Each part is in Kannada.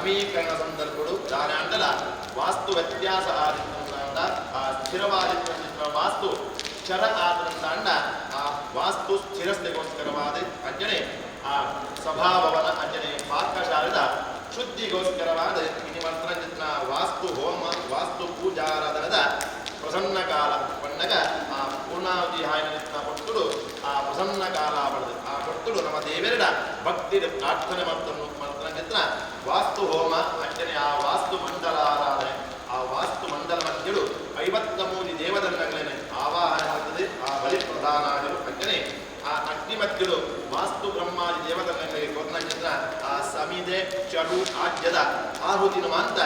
ನವೀಕರಣ ಸಂದರ್ಭಗಳು ದಾನಾಂಡಲ ವಾಸ್ತು ವ್ಯತ್ಯಾಸ ಆದಂತ ಸ್ಥಿರವಾದ ವಾಸ್ತು ಕ್ಷರ ಆದಂತಾಂಡ ಆ ವಾಸ್ತು ಸ್ಥಿರತೆಗೋಸ್ಕರವಾದ ಅಂಜನೆ ಆ ಸಭಾಭವನ ಅಂಜನೆ ಪಾಕಶಾಲದ ಶುದ್ಧಿಗೋಸ್ಕರವಾದ ನಿಮಂತ್ರಣ ವಾಸ್ತು ಹೋಮ ವಾಸ್ತು ಪೂಜಾರಾಧನದ ಪ್ರಸನ್ನ ಕಾಲ ಪಣ್ಣಗ ಆ ಪೂರ್ಣಾವಧಿ ಹಾಯಿನ ಭಕ್ತರು ಆ ಪ್ರಸನ್ನ ಕಾಲ ಪಡೆದು ಆ ಭಕ್ತರು ನಮ್ಮ ದೇವರ ಭಕ್ತಿ ಪ್ರಾರ್ಥನೆ ಮತ್ತನ್ನು ಮಂತ್ರ ವಾಸ್ತು ಹೋಮ ಅಂಜನೆ ಆ ವಾಸ್ತು ಮಂಡಲ ಆರಾಧನೆ ಆ ವಾಸ್ತು ಮಂಡಲ ಮಧ್ಯಳು 53 ದೇವದನ್ನಗಳನ್ನೇ ಆವಾಹನೆ ಮಾಡುತ್ತದೆ ಆ ಬಲಿ ಪ್ರಧಾನಾದಿಗಳು ಅಂಜನೆ ಆ ಅಗ್ನಿ ಮಧ್ಯಳು ವಾಸ್ತು ಬ್ರಹ್ಮಾದಿ ದೇವದನ್ನಗಳಿಗೆ ಕೊರ್ನಚಿತ್ರ ಆ ಸಮಿದೆ ಚಡು ಆಜ್ಯದ ಆಹುತಿನ ಮಾಂತ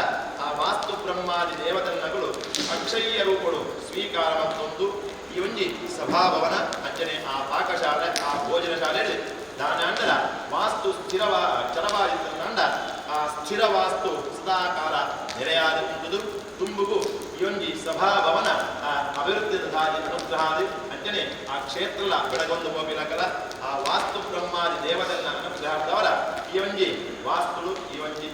ಆ ವಾಸ್ತು ಬ್ರಹ್ಮಾದಿ ದೇವದನ್ನಗಳು ಅಕ್ಷಯ್ಯ ರೂಪಗಳು ಸ್ವೀಕಾರ ಮತ್ತೊಂದು ಈ ಒಂಜಿ ಸಭಾಭವನ ಅಂಜನೆ ಆ ಪಾಕಶಾಲೆ ಆ ಭೋಜನ ಶಾಲೆ ದಾನಾಂಡಲ ವಾಸ್ತು ಚರವಾಗಿದ್ದಂಡ ಆ ಸ್ಥಿರ ವಾಸ್ತು ಸದಾಕಾಲ ನೆರೆಯಾದ ಉಂಟುದು ತುಂಬುಗು ಈ ಒಂಜಿ ಸಭಾಭವನ ಆ ಅಭಿವೃದ್ಧಿ ಅನುಗ್ರಹಾದಿ ಅಂಜನೆ ಆ ಕ್ಷೇತ್ರಲ ಬೆಳಗೊಂದು ಹೋಗಿಲಕಲ ಆ ವಾಸ್ತು ಬ್ರಹ್ಮಾದಿ ದೇವದನ್ನ ಅನುಗ್ರಹದವರ ಈ ಒಂಜಿ ವಾಸ್ತುಳು ಈ ಒಂಜಿ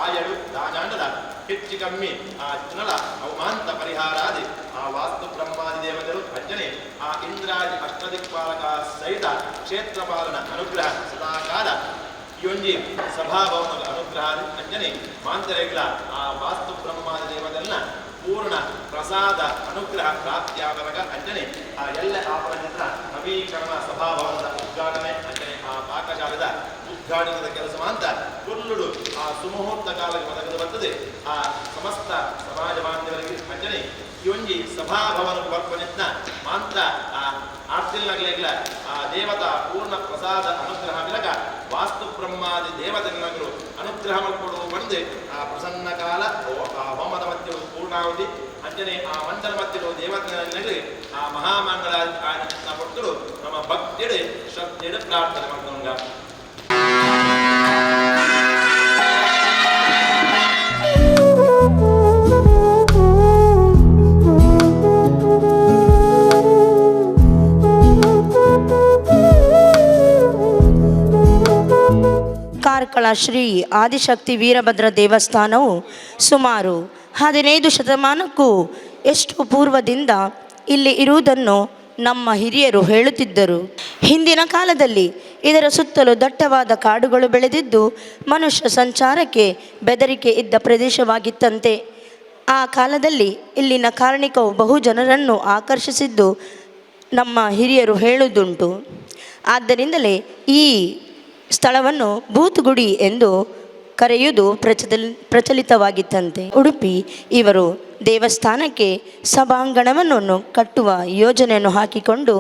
ಆಯಡು ದಾನಾಂಡದ ಹೆಚ್ಚು ಕಮ್ಮಿ ಆ ಜನಲ ಅವಮಾಂತ ಪರಿಹಾರಾದಿ ಆ ವಾಸ್ತು ಬ್ರಹ್ಮಾದಿ ದೇವತೆಗಳು ಅಂಜನೆ ಆ ಇಂದ್ರಾದಿ ಅಷ್ಟದಿಕ್ಪಾಲಕ ಸಹಿತ ಕ್ಷೇತ್ರಪಾಲನ ಅನುಗ್ರಹ ಸದಾಕಾಲ ಈ ಒಂಜಿ ಸಭಾಭವನದ ಅನುಗ್ರಹಾದಿ ಅಂಜನೆ ಮಾಂತರೆಗಳ ಆ ವಾಸ್ತು ಬ್ರಹ್ಮಾದಿ ದೇವತೆಗಳನ್ನ ಪೂರ್ಣ ಪ್ರಸಾದ ಅನುಗ್ರಹ ಪ್ರಾಪ್ತಿಯಾಗವಾಗ ಅಂಜನೆ ಆ ಎಲ್ಲ ಆಪರಚಿತ್ರ ನವೀಕರಣ ಸಭಾಭವನದ ಉದ್ಘಾಟನೆ ಅಂಜನೆ ಆ ಪಾಕಶಾಲದ ಉದ್ಘಾಟನದ ಕೆಲಸ ಅಂತ ಕುಲ್ಲುಡು ಆ ಸುಮುಹೂರ್ತ ಕಾಲಕ್ಕೆ ಒದಗದು ಬರ್ತದೆ ಆ ಸಮಸ್ತ ಸಮಾಜ ಬಾಂಧವರಿಗೆ ಅಂಜನೆ ಈ ಒಂಜಿ ಸಭಾಭವನ ವರ್ಪನಿತ್ನ ಮಾಂತ್ರ ಆ ಆರ್ತಿಲ್ನಗಲೆಗ್ಲ ಆ ದೇವತಾ ಪೂರ್ಣ ಪ್ರಸಾದ ಅನುಗ್ರಹ ವಿಲಗ ವಾಸ್ತು ಬ್ರಹ್ಮಾದಿ ದೇವತೆಗಳು ಅನುಗ್ರಹ ಮಾಡಿಕೊಡುವ ಬಂದು ಆ ಪ್ರಸನ್ನ ಕಾಲ ಆ ಹೋಮದ ಮಧ್ಯೆ ಪೂರ್ಣಾವಧಿ ಅಂಜನೆ ಆ ಮಂಡಲ ಮಧ್ಯೆ ದೇವತೆಗಳಿಗೆ ಆ ಮಹಾಮಂಗಳ ಕೊಟ್ಟರು ನಮ್ಮ ಭಕ್ತಿಯಡೆ ಶ್ರದ್ಧೆಯಡೆ ಪ್ರಾರ್ಥನೆ ಮಾಡ್ಕೊಂಡ ಕಾರ್ಕಳ ಶ್ರೀ ಆದಿಶಕ್ತಿ ವೀರಭದ್ರ ದೇವಸ್ಥಾನವು ಸುಮಾರು 15 ಶತಮಾನಕ್ಕೂ ಎಷ್ಟು ಪೂರ್ವದಿಂದ ಇಲ್ಲಿ ಇರುವುದನ್ನು ನಮ್ಮ ಹಿರಿಯರು ಹೇಳುತ್ತಿದ್ದರು. ಹಿಂದಿನ ಕಾಲದಲ್ಲಿ ಇದರ ಸುತ್ತಲೂ ದಟ್ಟವಾದ ಕಾಡುಗಳು ಬೆಳೆದಿದ್ದು ಮನುಷ್ಯ ಸಂಚಾರಕ್ಕೆ ಬೆದರಿಕೆ ಇದ್ದ ಪ್ರದೇಶವಾಗಿತ್ತಂತೆ. ಆ ಕಾಲದಲ್ಲಿ ಇಲ್ಲಿನ ಕಾರ್ಣಿಕವು ಬಹು ಜನರನ್ನು ಆಕರ್ಷಿಸಿದ್ದು ನಮ್ಮ ಹಿರಿಯರು ಹೇಳುವುದುಂಟು. ಆದ್ದರಿಂದಲೇ ಈ ಸ್ಥಳವನ್ನು ಬೂತುಗುಡಿ ಎಂದು ಕರೆಯುವುದು ಪ್ರಚಲಿತವಾಗಿತ್ತಂತೆ. ಉಡುಪಿ ಇವರು ದೇವಸ್ಥಾನಕ್ಕೆ ಸಭಾಂಗಣವನ್ನು ಕಟ್ಟುವ ಯೋಜನೆಯನ್ನು ಹಾಕಿಕೊಂಡು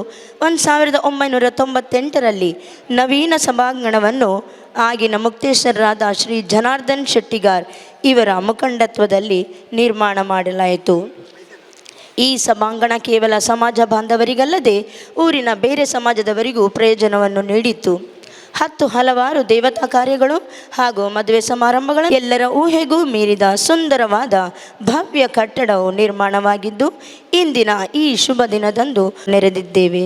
1998ರಲ್ಲಿ ನವೀನ ಸಭಾಂಗಣವನ್ನು ಆಗಿನ ಮುಕ್ತೇಶ್ವರರಾದ ಶ್ರೀ ಜನಾರ್ದನ್ ಶೆಟ್ಟಿಗಾರ್ ಇವರ ಮುಖಂಡತ್ವದಲ್ಲಿ ನಿರ್ಮಾಣ ಮಾಡಲಾಯಿತು. ಈ ಸಭಾಂಗಣ ಕೇವಲ ಸಮಾಜ ಬಾಂಧವರಿಗಲ್ಲದೆ ಊರಿನ ಬೇರೆ ಸಮಾಜದವರಿಗೂ ಪ್ರಯೋಜನವನ್ನು ನೀಡಿತು. ಹಲವಾರು ದೇವತಾ ಕಾರ್ಯಗಳು ಹಾಗೂ ಮದುವೆ ಸಮಾರಂಭಗಳು ಎಲ್ಲರ ಊಹೆಗೂ ಮೀರಿದ ಸುಂದರವಾದ ಭವ್ಯ ಕಟ್ಟಡವು ನಿರ್ಮಾಣವಾಗಿದ್ದು ಇಂದಿನ ಈ ಶುಭ ದಿನದಂದು ನೆರೆದಿದ್ದೇವೆ.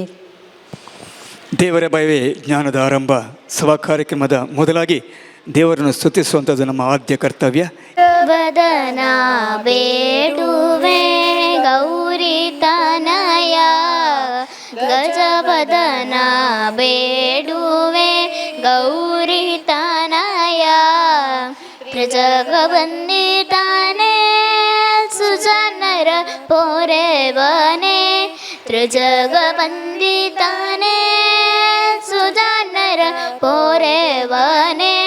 ದೇವರ ಭಯವೇ ಜ್ಞಾನದ ಆರಂಭ ಸಭಾ ಕಾರ್ಯಕ್ರಮದ ಮೊದಲಾಗಿ ದೇವರನ್ನು ಸ್ತುತಿಸುವಂಥದ್ದು ನಮ್ಮ ಆದ್ಯ ಕರ್ತವ್ಯ. ವದನ ಬೇಡುವೆ ಗೌರಿ ತನಯ ಗಜವದನ ಬೇಡುವೆ ಗೌರಿ ತನಯ ತ್ರಿಜಗವಂದಿತಾನೆ ಸುಜನರ ಪೊರೆವನೆ ತ್ರಿಜಗವಂದಿತಾನೆ ಸುಜನರ ಪೊರೆವನೆ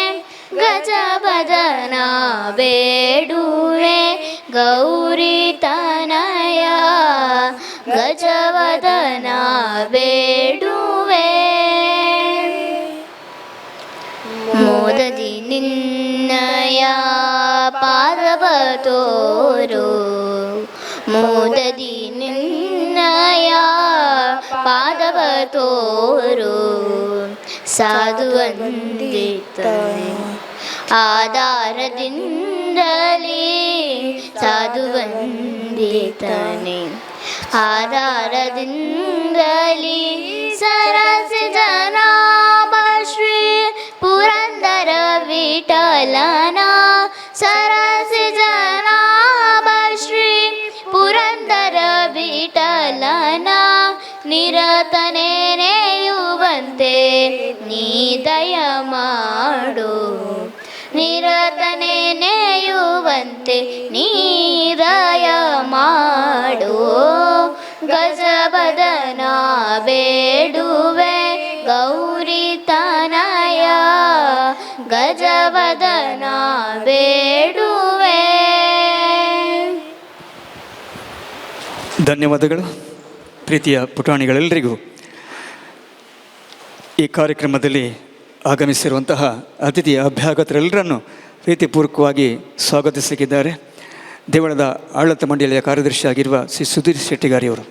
ಗಜವದನ ಬೇಡುವೆ ಗೌರಿ ತನಯ ಗಜವದನ ಬೇಡುವೆ ಮೋದದಿ ನಿನ್ನಯ ಪಾದವ ತೋರು ಮೋದದಿ ನಿನ್ನಯ ಪಾದವ ತೋರು ಸಾಧುವಂದಿತನೆ ಆಧಾರದಿಂದಲೇ ಸಾಧುವಂದಿತನೆ ಆಧಾರದಿಂದಲೇ ಸರಸ ಜನಾಭ ಶ್ರೀ ಪುರಂದರ ವಿಠಲನ ನೀರಯ ಮಾಡು ಗಜಬದನ ಬೇಡುವೆ ಗೌರಿ ತನಯ ಗಜವದನ ಬೇಡುವೆ. ಧನ್ಯವಾದಗಳು. ಪ್ರೀತಿಯ ಪುಟಾಣಿಗಳೆಲ್ಲರಿಗೂ ಈ ಕಾರ್ಯಕ್ರಮದಲ್ಲಿ ಆಗಮಿಸಿರುವಂತಹ ಅತಿಥಿ ಅಭ್ಯಾಗತರೆಲ್ಲರನ್ನು ಪ್ರೀತಿಪೂರ್ವಕವಾಗಿ ಸ್ವಾಗತಿಸಲಿದ್ದಾರೆ ದೇವಳದ ಆಡಳಿತ ಮಂಡಳಿಯ ಕಾರ್ಯದರ್ಶಿಯಾಗಿರುವ ಶ್ರೀ ಸುಧೀರ್ ಶೆಟ್ಟಿಗಾರಿಯವರು.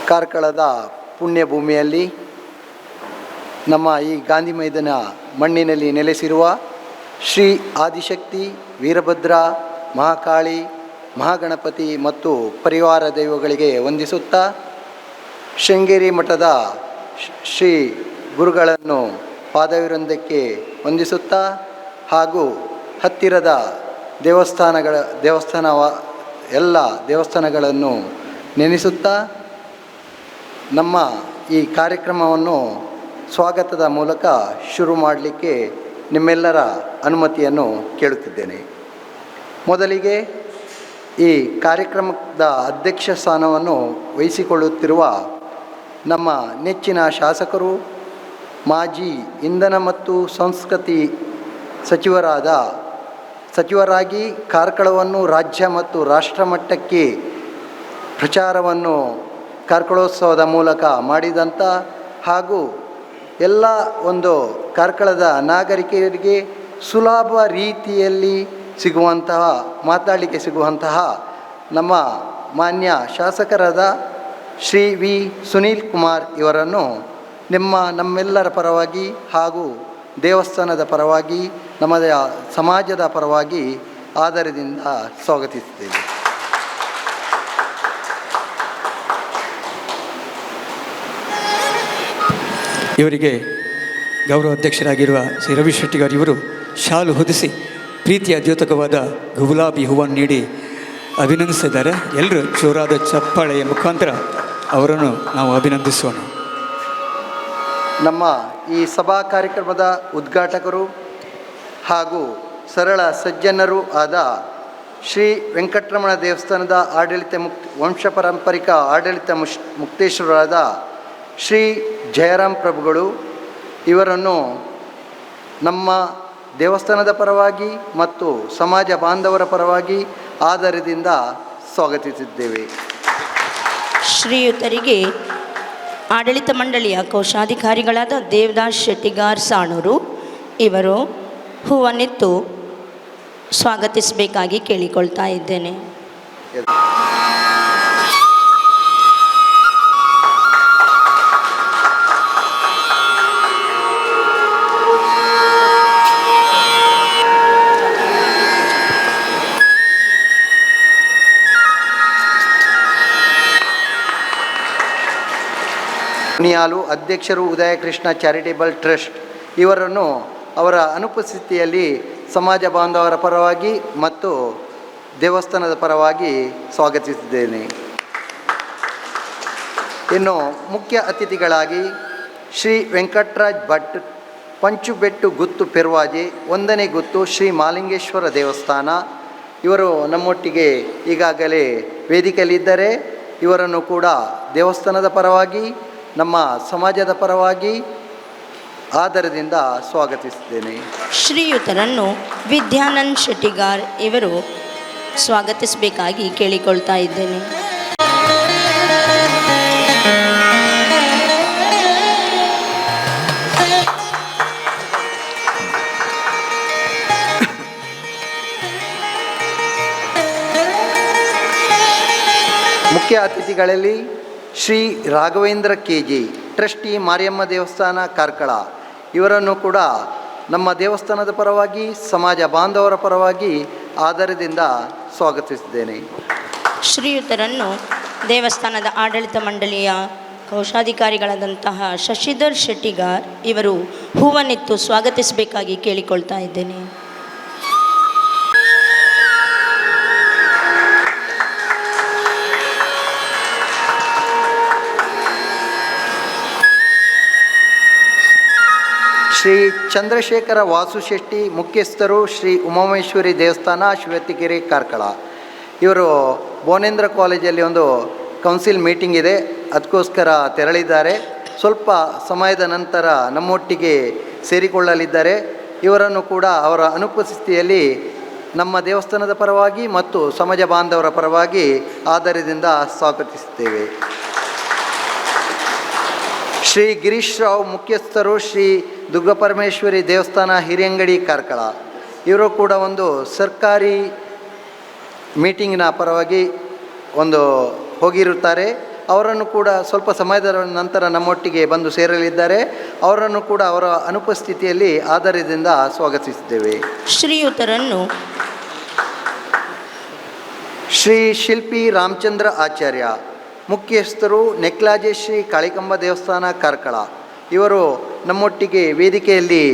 ಕಾರ್ಕಳದ ಪುಣ್ಯಭೂಮಿಯಲ್ಲಿ ನಮ್ಮ ಈ ಗಾಂಧಿ ಮೈದಾನ ಮಣ್ಣಿನಲ್ಲಿ ನೆಲೆಸಿರುವ ಶ್ರೀ ಆದಿಶಕ್ತಿ, ವೀರಭದ್ರ, ಮಹಾಕಾಳಿ, ಮಹಾಗಣಪತಿ ಮತ್ತು ಪರಿವಾರ ದೈವಗಳಿಗೆ ವಂದಿಸುತ್ತಾ ಶೃಂಗೇರಿ ಮಠದ ಶ್ರೀ ಗುರುಗಳನ್ನು ಪಾದವಿರಂದಕ್ಕೆ ವಂದಿಸುತ್ತಾ ಹಾಗೂ ಹತ್ತಿರದ ಎಲ್ಲ ದೇವಸ್ಥಾನಗಳನ್ನು ನೆನೆಸುತ್ತಾ ನಮ್ಮ ಈ ಕಾರ್ಯಕ್ರಮವನ್ನು ಸ್ವಾಗತದ ಮೂಲಕ ಶುರು ಮಾಡಲಿಕ್ಕೆ ನಿಮ್ಮೆಲ್ಲರ ಅನುಮತಿಯನ್ನು ಕೇಳುತ್ತಿದ್ದೇನೆ. ಮೊದಲಿಗೆ ಈ ಕಾರ್ಯಕ್ರಮದ ಅಧ್ಯಕ್ಷ ಸ್ಥಾನವನ್ನು ವಹಿಸಿಕೊಳ್ಳುತ್ತಿರುವ ನಮ್ಮ ನೆಚ್ಚಿನ ಶಾಸಕರು, ಮಾಜಿ ಇಂಧನ ಮತ್ತು ಸಂಸ್ಕೃತಿ ಸಚಿವರಾಗಿ ಕಾರ್ಕಳವನ್ನು ರಾಜ್ಯ ಮತ್ತು ರಾಷ್ಟ್ರಮಟ್ಟಕ್ಕೆ ಪ್ರಚಾರವನ್ನು ಕಾರ್ಕಳೋತ್ಸವದ ಮೂಲಕ ಮಾಡಿದಂಥ ಹಾಗೂ ಎಲ್ಲ ಒಂದು ಕಾರ್ಕಳದ ನಾಗರಿಕರಿಗೆ ಸುಲಭ ರೀತಿಯಲ್ಲಿ ಮಾತಾಡಲಿಕ್ಕೆ ಸಿಗುವಂತಹ ನಮ್ಮ ಮಾನ್ಯ ಶಾಸಕರಾದ ಶ್ರೀ ವಿ ಸುನೀಲ್ ಕುಮಾರ್ ಇವರನ್ನು ನಮ್ಮೆಲ್ಲರ ಪರವಾಗಿ ಹಾಗೂ ದೇವಸ್ಥಾನದ ಪರವಾಗಿ ನಮ್ಮ ಸಮಾಜದ ಪರವಾಗಿ ಆದರದಿಂದ ಸ್ವಾಗತಿಸುತ್ತೇವೆ. ಇವರಿಗೆ ಗೌರವ ಅಧ್ಯಕ್ಷರಾಗಿರುವ ಶ್ರೀ ರವಿ ಶೆಟ್ಟಿಗಾರ್ ಇವರು ಶಾಲು ಹೊದಿಸಿ ಪ್ರೀತಿಯ ದ್ಯೋತಕವಾದ ಗುಲಾಬಿ ಹೂವನ್ನು ನೀಡಿ ಅಭಿನಂದಿಸಿದ್ದಾರೆ. ಎಲ್ಲರೂ ಜೋರಾದ ಚಪ್ಪಾಳೆಯ ಮುಖಾಂತರ ಅವರನ್ನು ನಾವು ಅಭಿನಂದಿಸೋಣ. ನಮ್ಮ ಈ ಸಭಾ ಕಾರ್ಯಕ್ರಮದ ಉದ್ಘಾಟಕರು ಹಾಗೂ ಸರಳ ಸಜ್ಜನರು ಆದ ಶ್ರೀ ವೆಂಕಟರಮಣ ದೇವಸ್ಥಾನದ ವಂಶಪಾರಂಪರಿಕ ಆಡಳಿತ ಮುಕ್ತೇಶ್ವರರಾದ ಶ್ರೀ ಜಯರಾಮ್ ಪ್ರಭುಗಳು ಇವರನ್ನು ನಮ್ಮ ದೇವಸ್ಥಾನದ ಪರವಾಗಿ ಮತ್ತು ಸಮಾಜ ಬಾಂಧವರ ಪರವಾಗಿ ಆದರದಿಂದ ಸ್ವಾಗತಿಸಿದ್ದೇವೆ. ಶ್ರೀಯುತರಿಗೆ ಆಡಳಿತ ಮಂಡಳಿಯ ಕೋಶಾಧಿಕಾರಿಗಳಾದ ದೇವದಾಸ್ ಶೆಟ್ಟಿಗಾರ್ ಸಾಣೂರು ಇವರು ಹೂವನ್ನಿತ್ತು ಸ್ವಾಗತಿಸಬೇಕಾಗಿ ಕೇಳಿಕೊಳ್ತಾ ಇದ್ದೇನೆ. ನಿಯಾಲು ಅಧ್ಯಕ್ಷರು ಉದಯ ಕೃಷ್ಣ ಚಾರಿಟೇಬಲ್ ಟ್ರಸ್ಟ್ ಇವರನ್ನು ಅವರ ಅನುಪಸ್ಥಿತಿಯಲ್ಲಿ ಸಮಾಜ ಬಾಂಧವರ ಪರವಾಗಿ ಮತ್ತು ದೇವಸ್ಥಾನದ ಪರವಾಗಿ ಸ್ವಾಗತಿಸಿದ್ದೇನೆ. ಇನ್ನು ಮುಖ್ಯ ಅತಿಥಿಗಳಾಗಿ ಶ್ರೀ ವೆಂಕಟರಾಜ್ ಭಟ್, ಪಂಚುಬೆಟ್ಟು ಗುತ್ತು ಪೆರ್ವಾಜೆ, 1ನೇ ಗುತ್ತು ಶ್ರೀ ಮಾಲಿಂಗೇಶ್ವರ ದೇವಸ್ಥಾನ ಇವರು ನಮ್ಮೊಟ್ಟಿಗೆ ಈಗಾಗಲೇ ವೇದಿಕೆಯಲ್ಲಿದ್ದರೆ ಇವರನ್ನು ಕೂಡ ದೇವಸ್ಥಾನದ ಪರವಾಗಿ ನಮ್ಮ ಸಮಾಜದ ಪರವಾಗಿ ಆದರದಿಂದ ಸ್ವಾಗತಿಸಿದ್ದೇನೆ. ಶ್ರೀಯುತರನ್ನು ವಿದ್ಯಾನಂದ್ ಶೆಟ್ಟಿಗಾರ್ ಇವರು ಸ್ವಾಗತಿಸಬೇಕಾಗಿ ಕೇಳಿಕೊಳ್ತಾ ಇದ್ದೇನೆ. ಮುಖ್ಯ ಅತಿಥಿಗಳಲ್ಲಿ ಶ್ರೀ ರಾಘವೇಂದ್ರ KG, ಟ್ರಸ್ಟಿ ಮಾರಿಯಮ್ಮ ದೇವಸ್ಥಾನ ಕಾರ್ಕಳ ಇವರನ್ನು ಕೂಡ ನಮ್ಮ ದೇವಸ್ಥಾನದ ಪರವಾಗಿ ಸಮಾಜ ಬಾಂಧವರ ಪರವಾಗಿ ಆದರದಿಂದ ಸ್ವಾಗತಿಸಿದ್ದೇನೆ. ಶ್ರೀಯುತರನ್ನು ದೇವಸ್ಥಾನದ ಆಡಳಿತ ಮಂಡಳಿಯ ಕೋಶಾಧಿಕಾರಿಗಳಾದಂತಹ ಶಶಿಧರ್ ಶೆಟ್ಟಿಗಾರ್ ಇವರು ಹೂವನ್ನಿತ್ತು ಸ್ವಾಗತಿಸಬೇಕಾಗಿ ಕೇಳಿಕೊಳ್ತಾ ಇದ್ದೇನೆ. ಶ್ರೀ ಚಂದ್ರಶೇಖರ ವಾಸುಶೆಟ್ಟಿ, ಮುಖ್ಯಸ್ಥರು ಶ್ರೀ ಉಮಾಮೇಶ್ವರಿ ದೇವಸ್ಥಾನ, ಶಿವತ್ತಿಗೆರೆ, ಕಾರ್ಕಳ. ಇವರು ಬೋನೇಂದ್ರ ಕಾಲೇಜಲ್ಲಿ ಒಂದು ಕೌನ್ಸಿಲ್ ಮೀಟಿಂಗ್ ಇದೆ, ಅದಕ್ಕೋಸ್ಕರ ತೆರಳಿದ್ದಾರೆ. ಸ್ವಲ್ಪ ಸಮಯದ ನಂತರ ನಮ್ಮೊಟ್ಟಿಗೆ ಸೇರಿಕೊಳ್ಳಲಿದ್ದಾರೆ. ಇವರನ್ನು ಕೂಡ ಅವರ ಅನುಪಸ್ಥಿತಿಯಲ್ಲಿ ನಮ್ಮ ದೇವಸ್ಥಾನದ ಪರವಾಗಿ ಮತ್ತು ಸಮಾಜ ಬಾಂಧವರ ಪರವಾಗಿ ಆದರದಿಂದ ಸ್ವಾಗತಿಸುತ್ತೇವೆ. ಶ್ರೀ ಗಿರೀಶ್ ರಾವ್, ಮುಖ್ಯಸ್ಥರು ಶ್ರೀ ದುರ್ಗಾಪರಮೇಶ್ವರಿ ದೇವಸ್ಥಾನ, ಹಿರಿಯಂಗಡಿ, ಕಾರ್ಕಳ. ಇವರು ಕೂಡ ಒಂದು ಸರ್ಕಾರಿ ಮೀಟಿಂಗಿನ ಪರವಾಗಿ ಹೋಗಿರುತ್ತಾರೆ. ಅವರನ್ನು ಕೂಡ ಸ್ವಲ್ಪ ಸಮಯದ ನಂತರ ನಮ್ಮೊಟ್ಟಿಗೆ ಬಂದು ಸೇರಲಿದ್ದಾರೆ. ಅವರನ್ನು ಕೂಡ ಅವರ ಅನುಪಸ್ಥಿತಿಯಲ್ಲಿ ಆದರದಿಂದ ಸ್ವಾಗತಿಸಿದ್ದೇವೆ. ಶ್ರೀಯುತರನ್ನು ಶ್ರೀ ಶಿಲ್ಪಿ ರಾಮಚಂದ್ರ ಆಚಾರ್ಯ, ಮುಖ್ಯಸ್ಥರು ನೆಕ್ಲಾಜೆ ಶ್ರೀ ಕಾಳಿಕಂಬ ದೇವಸ್ಥಾನ, ಕಾರ್ಕಳ. ಇವರು ನಮ್ಮೊಟ್ಟಿಗೆ ವೇದಿಕೆಯಲ್ಲಿ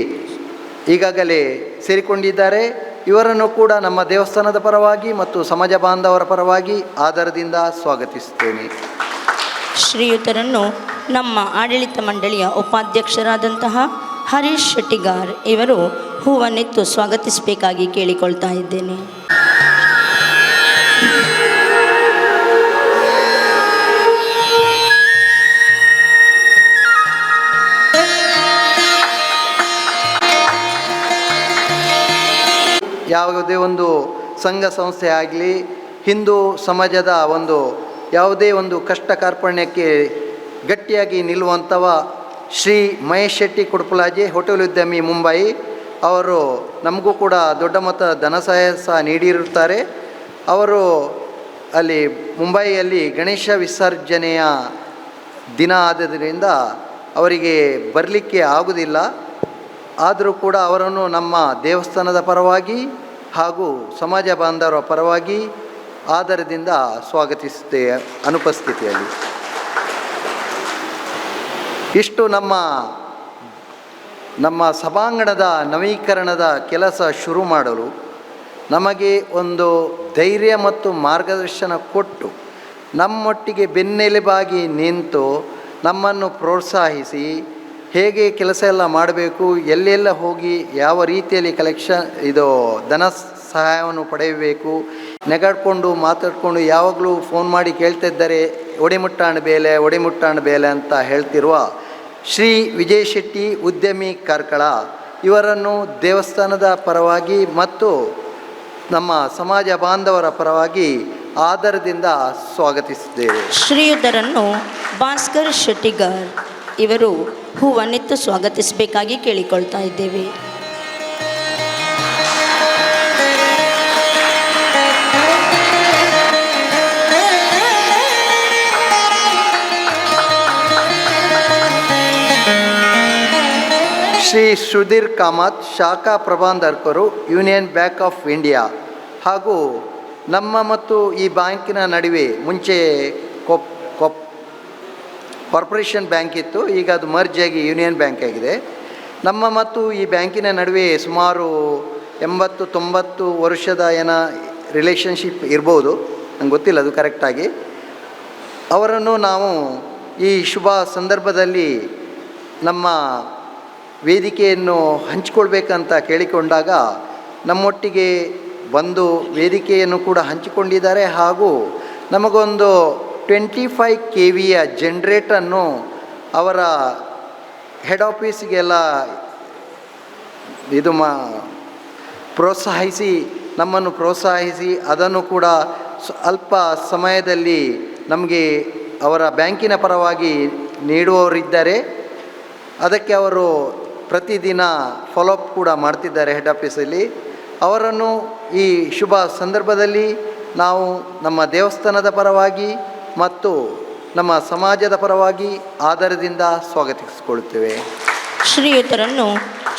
ಈಗಾಗಲೇ ಸೇರಿಕೊಂಡಿದ್ದಾರೆ. ಇವರನ್ನು ಕೂಡ ನಮ್ಮ ದೇವಸ್ಥಾನದ ಪರವಾಗಿ ಮತ್ತು ಸಮಾಜ ಬಾಂಧವರ ಪರವಾಗಿ ಆದರದಿಂದ ಸ್ವಾಗತಿಸುತ್ತೇನೆ. ಶ್ರೀಯುತರನ್ನು ನಮ್ಮ ಆಡಳಿತ ಮಂಡಳಿಯ ಉಪಾಧ್ಯಕ್ಷರಾದಂತಹ ಹರೀಶ್ ಶೆಟ್ಟಿಗಾರ್ ಇವರು ಹೂವನ್ನಿತ್ತು ಸ್ವಾಗತಿಸಬೇಕಾಗಿ ಕೇಳಿಕೊಳ್ತಾ ಇದ್ದೇನೆ. ಯಾವುದೇ ಒಂದು ಸಂಘ ಸಂಸ್ಥೆ ಆಗಲಿ, ಹಿಂದೂ ಸಮಾಜದ ಯಾವುದೇ ಒಂದು ಕಷ್ಟ ಕಾರ್ಪಣ್ಯಕ್ಕೆ ಗಟ್ಟಿಯಾಗಿ ನಿಲ್ಲುವಂಥವ ಶ್ರೀ ಮಹೇಶ್ ಶೆಟ್ಟಿ ಕುಡುಪಲಾಜೆ, ಹೋಟೆಲ್ ಉದ್ಯಮಿ, ಮುಂಬೈ. ಅವರು ನಮಗೂ ಕೂಡ ದೊಡ್ಡ ಮೊತ್ತ ಧನ ಸಹಾಯ ಸಹ ನೀಡಿರುತ್ತಾರೆ. ಅವರು ಅಲ್ಲಿ ಮುಂಬೈಯಲ್ಲಿ ಗಣೇಶ ವಿಸರ್ಜನೆಯ ದಿನ ಆದ್ದರಿಂದ ಅವರಿಗೆ ಬರಲಿಕ್ಕೆ ಆಗುವುದಿಲ್ಲ. ಆದರೂ ಕೂಡ ಅವರನ್ನು ನಮ್ಮ ದೇವಸ್ಥಾನದ ಪರವಾಗಿ ಹಾಗೂ ಸಮಾಜ ಬಾಂಧವರ ಪರವಾಗಿ ಆದರದಿಂದ ಸ್ವಾಗತಿಸುತ್ತೇವೆ ಅನುಪಸ್ಥಿತಿಯಲ್ಲಿ. ಇಷ್ಟು ನಮ್ಮ ಸಭಾಂಗಣದ ನವೀಕರಣದ ಕೆಲಸ ಶುರು ಮಾಡಲು ನಮಗೆ ಒಂದು ಧೈರ್ಯ ಮತ್ತು ಮಾರ್ಗದರ್ಶನ ಕೊಟ್ಟು ನಮ್ಮೊಟ್ಟಿಗೆ ಬೆನ್ನೆಲುಬಾಗಿ ನಿಂತು ನಮ್ಮನ್ನು ಪ್ರೋತ್ಸಾಹಿಸಿ ಹೇಗೆ ಕೆಲಸ ಎಲ್ಲ ಮಾಡಬೇಕು, ಎಲ್ಲೆಲ್ಲ ಹೋಗಿ ಯಾವ ರೀತಿಯಲ್ಲಿ ಧನ ಸಹಾಯವನ್ನು ಪಡೆಯಬೇಕು, ನೆಗಾಡ್ಕೊಂಡು ಮಾತಾಡಿಕೊಂಡು ಯಾವಾಗಲೂ ಫೋನ್ ಮಾಡಿ ಕೇಳ್ತಿದ್ದಾರೆ ಒಡೆಮುಟ್ಟಾಣ ಬೇಲೆ ಅಂತ ಹೇಳ್ತಿರುವ ಶ್ರೀ ವಿಜಯ್ ಶೆಟ್ಟಿ, ಉದ್ಯಮಿ, ಕಾರ್ಕಳ. ಇವರನ್ನು ದೇವಸ್ಥಾನದ ಪರವಾಗಿ ಮತ್ತು ನಮ್ಮ ಸಮಾಜ ಬಾಂಧವರ ಪರವಾಗಿ ಆದರದಿಂದ ಸ್ವಾಗತಿಸಿದ್ದೇವೆ. ಶ್ರೀಯುತರನ್ನು ಭಾಸ್ಕರ್ ಶೆಟ್ಟಿಗಾರ್ ಇವರು ಹೂವನ್ನಿತ್ತು ಸ್ವಾಗತಿಸಬೇಕಾಗಿ ಕೇಳಿಕೊಳ್ತಾ ಇದ್ದೇವೆ. ಶ್ರೀ ಸುಧೀರ್ ಕಾಮತ್, ಶಾಖಾ ಪ್ರಬಂಧಕರು, ಯೂನಿಯನ್ ಬ್ಯಾಂಕ್ ಆಫ್ ಇಂಡಿಯಾ. ಹಾಗೂ ನಮ್ಮ ಮತ್ತು ಈ ಬ್ಯಾಂಕಿನ ನಡುವೆ ಮುಂಚೆ ಕಾರ್ಪೊರೇಷನ್ ಬ್ಯಾಂಕ್ ಇತ್ತು, ಈಗ ಅದು ಮರ್ಜ್ ಆಗಿ ಯೂನಿಯನ್ ಬ್ಯಾಂಕ್ ಆಗಿದೆ. ನಮ್ಮ ಮತ್ತು ಈ ಬ್ಯಾಂಕಿನ ನಡುವೆ ಸುಮಾರು 80-90 ವರ್ಷದ ರಿಲೇಷನ್ಶಿಪ್ ಇರ್ಬೋದು, ನಂಗೆ ಗೊತ್ತಿಲ್ಲ ಅದು ಕರೆಕ್ಟಾಗಿ. ಅವರನ್ನು ನಾವು ಈ ಶುಭ ಸಂದರ್ಭದಲ್ಲಿ ನಮ್ಮ ವೇದಿಕೆಯನ್ನು ಹಂಚಿಕೊಳ್ಬೇಕಂತ ಕೇಳಿಕೊಂಡಾಗ ನಮ್ಮೊಟ್ಟಿಗೆ ಬಂದು ವೇದಿಕೆಯನ್ನು ಕೂಡ ಹಂಚಿಕೊಂಡಿದ್ದಾರೆ. ಹಾಗೂ ನಮಗೊಂದು 25 KVಯ ಜನ್ರೇಟನ್ನು ಅವರ ಹೆಡ್ ಆಫೀಸಿಗೆಲ್ಲ ನಮ್ಮನ್ನು ಪ್ರೋತ್ಸಾಹಿಸಿ ಅದನ್ನು ಕೂಡ ಅಲ್ಪ ಸಮಯದಲ್ಲಿ ನಮಗೆ ಅವರ ಬ್ಯಾಂಕಿನ ಪರವಾಗಿ ನೀಡುವವರಿದ್ದಾರೆ. ಅದಕ್ಕೆ ಅವರು ಪ್ರತಿದಿನ ಫಾಲೋಅಪ್ ಕೂಡ ಮಾಡ್ತಿದ್ದಾರೆ ಹೆಡ್ ಆಫೀಸಲ್ಲಿ. ಅವರನ್ನು ಈ ಶುಭ ಸಂದರ್ಭದಲ್ಲಿ ನಾವು ನಮ್ಮ ದೇವಸ್ಥಾನದ ಪರವಾಗಿ ಮತ್ತು ನಮ್ಮ ಸಮಾಜದ ಪರವಾಗಿ ಆದರದಿಂದ ಸ್ವಾಗತಿಸಿಕೊಳ್ಳುತ್ತೇವೆ. ಶ್ರೀಯುತರನ್ನು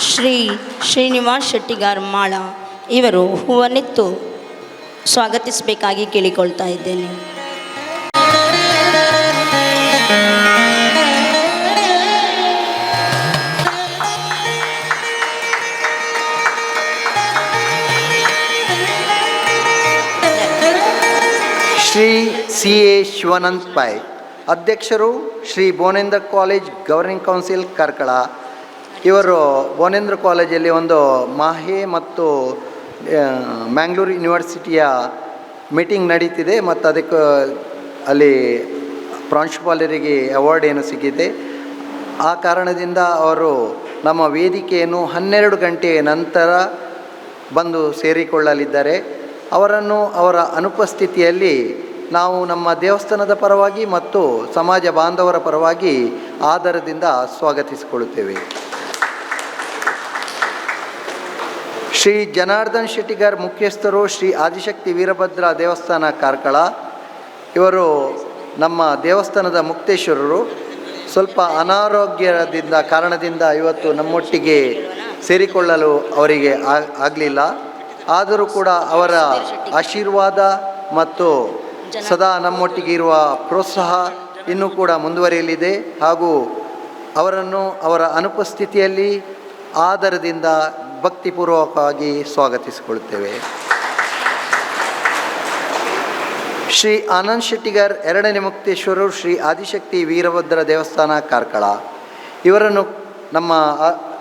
ಶ್ರೀ ಶ್ರೀನಿವಾಸ್ ಶೆಟ್ಟಿಗಾರ್ ಮಾಳ ಇವರು ಹೂವನ್ನಿತ್ತು ಸ್ವಾಗತಿಸಬೇಕಾಗಿ ಕೇಳಿಕೊಳ್ತಾ ಇದ್ದೇನೆ. ಶ್ರೀ CA ಶಿವಾನಂದ್ ಪೈ, ಅಧ್ಯಕ್ಷರು Shri Bonendra college governing council, Karkala. ಇವರು ಬೋನೇಂದ್ರ ಕಾಲೇಜಲ್ಲಿ ಒಂದು ಮಾಹೆ ಮತ್ತು ಮ್ಯಾಂಗ್ಳೂರು ಯೂನಿವರ್ಸಿಟಿಯ ಮೀಟಿಂಗ್ ನಡೀತಿದೆ ಮತ್ತು ಅದಕ್ಕೆ ಅಲ್ಲಿ ಪ್ರಾಂಶುಪಾಲರಿಗೆ ಅವಾರ್ಡ್ ಏನು ಸಿಕ್ಕಿದೆ. ಆ ಕಾರಣದಿಂದ ಅವರು ನಮ್ಮ ವೇದಿಕೆಯನ್ನು 12 ಗಂಟೆಯ ನಂತರ ಬಂದು ಸೇರಿಕೊಳ್ಳಲಿದ್ದಾರೆ. ಅವರನ್ನು ಅವರ ಅನುಪಸ್ಥಿತಿಯಲ್ಲಿ ನಾವು ನಮ್ಮ ದೇವಸ್ಥಾನದ ಪರವಾಗಿ ಮತ್ತು ಸಮಾಜ ಬಾಂಧವರ ಪರವಾಗಿ ಆದರದಿಂದ ಸ್ವಾಗತಿಸಿಕೊಳ್ಳುತ್ತೇವೆ. ಶ್ರೀ ಜನಾರ್ದನ್ ಶೆಟ್ಟಿಗಾರ್ ಮುಖ್ಯಸ್ಥರು, ಶ್ರೀ ಆದಿಶಕ್ತಿ ವೀರಭದ್ರ ದೇವಸ್ಥಾನ ಕಾರ್ಕಳ. ಇವರು ನಮ್ಮ ದೇವಸ್ಥಾನದ ಮುಕ್ತೇಶ್ವರರು. ಸ್ವಲ್ಪ ಅನಾರೋಗ್ಯದಿಂದ ಕಾರಣದಿಂದ ಇವತ್ತು ನಮ್ಮೊಟ್ಟಿಗೆ ಸೇರಿಕೊಳ್ಳಲು ಅವರಿಗೆ ಆಗಲಿಲ್ಲ. ಆದರೂ ಕೂಡ ಅವರ ಆಶೀರ್ವಾದ ಮತ್ತು ಸದಾ ನಮ್ಮೊಟ್ಟಿಗೆ ಇರುವ ಪ್ರೋತ್ಸಾಹ ಇನ್ನೂ ಕೂಡ ಮುಂದುವರಿಯಲಿದೆ. ಹಾಗೂ ಅವರನ್ನು ಅವರ ಅನುಪಸ್ಥಿತಿಯಲ್ಲಿ ಆದರದಿಂದ ಭಕ್ತಿಪೂರ್ವಕವಾಗಿ ಸ್ವಾಗತಿಸಿಕೊಳ್ಳುತ್ತೇವೆ. ಶ್ರೀ ಆನಂದ್ ಶೆಟ್ಟಿಗಾರ್ 2ನೇ ಮುಕ್ತೇಶ್ವರರು, ಶ್ರೀ ಆದಿಶಕ್ತಿ ವೀರಭದ್ರ ದೇವಸ್ಥಾನ ಕಾರ್ಕಳ. ಇವರನ್ನು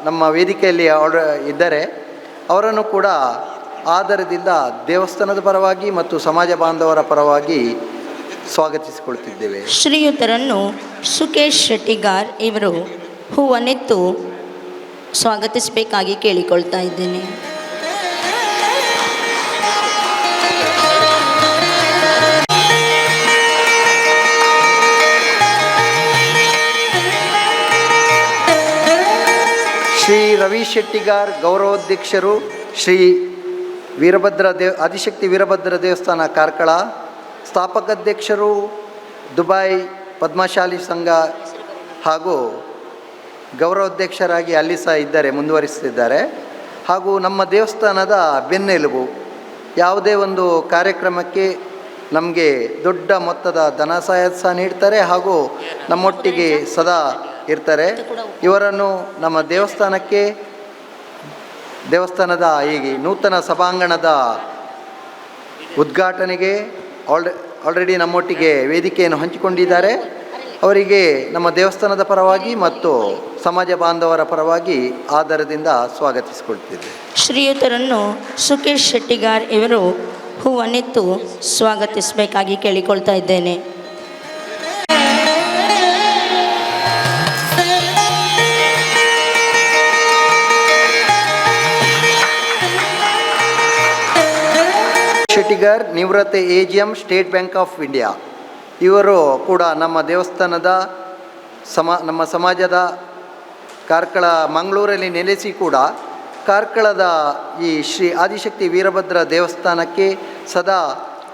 ನಮ್ಮ ವೇದಿಕೆಯಲ್ಲಿ ಇದ್ದರೆ ಅವರನ್ನು ಕೂಡ ಆದರದಿಂದ ದೇವಸ್ಥಾನದ ಪರವಾಗಿ ಮತ್ತು ಸಮಾಜ ಬಾಂಧವರ ಪರವಾಗಿ ಸ್ವಾಗತಿಸಿಕೊಳ್ತಿದ್ದೇವೆ. ಶ್ರೀಯುತರನ್ನು ಸುಕೇಶ್ ಶೆಟ್ಟಿಗಾರ್ ಇವರು ಹೂವನ್ನೆತ್ತು ಸ್ವಾಗತಿಸಬೇಕಾಗಿ ಕೇಳಿಕೊಳ್ತಾ ಇದ್ದೇನೆ. ಶ್ರೀ ರವಿ ಶೆಟ್ಟಿಗಾರ್ ಗೌರವಾಧ್ಯಕ್ಷರು, ಶ್ರೀ ಆದಿಶಕ್ತಿ ವೀರಭದ್ರ ದೇವಸ್ಥಾನ ಕಾರ್ಕಳ. ಸ್ಥಾಪಕಾಧ್ಯಕ್ಷರು ದುಬೈ ಪದ್ಮಶಾಲಿ ಸಂಘ ಹಾಗೂ ಗೌರವಾಧ್ಯಕ್ಷರಾಗಿ ಅಲ್ಲಿ ಸಹ ಇದ್ದಾರೆ, ಮುಂದುವರಿಸ್ತಿದ್ದಾರೆ. ಹಾಗೂ ನಮ್ಮ ದೇವಸ್ಥಾನದ ಬೆನ್ನೆಲುಬು. ಯಾವುದೇ ಒಂದು ಕಾರ್ಯಕ್ರಮಕ್ಕೆ ನಮಗೆ ದೊಡ್ಡ ಮೊತ್ತದ ಧನ ಸಹಾಯ ಸಹ ನೀಡ್ತಾರೆ ಹಾಗೂ ನಮ್ಮೊಟ್ಟಿಗೆ ಸದಾ ಇರ್ತಾರೆ. ಇವರನ್ನು ನಮ್ಮ ದೇವಸ್ಥಾನದ ಈ ನೂತನ ಸಭಾಂಗಣದ ಉದ್ಘಾಟನೆಗೆ ಆಲ್ರೆಡಿ ನಮ್ಮೊಟ್ಟಿಗೆ ವೇದಿಕೆಯನ್ನು ಹಂಚಿಕೊಂಡಿದ್ದಾರೆ. ಅವರಿಗೆ ನಮ್ಮ ದೇವಸ್ಥಾನದ ಪರವಾಗಿ ಮತ್ತು ಸಮಾಜ ಬಾಂಧವರ ಪರವಾಗಿ ಆದರದಿಂದ ಸ್ವಾಗತಿಸಿಕೊಳ್ತಿದ್ದೆ. ಶ್ರೀಯುತರನ್ನು ಸುಕೇಶ್ ಶೆಟ್ಟಿಗಾರ್ ಇವರು ಹೂವನ್ನೆತ್ತು ಸ್ವಾಗತಿಸಬೇಕಾಗಿ ಕೇಳಿಕೊಳ್ತಾ ಇದ್ದೇನೆ. ಶೆಟ್ಟಿಗಾರ್ ನಿವೃತ್ತ AGM state bank of India. ಇವರು ಕೂಡ ನಮ್ಮ ದೇವಸ್ಥಾನದ ನಮ್ಮ ಸಮಾಜದ ಕಾರ್ಕಳ ಮಂಗಳೂರಲ್ಲಿ ನೆಲೆಸಿ ಕೂಡ ಕಾರ್ಕಳದ ಈ ಶ್ರೀ ಆದಿಶಕ್ತಿ ವೀರಭದ್ರ ದೇವಸ್ಥಾನಕ್ಕೆ ಸದಾ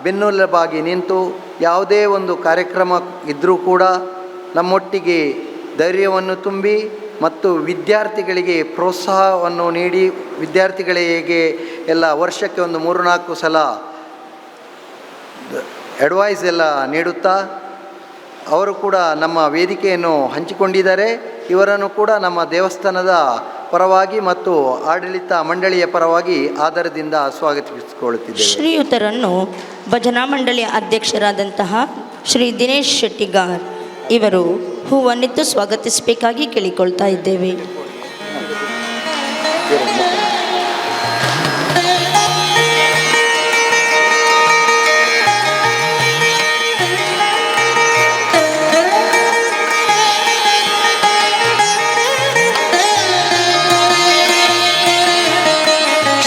ಬೆನ್ನೆಲುಬಾಗಿ ನಿಂತು ಯಾವುದೇ ಒಂದು ಕಾರ್ಯಕ್ರಮ ಇದ್ದರೂ ಕೂಡ ನಮ್ಮೊಟ್ಟಿಗೆ ಧೈರ್ಯವನ್ನು ತುಂಬಿ ಮತ್ತು ವಿದ್ಯಾರ್ಥಿಗಳಿಗೆ ಪ್ರೋತ್ಸಾಹವನ್ನು ನೀಡಿ ವಿದ್ಯಾರ್ಥಿಗಳಿಗೆ ಎಲ್ಲ ವರ್ಷಕ್ಕೆ ಒಂದು 3-4 ಸಲ ಅಡ್ವೈಸ್ ಎಲ್ಲ ನೀಡುತ್ತಾ ಅವರು ಕೂಡ ನಮ್ಮ ವೇದಿಕೆಯನ್ನು ಹಂಚಿಕೊಂಡಿದ್ದಾರೆ. ಇವರನ್ನು ಕೂಡ ನಮ್ಮ ದೇವಸ್ಥಾನದ ಪರವಾಗಿ ಮತ್ತು ಆಡಳಿತ ಮಂಡಳಿಯ ಪರವಾಗಿ ಆದರದಿಂದ ಸ್ವಾಗತಿಸಿಕೊಳ್ಳುತ್ತಿದ್ದೇವೆ. ಶ್ರೀಯುತರನ್ನು ಭಜನಾ ಮಂಡಳಿಯ ಅಧ್ಯಕ್ಷರಾದಂತಹ ಶ್ರೀ ದಿನೇಶ್ ಶೆಟ್ಟಿಗಾರ್ ಇವರು ಹೂವನ್ನೆತ್ತು ಸ್ವಾಗತಿಸಬೇಕಾಗಿ ಕೇಳಿಕೊಳ್ತಾ ಇದ್ದೇವೆ.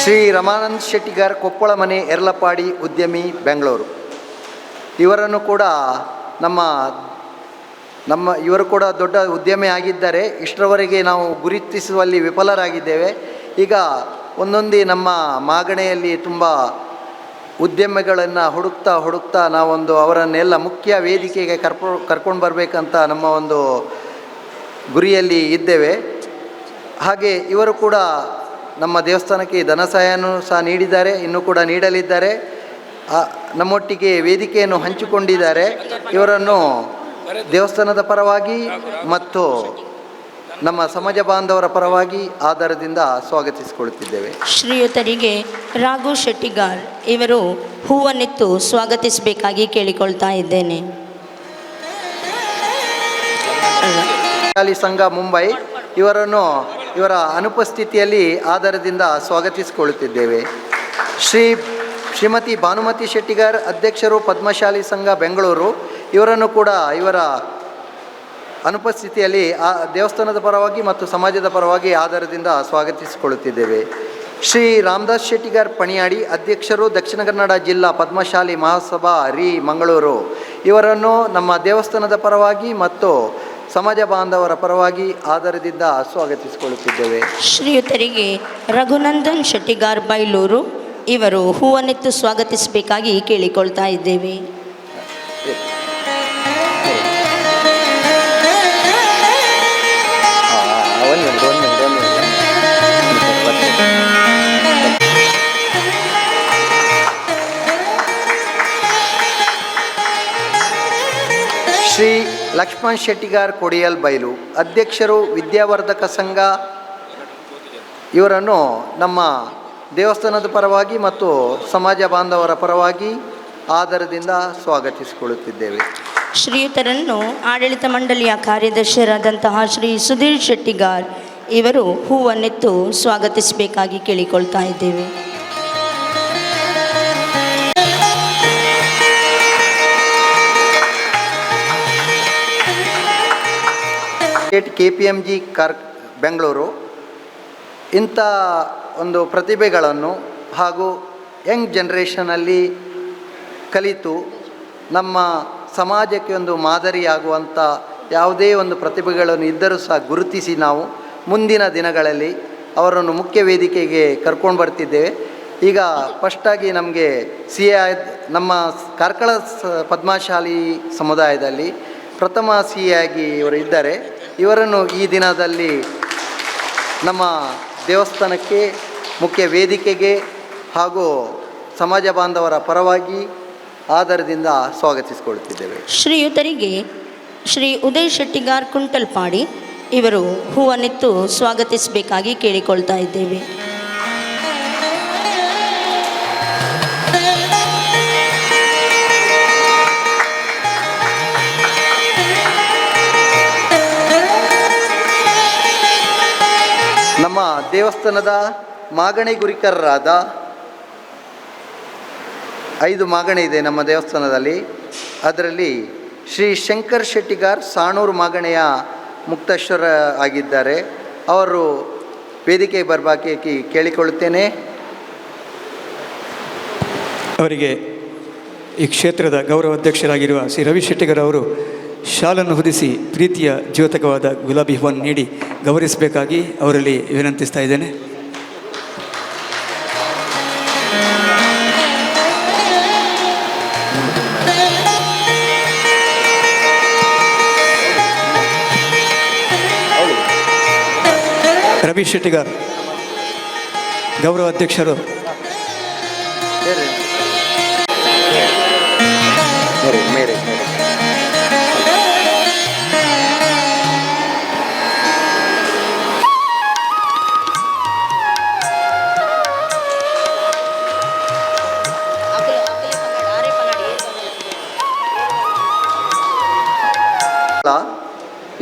ಶ್ರೀ ರಮಾನಂದ್ ಶೆಟ್ಟಿಗಾರ್ ಕೊಪ್ಪಳ ಮನೆ ಎರಲಪಾಡಿ ಉದ್ಯಮಿ ಬೆಂಗಳೂರು. ಇವರನ್ನು ಕೂಡ ಇವರು ಕೂಡ ದೊಡ್ಡ ಉದ್ಯಮಿ ಆಗಿದ್ದಾರೆ. ಇಷ್ಟರವರೆಗೆ ನಾವು ಗುರುತಿಸುವಲ್ಲಿ ವಿಫಲರಾಗಿದ್ದೇವೆ. ಈಗ ಒಂದೊಂದೇ ನಮ್ಮ ಮಾಗಣೆಯಲ್ಲಿ ತುಂಬ ಉದ್ಯಮಿಗಳನ್ನು ಹುಡುಕ್ತಾ ನಾವೊಂದು ಅವರನ್ನೆಲ್ಲ ಮುಖ್ಯ ವೇದಿಕೆಗೆ ಕರ್ಕೊಂಡು ಬರಬೇಕಂತ ನಮ್ಮ ಒಂದು ಗುರಿಯಲ್ಲಿ ಇದ್ದೇವೆ. ಹಾಗೆ ಇವರು ಕೂಡ ನಮ್ಮ ದೇವಸ್ಥಾನಕ್ಕೆ ಧನ ಸಹಾಯನೂ ಸಹ ನೀಡಿದ್ದಾರೆ, ಇನ್ನೂ ಕೂಡ ನೀಡಲಿದ್ದಾರೆ. ನಮ್ಮೊಟ್ಟಿಗೆ ವೇದಿಕೆಯನ್ನು ಹಂಚಿಕೊಂಡಿದ್ದಾರೆ. ಇವರನ್ನು ದೇವಸ್ಥಾನದ ಪರವಾಗಿ ಮತ್ತು ನಮ್ಮ ಸಮಾಜ ಬಾಂಧವರ ಪರವಾಗಿ ಆದರದಿಂದ ಸ್ವಾಗತಿಸಿಕೊಳ್ಳುತ್ತಿದ್ದೇವೆ. ಶ್ರೀಯುತರಿಗೆ ರಾಘು ಶೆಟ್ಟಿಗಾರ್ ಇವರು ಹೂವನ್ನೆತ್ತು ಸ್ವಾಗತಿಸಬೇಕಾಗಿ ಕೇಳಿಕೊಳ್ತಾ ಇದ್ದೇನೆ. ಸಂಘ ಮುಂಬೈ ಇವರನ್ನು ಇವರ ಅನುಪಸ್ಥಿತಿಯಲ್ಲಿ ಆಧಾರದಿಂದ ಸ್ವಾಗತಿಸಿಕೊಳ್ಳುತ್ತಿದ್ದೇವೆ. ಶ್ರೀಮತಿ ಭಾನುಮತಿ ಶೆಟ್ಟಿಗಾರ್, ಅಧ್ಯಕ್ಷರು ಪದ್ಮಶಾಲಿ ಸಂಘ ಬೆಂಗಳೂರು, ಇವರನ್ನು ಕೂಡ ಇವರ ಅನುಪಸ್ಥಿತಿಯಲ್ಲಿ ದೇವಸ್ಥಾನದ ಪರವಾಗಿ ಮತ್ತು ಸಮಾಜದ ಪರವಾಗಿ ಆಧಾರದಿಂದ ಸ್ವಾಗತಿಸಿಕೊಳ್ಳುತ್ತಿದ್ದೇವೆ. ಶ್ರೀ ರಾಮದಾಸ್ ಶೆಟ್ಟಿಗಾರ್ ಪಣಿಯಾಡಿ, ಅಧ್ಯಕ್ಷರು ದಕ್ಷಿಣ ಕನ್ನಡ ಜಿಲ್ಲಾ ಪದ್ಮಶಾಲಿ ಮಹಾಸಭಾ ಮಂಗಳೂರು, ಇವರನ್ನು ನಮ್ಮ ದೇವಸ್ಥಾನದ ಪರವಾಗಿ ಮತ್ತು ಸಮಾಜ ಬಾಂಧವರ ಪರವಾಗಿ ಆಧಾರದಿಂದ ಸ್ವಾಗತಿಸಿಕೊಳ್ಳುತ್ತಿದ್ದೇವೆ. ಶ್ರೀಯುತರಿಗೆ ರಘುನಂದನ್ ಶೆಟ್ಟಿಗಾರ್ ಬೈಲೂರು, ಇವರು ಹೂವನ್ನೆತ್ತು ಸ್ವಾಗತಿಸಬೇಕಾಗಿ ಕೇಳಿಕೊಳ್ತಾ ಇದ್ದೇವೆ. ಶ್ರೀ ಲಕ್ಷ್ಮಣ್ ಶೆಟ್ಟಿಗಾರ್ ಕೊಡಿಯಲ್ ಬೈಲು, ಅಧ್ಯಕ್ಷರು ವಿದ್ಯಾವರ್ಧಕ ಸಂಘ, ಇವರನ್ನು ನಮ್ಮ ದೇವಸ್ಥಾನದ ಪರವಾಗಿ ಮತ್ತು ಸಮಾಜ ಬಾಂಧವರ ಪರವಾಗಿ ಆಧಾರದಿಂದ ಸ್ವಾಗತಿಸಿಕೊಳ್ಳುತ್ತಿದ್ದೇವೆ. ಶ್ರೀಯುತರನ್ನು ಆಡಳಿತ ಮಂಡಳಿಯ ಕಾರ್ಯದರ್ಶಿಯಾದಂತಹ ಶ್ರೀ ಸುಧೀರ್ ಶೆಟ್ಟಿಗಾರ್, ಇವರು ಹೂವನ್ನೆತ್ತು ಸ್ವಾಗತಿಸಬೇಕಾಗಿ ಕೇಳಿಕೊಳ್ತಾ ಇದ್ದೇವೆ. KPMG ಬೆಂಗಳೂರು ಇಂಥ ಒಂದು ಪ್ರತಿಭೆಗಳನ್ನು ಹಾಗೂ ಯಂಗ್ ಜನ್ರೇಷನಲ್ಲಿ ಕಲಿತು ನಮ್ಮ ಸಮಾಜಕ್ಕೆ ಒಂದು ಮಾದರಿಯಾಗುವಂಥ ಯಾವುದೇ ಒಂದು ಪ್ರತಿಭೆಗಳನ್ನು ಇದ್ದರೂ ಸಹ ಗುರುತಿಸಿ ನಾವು ಮುಂದಿನ ದಿನಗಳಲ್ಲಿ ಅವರನ್ನು ಮುಖ್ಯ ವೇದಿಕೆಗೆ ಕರ್ಕೊಂಡು ಬರ್ತಿದ್ದೇವೆ. ಈಗ ಫಸ್ಟಾಗಿ ನಮಗೆ ನಮ್ಮ ಕಾರ್ಕಳ ಪದ್ಮಶಾಲಿ ಸಮುದಾಯದಲ್ಲಿ ಪ್ರಥಮ ಆಗಿ ಇವರು ಇದ್ದಾರೆ. ಇವರನ್ನು ಈ ದಿನದಲ್ಲಿ ನಮ್ಮ ದೇವಸ್ಥಾನಕ್ಕೆ ಮುಖ್ಯ ವೇದಿಕೆಗೆ ಹಾಗೂ ಸಮಾಜ ಬಾಂಧವರ ಪರವಾಗಿ ಆಧಾರದಿಂದ ಸ್ವಾಗತಿಸಿಕೊಳ್ಳುತ್ತಿದ್ದೇವೆ. ಶ್ರೀಯುತರಿಗೆ ಶ್ರೀ ಉದಯ್ ಶೆಟ್ಟಿಗಾರ್ ಕುಂಟಲ್ಪಾಡಿ, ಇವರು ಹೂವನ್ನೆತ್ತು ಸ್ವಾಗತಿಸಬೇಕಾಗಿ ಕೇಳಿಕೊಳ್ತಾ ಇದ್ದೇವೆ. ನಮ್ಮ ದೇವಸ್ಥಾನದ ಮಾಗಣೆ ಗುರಿಕರರಾದ 5 ಮಾಗಣೆ ಇದೆ ನಮ್ಮ ದೇವಸ್ಥಾನದಲ್ಲಿ. ಅದರಲ್ಲಿ ಶ್ರೀ ಶಂಕರ್ ಶೆಟ್ಟಿಗಾರ್ ಸಾಣೂರು ಮಾಗಣೆಯ ಮುಕ್ತೇಶ್ವರ ಆಗಿದ್ದಾರೆ. ಅವರು ವೇದಿಕೆಗೆ ಬರಬೇಕಾಗಿ ಕೇಳಿಕೊಳ್ಳುತ್ತೇನೆ. ಅವರಿಗೆ ಈ ಕ್ಷೇತ್ರದ ಗೌರವ ಅಧ್ಯಕ್ಷರಾಗಿರುವ ಶ್ರೀ ರವಿ ಶೆಟ್ಟಿಗಾರ್ ಅವರು ಶಾಲನ್ನು ಹೊದಿಸಿ ಪ್ರೀತಿಯ ದ್ಯೋತಕವಾದ ಗುಲಾಬಿ ಹೂವನ್ನು ನೀಡಿ ಗೌರವಿಸಬೇಕಾಗಿ ಅವರಲ್ಲಿ ವಿನಂತಿಸ್ತಾ ಇದ್ದೇನೆ. ರವಿ ಶೆಟ್ಟಿಗಾರ್ ಗೌರವ ಅಧ್ಯಕ್ಷರು ಮೇರೆ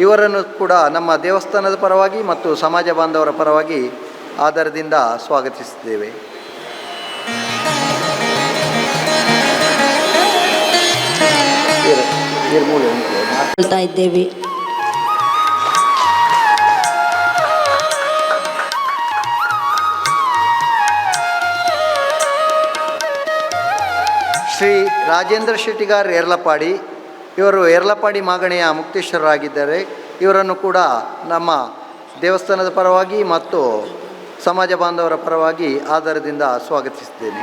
ಇವರನ್ನು ಕೂಡ ನಮ್ಮ ದೇವಸ್ಥಾನದ ಪರವಾಗಿ ಮತ್ತು ಸಮಾಜ ಬಾಂಧವರ ಪರವಾಗಿ ಆಧಾರದಿಂದ ಸ್ವಾಗತಿಸುತ್ತೇವೆ. ಇದ್ದೇವೆ. ಶ್ರೀ ರಾಜೇಂದ್ರ ಶೆಟ್ಟಿಗಾರ್ ಯರ್ಲಪಾಡಿ, ಇವರು ಯರ್ಲಪಾಡಿ ಮಾಗಣೆಯ ಮುಕ್ತೇಶ್ವರರಾಗಿದ್ದಾರೆ. ಇವರನ್ನು ಕೂಡ ನಮ್ಮ ದೇವಸ್ಥಾನದ ಪರವಾಗಿ ಮತ್ತು ಸಮಾಜ ಬಾಂಧವರ ಪರವಾಗಿ ಆಧಾರದಿಂದ ಸ್ವಾಗತಿಸುತ್ತೇನೆ.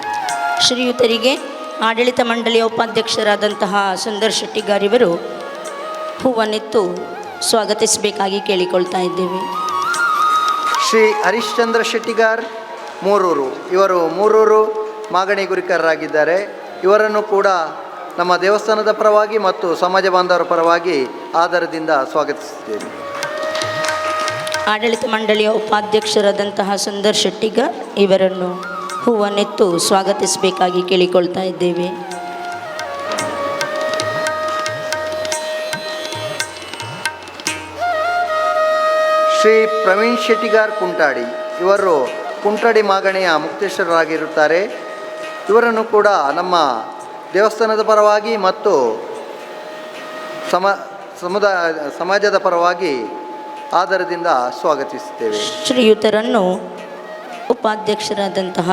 ಶ್ರೀಯುತರಿಗೆ ಆಡಳಿತ ಮಂಡಳಿಯ ಉಪಾಧ್ಯಕ್ಷರಾದಂತಹ ಸುಂದರ್ ಶೆಟ್ಟಿಗಾರ್, ಇವರು ಹೂವನ್ನೆತ್ತು ಸ್ವಾಗತಿಸಬೇಕಾಗಿ ಕೇಳಿಕೊಳ್ತಾ ಇದ್ದೇವೆ. ಶ್ರೀ ಹರಿಶ್ಚಂದ್ರ ಶೆಟ್ಟಿಗಾರ್ ಮೂರೂರು, ಇವರು ಮೂರೂರು ಮಾಗಣಿ ಗುರಿಕರರಾಗಿದ್ದಾರೆ. ಇವರನ್ನು ಕೂಡ ನಮ್ಮ ದೇವಸ್ಥಾನದ ಪರವಾಗಿ ಮತ್ತು ಸಮಾಜ ಬಾಂಧವರ ಪರವಾಗಿ ಆಧಾರದಿಂದ ಸ್ವಾಗತಿಸುತ್ತೇವೆ. ಆಡಳಿತ ಮಂಡಳಿಯ ಉಪಾಧ್ಯಕ್ಷರಾದಂತಹ ಸುಂದರ್ ಶೆಟ್ಟಿಗಾರ್, ಇವರನ್ನು ಹೂವನ್ನೆತ್ತು ಸ್ವಾಗತಿಸಬೇಕಾಗಿ ಕೇಳಿಕೊಳ್ತಾ ಇದ್ದೇವೆ. ಶ್ರೀ ಪ್ರವೀಣ್ ಶೆಟ್ಟಿಗಾರ್ ಕುಂಟಾಡಿ, ಇವರು ಕುಂಟಾಡಿ ಮಾಗಣಿಯ ಮುಕ್ತೇಶ್ವರರಾಗಿರುತ್ತಾರೆ. ಇವರನ್ನು ಕೂಡ ನಮ್ಮ ದೇವಸ್ಥಾನದ ಪರವಾಗಿ ಮತ್ತು ಸಮಾಜದ ಪರವಾಗಿ ಆದರದಿಂದ ಸ್ವಾಗತಿಸುತ್ತೇವೆ. ಶ್ರೀಯುತರನ್ನು ಉಪಾಧ್ಯಕ್ಷರಾದಂತಹ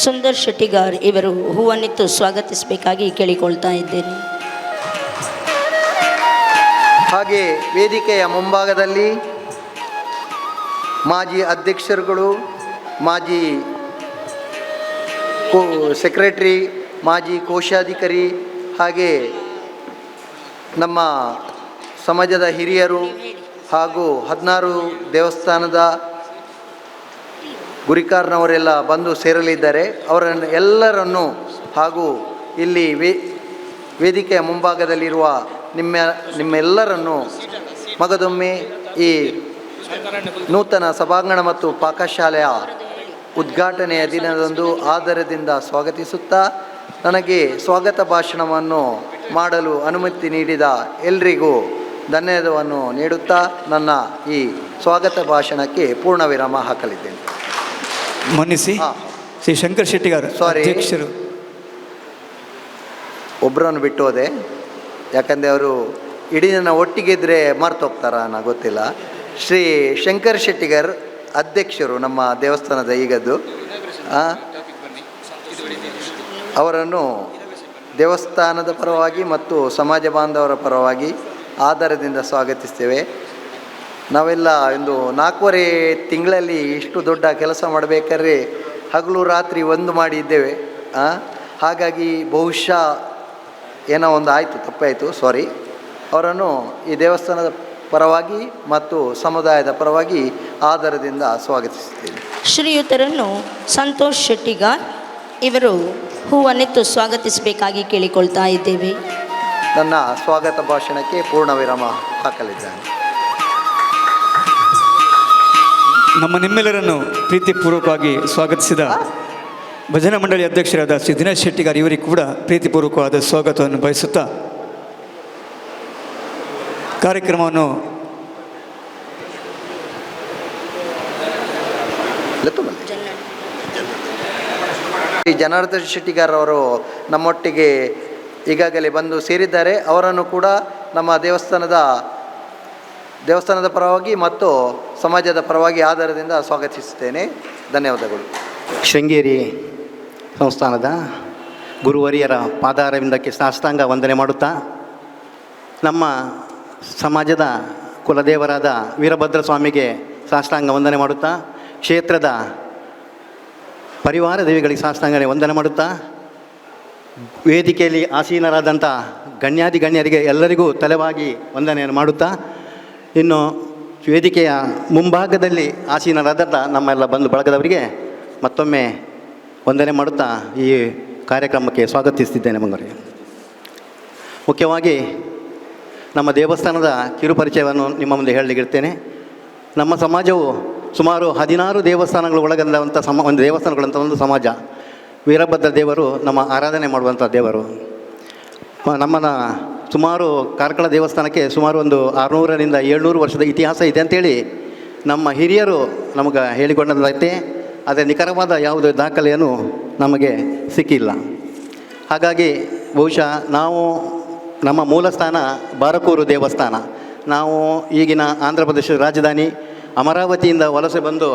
ಸುಂದರ್ ಶೆಟ್ಟಿಗಾರ್ ಇವರು ಹೂವನ್ನಿತ್ತು ಸ್ವಾಗತಿಸಬೇಕಾಗಿ ಕೇಳಿಕೊಳ್ತಾ ಇದ್ದೇನೆ. ಹಾಗೆ ವೇದಿಕೆಯ ಮುಂಭಾಗದಲ್ಲಿ ಮಾಜಿ ಅಧ್ಯಕ್ಷರುಗಳು, ಮಾಜಿ ಸೆಕ್ರೆಟರಿ, ಮಾಜಿ ಕೋಶಾಧಿಕಾರಿ, ಹಾಗೆ ನಮ್ಮ ಸಮಾಜದ ಹಿರಿಯರು ಹಾಗೂ 16 ದೇವಸ್ಥಾನದ ಗುರಿಕಾರನವರೆಲ್ಲ ಬಂದು ಸೇರಲಿದ್ದಾರೆ. ಅವರನ್ನು ಎಲ್ಲರನ್ನು ಹಾಗೂ ಇಲ್ಲಿ ವೇದಿಕೆಯ ಮುಂಭಾಗದಲ್ಲಿರುವ ನಿಮ್ಮೆಲ್ಲರನ್ನು ಮಗದೊಮ್ಮೆ ಈ ನೂತನ ಸಭಾಂಗಣ ಮತ್ತು ಪಾಕಶಾಲೆಯ ಉದ್ಘಾಟನೆಯ ದಿನದಂದು ಆದರದಿಂದ ಸ್ವಾಗತಿಸುತ್ತಾ, ನನಗೆ ಸ್ವಾಗತ ಭಾಷಣವನ್ನು ಮಾಡಲು ಅನುಮತಿ ನೀಡಿದ ಎಲ್ರಿಗೂ ಧನ್ಯವಾದವನ್ನು ನೀಡುತ್ತಾ ನನ್ನ ಈ ಸ್ವಾಗತ ಭಾಷಣಕ್ಕೆ ಪೂರ್ಣ ವಿರಾಮ ಹಾಕಲಿದ್ದೇನೆ. ಮನ್ನಿಸಿ, ಶ್ರೀ ಶಂಕರ್ ಶೆಟ್ಟಿಗಾರ್ ಅಧ್ಯಕ್ಷರು. ಒಬ್ಬರನ್ನು ಬಿಟ್ಟು ಹೋದೆ, ಯಾಕಂದರೆ ಅವರು ಇಡೀ ದಿನ ಒಟ್ಟಿಗಿದ್ರೆ ಮರ್ತೋಗ್ತಾರ ಅನ್ನೋ ಗೊತ್ತಿಲ್ಲ. ಶ್ರೀ ಶಂಕರ್ ಶೆಟ್ಟಿಗಾರ್ ಅಧ್ಯಕ್ಷರು ನಮ್ಮ ದೇವಸ್ಥಾನದ ಈಗದ್ದು, ಅವರನ್ನು ದೇವಸ್ಥಾನದ ಪರವಾಗಿ ಮತ್ತು ಸಮಾಜ ಬಾಂಧವರ ಪರವಾಗಿ ಆದರದಿಂದ ಸ್ವಾಗತಿಸ್ತೇವೆ. ನಾವೆಲ್ಲ ಒಂದು 4.5 ತಿಂಗಳಲ್ಲಿ ಇಷ್ಟು ದೊಡ್ಡ ಕೆಲಸ ಮಾಡಬೇಕಾದ್ರೆ ಹಗಲು ರಾತ್ರಿ ಒಂದು ಮಾಡಿದ್ದೇವೆ. ಹಾಗಾಗಿ ಬಹುಶಃ ಏನೋ ಒಂದು ಆಯಿತು, ತಪ್ಪಾಯಿತು, ಸಾರಿ. ಅವರನ್ನು ಈ ದೇವಸ್ಥಾನದ ಪರವಾಗಿ ಮತ್ತು ಸಮುದಾಯದ ಪರವಾಗಿ ಆದರದಿಂದ ಸ್ವಾಗತಿಸುತ್ತೇನೆ. ಶ್ರೀಯುತರನ್ನು ಸಂತೋಷ್ ಶೆಟ್ಟಿಗಾರ್ ಇವರು ಹೂವನ್ನಿತ್ತು ಸ್ವಾಗತಿಸಬೇಕಾಗಿ ಕೇಳಿಕೊಳ್ತಾ ಇದ್ದೇವೆ. ನನ್ನ ಸ್ವಾಗತ ಭಾಷಣಕ್ಕೆ ಪೂರ್ಣ ವಿರಾಮ ಹಾಕಲಿದ್ದೇನೆ. ನಮ್ಮ ನಿಮ್ಮೆಲ್ಲರನ್ನು ಪ್ರೀತಿಪೂರ್ವಕವಾಗಿ ಸ್ವಾಗತಿಸಿದ ಭಜನಾ ಮಂಡಳಿ ಅಧ್ಯಕ್ಷರಾದ ಶ್ರೀ ದಿನೇಶ್ ಶೆಟ್ಟಿಗಾರ್ ಇವರಿಗೆ ಕೂಡ ಪ್ರೀತಿಪೂರ್ವಕವಾದ ಸ್ವಾಗತವನ್ನು ಬಯಸುತ್ತಾ ಕಾರ್ಯಕ್ರಮವನ್ನು ಜನಾರ್ದನ್ ಶೆಟ್ಟಿಗಾರ್ ಅವರು ನಮ್ಮೊಟ್ಟಿಗೆ ಈಗಾಗಲೇ ಬಂದು ಸೇರಿದ್ದಾರೆ. ಅವರನ್ನು ಕೂಡ ನಮ್ಮ ದೇವಸ್ಥಾನದ ಪರವಾಗಿ ಮತ್ತು ಸಮಾಜದ ಪರವಾಗಿ ಆಧಾರದಿಂದ ಸ್ವಾಗತಿಸುತ್ತೇನೆ. ಧನ್ಯವಾದಗಳು. ಶೃಂಗೇರಿ ಸಂಸ್ಥಾನದ ಗುರುವರಿಯರ ಪಾದಾರವಿಂದಕ್ಕೆ ಸಾಷ್ಟಾಂಗ ವಂದನೆ ಮಾಡುತ್ತಾ, ನಮ್ಮ ಸಮಾಜದ ಕುಲದೇವರಾದ ವೀರಭದ್ರ ಸ್ವಾಮಿಗೆ ಸಾಷ್ಟಾಂಗ ವಂದನೆ ಮಾಡುತ್ತಾ, ಕ್ಷೇತ್ರದ ಪರಿವಾರ ದೇವಿಗಳಿಗೆ ಸಾಷ್ಟಾಂಗ ವಂದನೆ ಮಾಡುತ್ತಾ, ವೇದಿಕೆಯಲ್ಲಿ ಆಸೀನರಾದಂಥ ಗಣ್ಯರಿಗೆ ಎಲ್ಲರಿಗೂ ತಲೆವಾಗಿ ವಂದನೆಯನ್ನು ಮಾಡುತ್ತಾ, ಇನ್ನು ವೇದಿಕೆಯ ಮುಂಭಾಗದಲ್ಲಿ ಆಸೀನರಾದಂಥ ನಮ್ಮೆಲ್ಲ ಬಂಧು ಬಳಗದವರಿಗೆ ಮತ್ತೊಮ್ಮೆ ವಂದನೆ ಮಾಡುತ್ತಾ ಈ ಕಾರ್ಯಕ್ರಮಕ್ಕೆ ಸ್ವಾಗತಿಸುತ್ತಿದ್ದೇನೆ. ಮಂಗರಿಗೆ ಮುಖ್ಯವಾಗಿ ನಮ್ಮ ದೇವಸ್ಥಾನದ ಕಿರುಪರಿಚಯವನ್ನು ನಿಮ್ಮ ಮುಂದೆ ಹೇಳಲಿಕ್ಕಿರ್ತೇನೆ. ನಮ್ಮ ಸಮಾಜವು ಸುಮಾರು 16 ದೇವಸ್ಥಾನಗಳು ಒಳಗೊಂಡಂಥ ಒಂದು ದೇವಸ್ಥಾನಗಳಂಥ ಒಂದು ಸಮಾಜ. ವೀರಭದ್ರ ದೇವರು ನಮ್ಮ ಆರಾಧನೆ ಮಾಡುವಂಥ ದೇವರು. ನಮ್ಮನ್ನು ಸುಮಾರು ಕಾರ್ಕಳ ದೇವಸ್ಥಾನಕ್ಕೆ ಸುಮಾರು ಒಂದು 600ರಿಂದ 700 ವರ್ಷದ ಇತಿಹಾಸ ಇದೆ ಅಂಥೇಳಿ ನಮ್ಮ ಹಿರಿಯರು ನಮಗೆ ಹೇಳಿಕೊಂಡಂತೆ, ಆದರೆ ನಿಖರವಾದ ಯಾವುದೇ ದಾಖಲೆಯನ್ನು ನಮಗೆ ಸಿಕ್ಕಿಲ್ಲ. ಹಾಗಾಗಿ ಬಹುಶಃ ನಾವು ನಮ್ಮ ಮೂಲ ಸ್ಥಾನ ಬಾರಕೂರು ದೇವಸ್ಥಾನ. ನಾವು ಈಗಿನ ಆಂಧ್ರ ಪ್ರದೇಶದ ರಾಜಧಾನಿ ಅಮರಾವತಿಯಿಂದ ವಲಸೆ ಬಂದು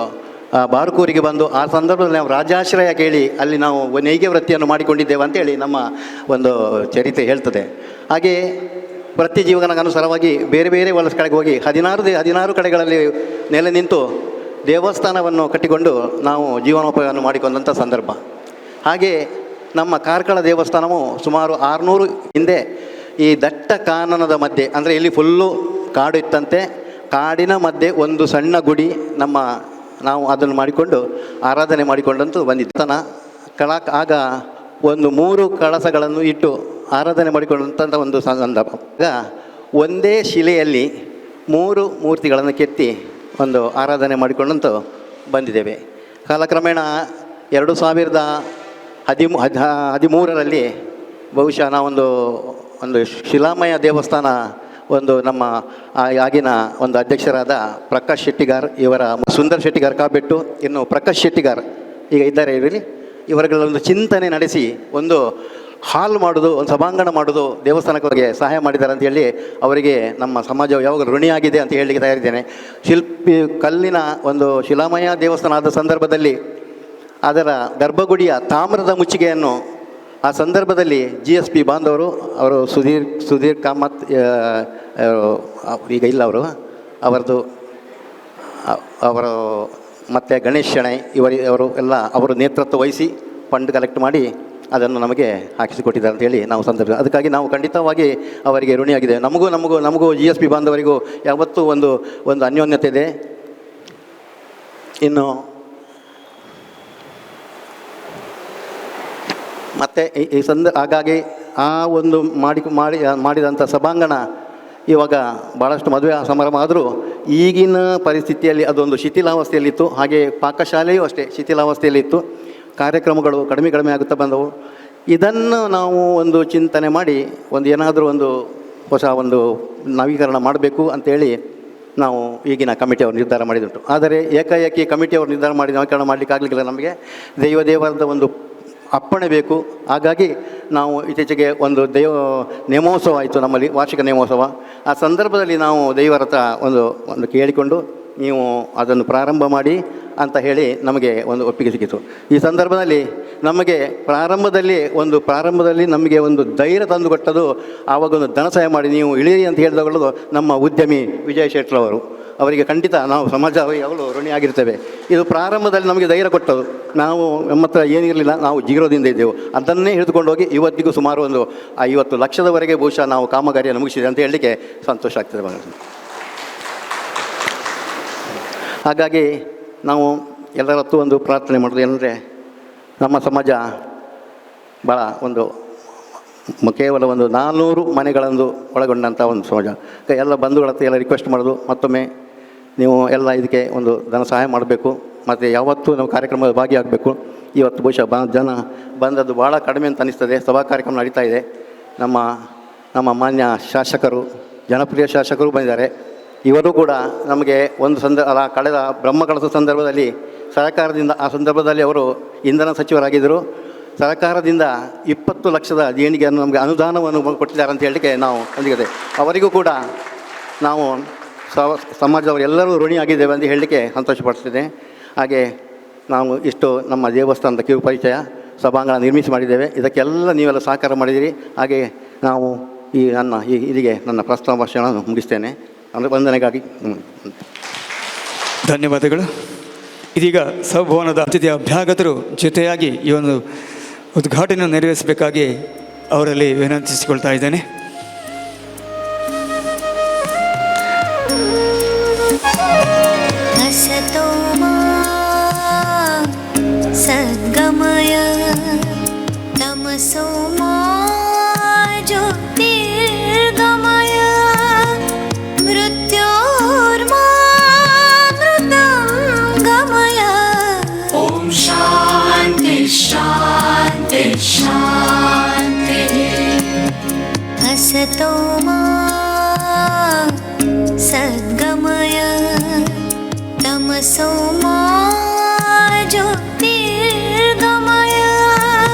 ಬಾರಕೂರಿಗೆ ಬಂದು ಆ ಸಂದರ್ಭದಲ್ಲಿ ನಾವು ರಾಜಾಶ್ರಯ ಕೇಳಿ ಅಲ್ಲಿ ನಾವು ನೇಯ್ಗೆ ವೃತ್ತಿಯನ್ನು ಮಾಡಿಕೊಂಡಿದ್ದೇವೆ ಅಂತೇಳಿ ನಮ್ಮ ಒಂದು ಚರಿತ್ರೆ ಹೇಳ್ತದೆ. ಹಾಗೆ ವೃತ್ತಿ ಜೀವನಕ್ಕನುಸಾರವಾಗಿ ಬೇರೆ ಬೇರೆ ವಲಸೆ ಕಡೆಗೆ ಹೋಗಿ 16 ಕಡೆಗಳಲ್ಲಿ ನೆಲೆ ನಿಂತು ದೇವಸ್ಥಾನವನ್ನು ಕಟ್ಟಿಕೊಂಡು ನಾವು ಜೀವನೋಪಾಯವನ್ನು ಮಾಡಿಕೊಂಡಂಥ ಸಂದರ್ಭ. ಹಾಗೆ ನಮ್ಮ ಕಾರ್ಕಳ ದೇವಸ್ಥಾನವು ಸುಮಾರು 600 ಹಿಂದೆ ಈ ದಟ್ಟ ಕಾನನದ ಮಧ್ಯೆ, ಅಂದರೆ ಇಲ್ಲಿ ಫುಲ್ಲು ಕಾಡು ಇತ್ತಂತೆ, ಕಾಡಿನ ಮಧ್ಯೆ ಒಂದು ಸಣ್ಣ ಗುಡಿ ನಾವು ಅದನ್ನು ಮಾಡಿಕೊಂಡು ಆರಾಧನೆ ಮಾಡಿಕೊಂಡಂತೂ ಬಂದಿದ್ದಾನ ಆಗ ಒಂದು 3 ಕಳಸಗಳನ್ನು ಇಟ್ಟು ಆರಾಧನೆ ಮಾಡಿಕೊಂಡಂಥ ಒಂದು ಸಂದರ್ಭ. ಆಗ ಒಂದೇ ಶಿಲೆಯಲ್ಲಿ 3 ಮೂರ್ತಿಗಳನ್ನು ಕೆತ್ತಿ ಒಂದು ಆರಾಧನೆ ಮಾಡಿಕೊಂಡಂತೂ ಬಂದಿದ್ದೇವೆ. ಕಾಲಕ್ರಮೇಣ 2013ರಲ್ಲಿ ಬಹುಶಃ ನಾವೊಂದು ಶಿಲಾಮಯ ದೇವಸ್ಥಾನ ಒಂದು ನಮ್ಮ ಆಗಿನ ಒಂದು ಅಧ್ಯಕ್ಷರಾದ ಪ್ರಕಾಶ್ ಶೆಟ್ಟಿಗಾರ್, ಇವರ ಸುಂದರ್ ಶೆಟ್ಟಿಗಾರ್ ಕಾಬಿಟ್ಟು, ಇನ್ನು ಪ್ರಕಾಶ್ ಶೆಟ್ಟಿಗಾರ್ ಈಗ ಇದ್ದಾರೆ ಇವರಲ್ಲಿ, ಇವರುಗಳ ಒಂದು ಚಿಂತನೆ ನಡೆಸಿ ಒಂದು ಹಾಲ್ ಮಾಡೋದು, ಒಂದು ಸಭಾಂಗಣ ಮಾಡೋದು, ದೇವಸ್ಥಾನಕ್ಕೆ ಸಹಾಯ ಮಾಡಿದ್ದಾರೆ ಅಂತ ಹೇಳಿ ಅವರಿಗೆ ನಮ್ಮ ಸಮಾಜವು ಯಾವಾಗಲೂ ಋಣಿಯಾಗಿದೆ ಅಂತ ಹೇಳಲಿಕ್ಕೆ ತಯಾರಿದ್ದೇನೆ. ಕಲ್ಲಿನ ಒಂದು ಶಿಲಾಮಯ ದೇವಸ್ಥಾನ ಆದ ಸಂದರ್ಭದಲ್ಲಿ ಅದರ ಗರ್ಭಗುಡಿಯ ತಾಮ್ರದ ಮುಚ್ಚಿಗೆಯನ್ನು ಆ ಸಂದರ್ಭದಲ್ಲಿ GSP ಬಾಂಧವರು, ಅವರು ಸುಧೀರ್ ಕಾಮತ್ ಈಗ ಇಲ್ಲ ಅವರು ಮತ್ತು ಗಣೇಶ್ ಶೆಣೈ ಅವರು ಎಲ್ಲ ಅವರು ನೇತೃತ್ವ ವಹಿಸಿ ಫಂಡ್ ಕಲೆಕ್ಟ್ ಮಾಡಿ ಅದನ್ನು ನಮಗೆ ಹಾಕಿಸಿಕೊಟ್ಟಿದ್ದಾರೆ ಅಂತ ಹೇಳಿ ನಾವು ಸಂದರ್ಭ, ಅದಕ್ಕಾಗಿ ನಾವು ಖಂಡಿತವಾಗಿ ಅವರಿಗೆ ಋಣಿಯಾಗಿದೆ. ನಮಗೂ GSP ಬಾಂಧವರಿಗೂ ಯಾವತ್ತೂ ಒಂದು ಅನ್ಯೋನ್ಯತೆ ಇದೆ. ಇನ್ನು ಮತ್ತು ಹಾಗಾಗಿ ಆ ಒಂದು ಮಾಡಿದಂಥ ಸಭಾಂಗಣ ಇವಾಗ ಭಾಳಷ್ಟು ಮದುವೆ ಸಮಾರಂಭ ಆದರೂ ಈಗಿನ ಪರಿಸ್ಥಿತಿಯಲ್ಲಿ ಅದೊಂದು ಶಿಥಿಲಾವಸ್ಥೆಯಲ್ಲಿತ್ತು. ಹಾಗೆ ಪಾಕಶಾಲೆಯೂ ಅಷ್ಟೇ ಶಿಥಿಲಾವಸ್ಥೆಯಲ್ಲಿತ್ತು. ಕಾರ್ಯಕ್ರಮಗಳು ಕಡಿಮೆ ಆಗುತ್ತಾ ಬಂದವು. ಇದನ್ನು ನಾವು ಒಂದು ಚಿಂತನೆ ಮಾಡಿ ಏನಾದರೂ ಹೊಸ ನವೀಕರಣ ಮಾಡಬೇಕು ಅಂತೇಳಿ ನಾವು ಈಗಿನ ಕಮಿಟಿಯವರು ನಿರ್ಧಾರ ಮಾಡಿದುಂಟು. ಆದರೆ ಏಕಾಏಕಿ ಕಮಿಟಿಯವರು ನಿರ್ಧಾರ ಮಾಡಿ ನವೀಕರಣ ಮಾಡಲಿಕ್ಕೆ ಆಗಲಿಕ್ಕಿಲ್ಲ. ನಮಗೆ ದೇವರದ ಒಂದು ಅಪ್ಪಣೆ ಬೇಕು. ಹಾಗಾಗಿ ನಾವು ಇತ್ತೀಚೆಗೆ ನೇಮೋತ್ಸವ ಆಯಿತು, ನಮ್ಮಲ್ಲಿ ವಾರ್ಷಿಕ ನೇಮೋತ್ಸವ. ಆ ಸಂದರ್ಭದಲ್ಲಿ ನಾವು ದೇವರ ಹತ್ರ ಒಂದು ಕೇಳಿಕೊಂಡು ನೀವು ಅದನ್ನು ಪ್ರಾರಂಭ ಮಾಡಿ ಅಂತ ಹೇಳಿ ನಮಗೆ ಒಂದು ಒಪ್ಪಿಗೆ ಸಿಕ್ಕಿತು. ಈ ಸಂದರ್ಭದಲ್ಲಿ ನಮಗೆ ಪ್ರಾರಂಭದಲ್ಲಿ ನಮಗೆ ಒಂದು ಧೈರ್ಯ ತಂದುಕೊಟ್ಟದು, ಆವಾಗ ಒಂದು ಧನ ಸಹಾಯ ಮಾಡಿ ನೀವು ಇಳಿಯಿರಿ ಅಂತ ಹೇಳಿದವರು ನಮ್ಮ ಉದ್ಯಮಿ ವಿಜಯ್ ಶೆಟ್ರವರು. ಅವರಿಗೆ ಖಂಡಿತ ನಾವು ಸಮಾಜ ಯಾವಾಗಲೂ ಋಣಿಯಾಗಿರ್ತೇವೆ. ಇದು ಪ್ರಾರಂಭದಲ್ಲಿ ನಮಗೆ ಧೈರ್ಯ ಕೊಟ್ಟದು. ನಾವು ನಮ್ಮ ಹತ್ರ ಏನಿರಲಿಲ್ಲ, ನಾವು ಜೀರೋದಿಂದ ಇದ್ದೆವು. ಅದನ್ನೇ ಹಿಡಿದುಕೊಂಡು ಹೋಗಿ ಇವತ್ತಿಗೂ ಸುಮಾರು 50 ಲಕ್ಷದವರೆಗೆ ಬಹುಶಃ ನಾವು ಕಾಮಗಾರಿಯನ್ನು ಮುಗಿಸಿದೆ ಅಂತ ಹೇಳಲಿಕ್ಕೆ ಸಂತೋಷ ಆಗ್ತದೆ ಬಹಳ. ಹಾಗಾಗಿ ನಾವು ಎಲ್ಲರ ಹತ್ತು ಒಂದು ಪ್ರಾರ್ಥನೆ ಮಾಡೋದು ಏನಂದರೆ, ನಮ್ಮ ಸಮಾಜ ಭಾಳ ಕೇವಲ 400 ಮನೆಗಳನ್ನು ಒಳಗೊಂಡಂಥ ಒಂದು ಸಮಾಜ. ಎಲ್ಲ ಬಂಧುಗಳ ಹತ್ರ ಎಲ್ಲ ರಿಕ್ವೆಸ್ಟ್ ಮಾಡೋದು, ಮತ್ತೊಮ್ಮೆ ನೀವು ಎಲ್ಲ ಇದಕ್ಕೆ ಒಂದು ಧನ ಸಹಾಯ ಮಾಡಬೇಕು, ಮತ್ತು ಯಾವತ್ತೂ ನಾವು ಕಾರ್ಯಕ್ರಮದಲ್ಲಿ ಭಾಗಿಯಾಗಬೇಕು. ಇವತ್ತು ಬಹುಶಃ ಜನ ಬಂದದ್ದು ಭಾಳ ಕಡಿಮೆ ಅಂತ ಅನ್ನಿಸ್ತದೆ. ಸಭಾ ಕಾರ್ಯಕ್ರಮ ನಡೀತಾ ಇದೆ. ನಮ್ಮ ಮಾನ್ಯ ಶಾಸಕರು, ಜನಪ್ರಿಯ ಶಾಸಕರು ಬಂದಿದ್ದಾರೆ. ಇವರು ಕೂಡ ನಮಗೆ ಕಳೆದ ಬ್ರಹ್ಮಕಲಸ ಸಂದರ್ಭದಲ್ಲಿ ಸರ್ಕಾರದಿಂದ, ಆ ಸಂದರ್ಭದಲ್ಲಿ ಅವರು ಇಂಧನ ಸಚಿವರಾಗಿದ್ದರು. ಸರ್ಕಾರದಿಂದ 20 ಲಕ್ಷದ ದೇಣಿಗೆಯನ್ನು ನಮಗೆ ಅನುದಾನವನ್ನು ಕೊಟ್ಟಿದ್ದಾರೆ ಅಂತ ಹೇಳಲಿಕ್ಕೆ ನಾವು ಹೊಂದಿದೆ. ಅವರಿಗೂ ಕೂಡ ನಾವು ಸಮಾಜದವರು ಎಲ್ಲರೂ ಋಣಿಯಾಗಿದ್ದೇವೆ ಅಂತ ಹೇಳಲಿಕ್ಕೆ ಸಂತೋಷಪಡ್ತಿದೆ. ಹಾಗೆ ನಾವು ಇಷ್ಟು ನಮ್ಮ ದೇವಸ್ಥಾನದ ಕಿರು ಪರಿಚಯ ಸಭಾಂಗಣ ನಿರ್ಮಿಸಿ ಮಾಡಿದ್ದೇವೆ. ಇದಕ್ಕೆಲ್ಲ ನೀವೆಲ್ಲ ಸಹಕಾರ ಮಾಡಿದ್ದೀರಿ. ಹಾಗೆ ನಾವು ಇಲ್ಲಿಗೆ ನನ್ನ ಪ್ರಸ್ತಾವ ಭಾಷಣವನ್ನು ಮುಗಿಸ್ತೇನೆ. ವಂದನೆಗಾಗಿ ಧನ್ಯವಾದಗಳು. ಇದೀಗ ಸಭವನದ ಅತಿಥಿ ಅಭ್ಯಾಗತರು ಜೊತೆಯಾಗಿ ಈ ಒಂದು ಉದ್ಘಾಟನೆ ನೆರವೇರಿಸಬೇಕಾಗಿ ಅವರಲ್ಲಿ ವಿನಂತಿಸಿಕೊಳ್ತಾ ಇದ್ದೇನೆ. ಸದ್ಗಮಯ ತಮಸೋ ಮಾ ಜ್ಯೋತಿರ್ಗಮಯ ಮೃತ್ಯೋರ್ಮಾಮೃತಂಗಮಯ. ಓಂ ಶಾಂತಿ ಶಾಂತಿ ಶಾಂತಿ. ಅಸತೋ ಮಾ ಸದ್ಗಮಯ ತಮಸೋ ಮಾ ಜ್ಯೋತಿರ್ಗಮಯ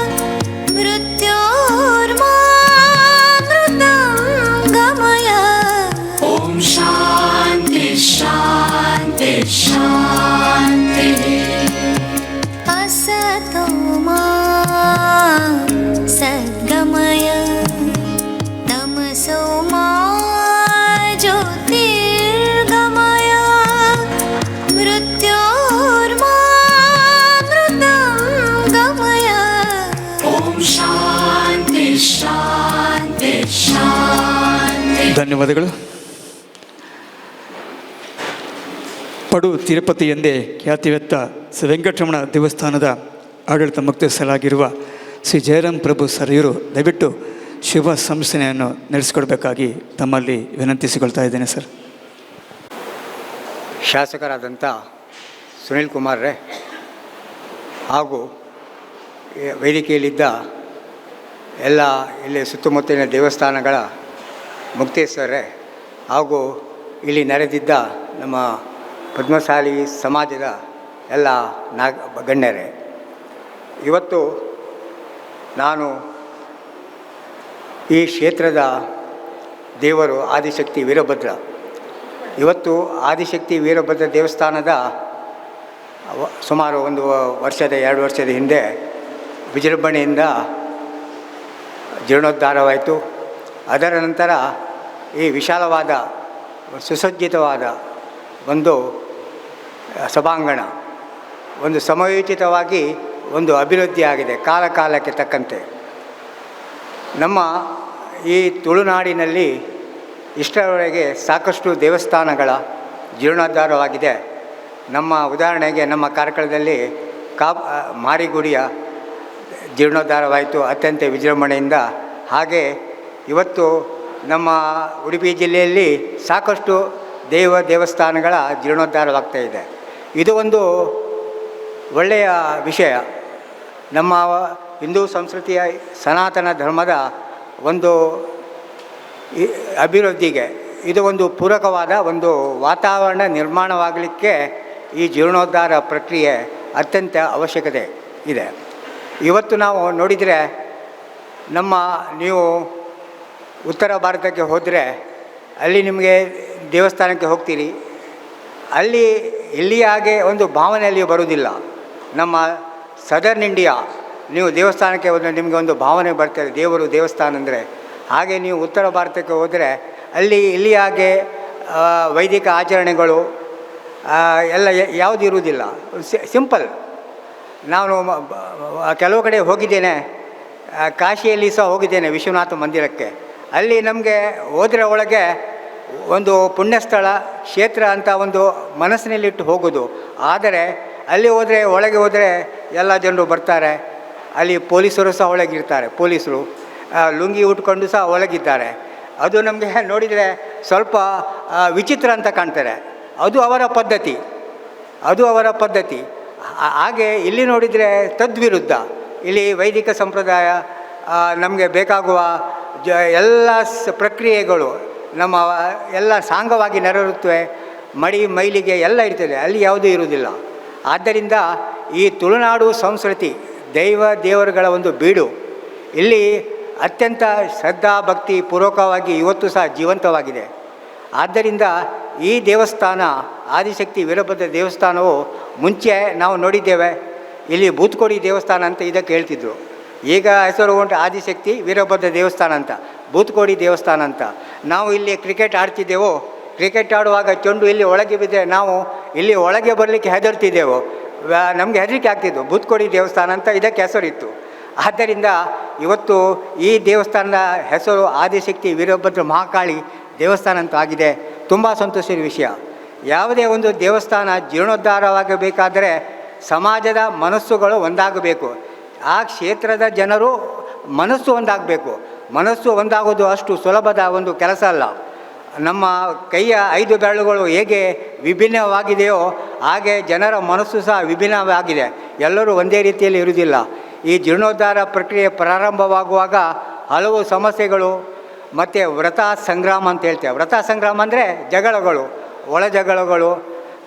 ಮೃತ್ಯೋರ್ಮಾಮೃತಂಗಮಯ. ಓಂ ಶಾಂತಿ ಶಾಂತಿ ಶಾಂತಿ. ಅಸತೋ ಮಾ ಸದ್ಗಮಯ ತಮಸೋ ಮಾ ಜ್ಯೋತಿರ್ಗಮಯ ಮೃತ್ಯೋರ್ಮಾಮೃತಂಗಮಯ. ಓಂ ಶಾಂತಿ ಶಾಂತಿ ಶಾಂತಿ. ಧನ್ಯವಾದಗಳು. ಪಡು ತಿರುಪತಿ ಎಂದೇ ಖ್ಯಾತಿವೆತ್ತ ಶ್ರೀ ವೆಂಕಟರಮಣ ದೇವಸ್ಥಾನದ ಆಡಳಿತ ಮುಕ್ತಸ್ಥರಾಗಿರುವ ಶ್ರೀ ಜಯರಾಮ್ ಪ್ರಭು ಸರ್ ಇವರು ದಯವಿಟ್ಟು ಶುಭ ಸಂಸ್ಥೆಯನ್ನು ನಡೆಸಿಕೊಡ್ಬೇಕಾಗಿ ತಮ್ಮಲ್ಲಿ ವಿನಂತಿಸಿಕೊಳ್ತಾ ಇದ್ದೇನೆ ಸರ್. ಶಾಸಕರಾದಂಥ ಸುನೀಲ್ ಕುಮಾರ್ರೇ ಹಾಗೂ ವೇದಿಕೆಯಲ್ಲಿದ್ದ ಎಲ್ಲ ಇಲ್ಲಿ ಸುತ್ತಮುತ್ತಲಿನ ದೇವಸ್ಥಾನಗಳ ಮುಕ್ತೇಶ್ವರರೇ, ಹಾಗೂ ಇಲ್ಲಿ ನೆರೆದಿದ್ದ ನಮ್ಮ ಪದ್ಮಶಾಲಿ ಸಮಾಜದ ಎಲ್ಲ ಗಣ್ಯರೇ, ಇವತ್ತು ನಾನು ಈ ಕ್ಷೇತ್ರದ ದೇವರು ಆದಿಶಕ್ತಿ ವೀರಭದ್ರ. ಇವತ್ತು ಆದಿಶಕ್ತಿ ವೀರಭದ್ರ ದೇವಸ್ಥಾನದ ಸುಮಾರು 2 ವರ್ಷದ ಹಿಂದೆ ವಿಜೃಂಭಣೆಯಿಂದ ಜೀರ್ಣೋದ್ಧಾರವಾಯಿತು. ಅದರ ನಂತರ ಈ ವಿಶಾಲವಾದ ಸುಸಜ್ಜಿತವಾದ ಒಂದು ಸಭಾಂಗಣ ಸಮಯೋಚಿತವಾಗಿ ಅಭಿವೃದ್ಧಿ ಆಗಿದೆ ಕಾಲಕ್ಕೆ ತಕ್ಕಂತೆ. ನಮ್ಮ ಈ ತುಳುನಾಡಿನಲ್ಲಿ ಇಷ್ಟರವರೆಗೆ ಸಾಕಷ್ಟು ದೇವಸ್ಥಾನಗಳ ಜೀರ್ಣೋದ್ಧಾರವಾಗಿದೆ. ನಮ್ಮ ಉದಾಹರಣೆಗೆ ನಮ್ಮ ಕಾರ್ಕಳದಲ್ಲಿ ಮಾರಿಗುಡಿಯ ಜೀರ್ಣೋದ್ಧಾರವಾಯಿತು ಅತ್ಯಂತ ವಿಜೃಂಭಣೆಯಿಂದ. ಹಾಗೆ ಇವತ್ತು ನಮ್ಮ ಉಡುಪಿ ಜಿಲ್ಲೆಯಲ್ಲಿ ಸಾಕಷ್ಟು ದೇವಸ್ಥಾನಗಳ ಜೀರ್ಣೋದ್ಧಾರವಾಗ್ತಾ ಇದೆ. ಇದು ಒಂದು ಒಳ್ಳೆಯ ವಿಷಯ. ನಮ್ಮ ಹಿಂದೂ ಸಂಸ್ಕೃತಿಯ ಸನಾತನ ಧರ್ಮದ ಅಭಿವೃದ್ಧಿಗೆ ಇದು ಪೂರಕವಾದ ವಾತಾವರಣ ನಿರ್ಮಾಣವಾಗಲಿಕ್ಕೆ ಈ ಜೀರ್ಣೋದ್ಧಾರ ಪ್ರಕ್ರಿಯೆ ಅತ್ಯಂತ ಅವಶ್ಯಕತೆ ಇದೆ. ಇವತ್ತು ನಾವು ನೋಡಿದರೆ ನೀವು ಉತ್ತರ ಭಾರತಕ್ಕೆ ಹೋದರೆ ಅಲ್ಲಿ ನಿಮಗೆ ದೇವಸ್ಥಾನಕ್ಕೆ ಹೋಗ್ತೀರಿ, ಇಲ್ಲಿ ಹಾಗೆ ಭಾವನೆಯಲ್ಲಿ ಬರುವುದಿಲ್ಲ. ನಮ್ಮ ಸದರ್ನ್ ಇಂಡಿಯಾ ನೀವು ದೇವಸ್ಥಾನಕ್ಕೆ ಹೋದರೆ ನಿಮಗೆ ಭಾವನೆ ಬರ್ತದೆ ದೇವಸ್ಥಾನ ಅಂದರೆ. ಹಾಗೆ ನೀವು ಉತ್ತರ ಭಾರತಕ್ಕೆ ಹೋದರೆ ಇಲ್ಲಿ ಹಾಗೆ ವೈದಿಕ ಆಚರಣೆಗಳು ಎಲ್ಲ ಯಾವುದು ಇರುವುದಿಲ್ಲ, ಸಿಂಪಲ್. ನಾನು ಕೆಲವು ಕಡೆ ಹೋಗಿದ್ದೇನೆ, ಕಾಶಿಯಲ್ಲಿ ಸಹ ಹೋಗಿದ್ದೇನೆ ವಿಶ್ವನಾಥ ಮಂದಿರಕ್ಕೆ. ಅಲ್ಲಿ ನಮಗೆ ಹೋದರೆ ಒಳಗೆ ಪುಣ್ಯಸ್ಥಳ ಕ್ಷೇತ್ರ ಅಂತ ಮನಸ್ಸಿನಲ್ಲಿಟ್ಟು ಹೋಗೋದು. ಆದರೆ ಅಲ್ಲಿ ಒಳಗೆ ಹೋದರೆ ಎಲ್ಲ ಜನರು ಬರ್ತಾರೆ. ಅಲ್ಲಿ ಪೊಲೀಸರು ಸಹ ಒಳಗಿರ್ತಾರೆ, ಪೊಲೀಸರು ಲುಂಗಿ ಉಟ್ಕೊಂಡು ಸಹ ಒಳಗಿದ್ದಾರೆ. ಅದು ನಮಗೆ ನೋಡಿದರೆ ಸ್ವಲ್ಪ ವಿಚಿತ್ರ ಅಂತ ಕಾಣ್ತಾರೆ. ಅದು ಅವರ ಪದ್ಧತಿ. ಹಾಗೆ ಇಲ್ಲಿ ನೋಡಿದರೆ ತದ್ವಿರುದ್ಧ. ಇಲ್ಲಿ ವೈದಿಕ ಸಂಪ್ರದಾಯ ನಮಗೆ ಬೇಕಾಗುವ ಎಲ್ಲ ಪ್ರಕ್ರಿಯೆಗಳು ನಮ್ಮ ಎಲ್ಲ ಸಾಂಗವಾಗಿ ನೆರವೇರುತ್ತವೆ. ಮೈಲಿಗೆ ಎಲ್ಲ ಇರ್ತದೆ, ಅಲ್ಲಿ ಯಾವುದೂ ಇರುವುದಿಲ್ಲ. ಆದ್ದರಿಂದ ಈ ತುಳುನಾಡು ಸಂಸ್ಕೃತಿ ದೇವರುಗಳ ಬೀಡು. ಇಲ್ಲಿ ಅತ್ಯಂತ ಶ್ರದ್ಧಾ ಭಕ್ತಿ ಪೂರ್ವಕವಾಗಿ ಇವತ್ತು ಸಹ ಜೀವಂತವಾಗಿದೆ. ಆದ್ದರಿಂದ ಈ ದೇವಸ್ಥಾನ ಆದಿಶಕ್ತಿ ವೀರಭದ್ರ ದೇವಸ್ಥಾನವು ಮುಂಚೆ ನಾವು ನೋಡಿದ್ದೇವೆ, ಇಲ್ಲಿ ಬೂತ್ಕೋಡಿ ದೇವಸ್ಥಾನ ಅಂತ ಇದಕ್ಕೆ ಹೇಳ್ತಿದ್ರು. ಈಗ ಹೆಸರು ಉಂಟು ಆದಿಶಕ್ತಿ ವೀರಭದ್ರ ದೇವಸ್ಥಾನ ಅಂತ, ಬೂತ್ಕೋಡಿ ದೇವಸ್ಥಾನ ಅಂತ. ನಾವು ಇಲ್ಲಿ ಕ್ರಿಕೆಟ್ ಆಡ್ತಿದ್ದೆವು. ಕ್ರಿಕೆಟ್ ಆಡುವಾಗ ಚೆಂಡು ಇಲ್ಲಿ ಒಳಗೆ ಬಿದ್ದರೆ ನಾವು ಇಲ್ಲಿ ಒಳಗೆ ಬರಲಿಕ್ಕೆ ಹೆದರ್ತಿದ್ದೆವು. ನಮಗೆ ಹೆದರಿಕೆ ಆಗ್ತಿದ್ದು. ಬೂತ್ಕೋಡಿ ದೇವಸ್ಥಾನ ಅಂತ ಇದಕ್ಕೆ ಹೆಸರಿತ್ತು. ಆದ್ದರಿಂದ ಇವತ್ತು ಈ ದೇವಸ್ಥಾನದ ಹೆಸರು ಆದಿಶಕ್ತಿ ವೀರಭದ್ರ ಮಹಾಕಾಳಿ ದೇವಸ್ಥಾನ ಅಂತ ಆಗಿದೆ. ತುಂಬ ಸಂತೋಷದ ವಿಷಯ. ಯಾವುದೇ ದೇವಸ್ಥಾನ ಜೀರ್ಣೋದ್ಧಾರವಾಗಬೇಕಾದರೆ ಸಮಾಜದ ಮನಸ್ಸುಗಳು ಒಂದಾಗಬೇಕು. ಆ ಕ್ಷೇತ್ರದ ಜನರು ಮನಸ್ಸು ಒಂದಾಗಬೇಕು. ಮನಸ್ಸು ಒಂದಾಗೋದು ಅಷ್ಟು ಸುಲಭದ ಕೆಲಸ ಅಲ್ಲ. ನಮ್ಮ ಕೈಯ 5 ಬೆರಳುಗಳು ಹೇಗೆ ವಿಭಿನ್ನವಾಗಿದೆಯೋ ಹಾಗೆ ಜನರ ಮನಸ್ಸು ಸಹ ವಿಭಿನ್ನವಾಗಿದೆ. ಎಲ್ಲರೂ ಒಂದೇ ರೀತಿಯಲ್ಲಿ ಇರುವುದಿಲ್ಲ. ಈ ಜೀರ್ಣೋದ್ಧಾರ ಪ್ರಕ್ರಿಯೆ ಪ್ರಾರಂಭವಾಗುವಾಗ ಹಲವು ಸಮಸ್ಯೆಗಳು ಮತ್ತು ವ್ರತ ಸಂಗ್ರಾಮ ಅಂತ ಹೇಳ್ತೇವೆ. ವ್ರತ ಸಂಗ್ರಾಮ ಅಂದರೆ ಜಗಳಗಳು, ಒಳ ಜಗಳಗಳು,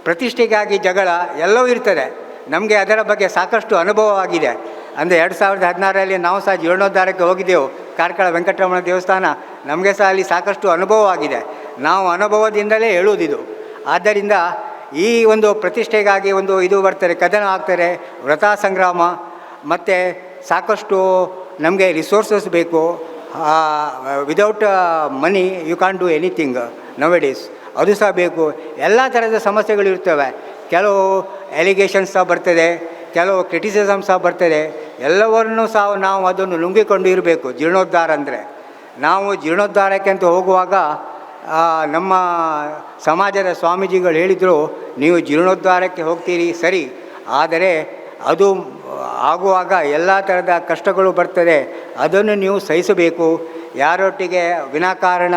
ಪ್ರತಿಷ್ಠೆಗಾಗಿ ಜಗಳ ಎಲ್ಲವೂ ಇರ್ತದೆ. ನಮಗೆ ಅದರ ಬಗ್ಗೆ ಸಾಕಷ್ಟು ಅನುಭವವಾಗಿದೆ. ಅಂದರೆ 2016ರಲ್ಲಿ ನಾವು ಸಹ ಜೀರ್ಣೋದ್ಧಾರಕ್ಕೆ ಹೋಗಿದ್ದೆವು. ಕಾರ್ಕಳ ವೆಂಕಟರಮಣ ದೇವಸ್ಥಾನ, ನಮಗೆ ಸಹ ಅಲ್ಲಿ ಸಾಕಷ್ಟು ಅನುಭವವಾಗಿದೆ. ನಾವು ಅನುಭವದಿಂದಲೇ ಹೇಳುವುದಿದು. ಆದ್ದರಿಂದ ಈ ಪ್ರತಿಷ್ಠೆಗಾಗಿ ಇದು ಬರ್ತಾರೆ, ಕದನ ಆಗ್ತಾರೆ, ವ್ರತ ಸಂಗ್ರಾಮ, ಮತ್ತು ಸಾಕಷ್ಟು ನಮಗೆ ರಿಸೋರ್ಸಸ್ ಬೇಕು. Without money you can do anything nowadays. ಅದು ಸಹ ಬೇಕು. ಎಲ್ಲ ಥರದ ಸಮಸ್ಯೆಗಳಿರ್ತವೆ. ಕೆಲವು ಎಲಿಗೇಷನ್ಸ್ ಸಹ ಬರ್ತದೆ, ಕೆಲವು ಕ್ರಿಟಿಸಿಸಮ್ ಸಹ ಬರ್ತದೆ. ಎಲ್ಲವನ್ನೂ ಸಹ ನಾವು ಅದನ್ನು ನುಂಗಿಕೊಂಡು ಇರಬೇಕು. ಜೀರ್ಣೋದ್ಧಾರ ಅಂದರೆ ನಾವು ಜೀರ್ಣೋದ್ಧಾರಕ್ಕೆ ಅಂತ ಹೋಗುವಾಗ ನಮ್ಮ ಸಮಾಜದ ಸ್ವಾಮೀಜಿಗಳು ಹೇಳಿದರು, ನೀವು ಜೀರ್ಣೋದ್ಧಾರಕ್ಕೆ ಹೋಗ್ತೀರಿ ಸರಿ, ಆದರೆ ಅದು ಆಗುವಾಗ ಎಲ್ಲ ಥರದ ಕಷ್ಟಗಳು ಬರ್ತದೆ. ಅದನ್ನು ನೀವು ಸಹಿಸಬೇಕು. ಯಾರೊಟ್ಟಿಗೆ ವಿನಾಕಾರಣ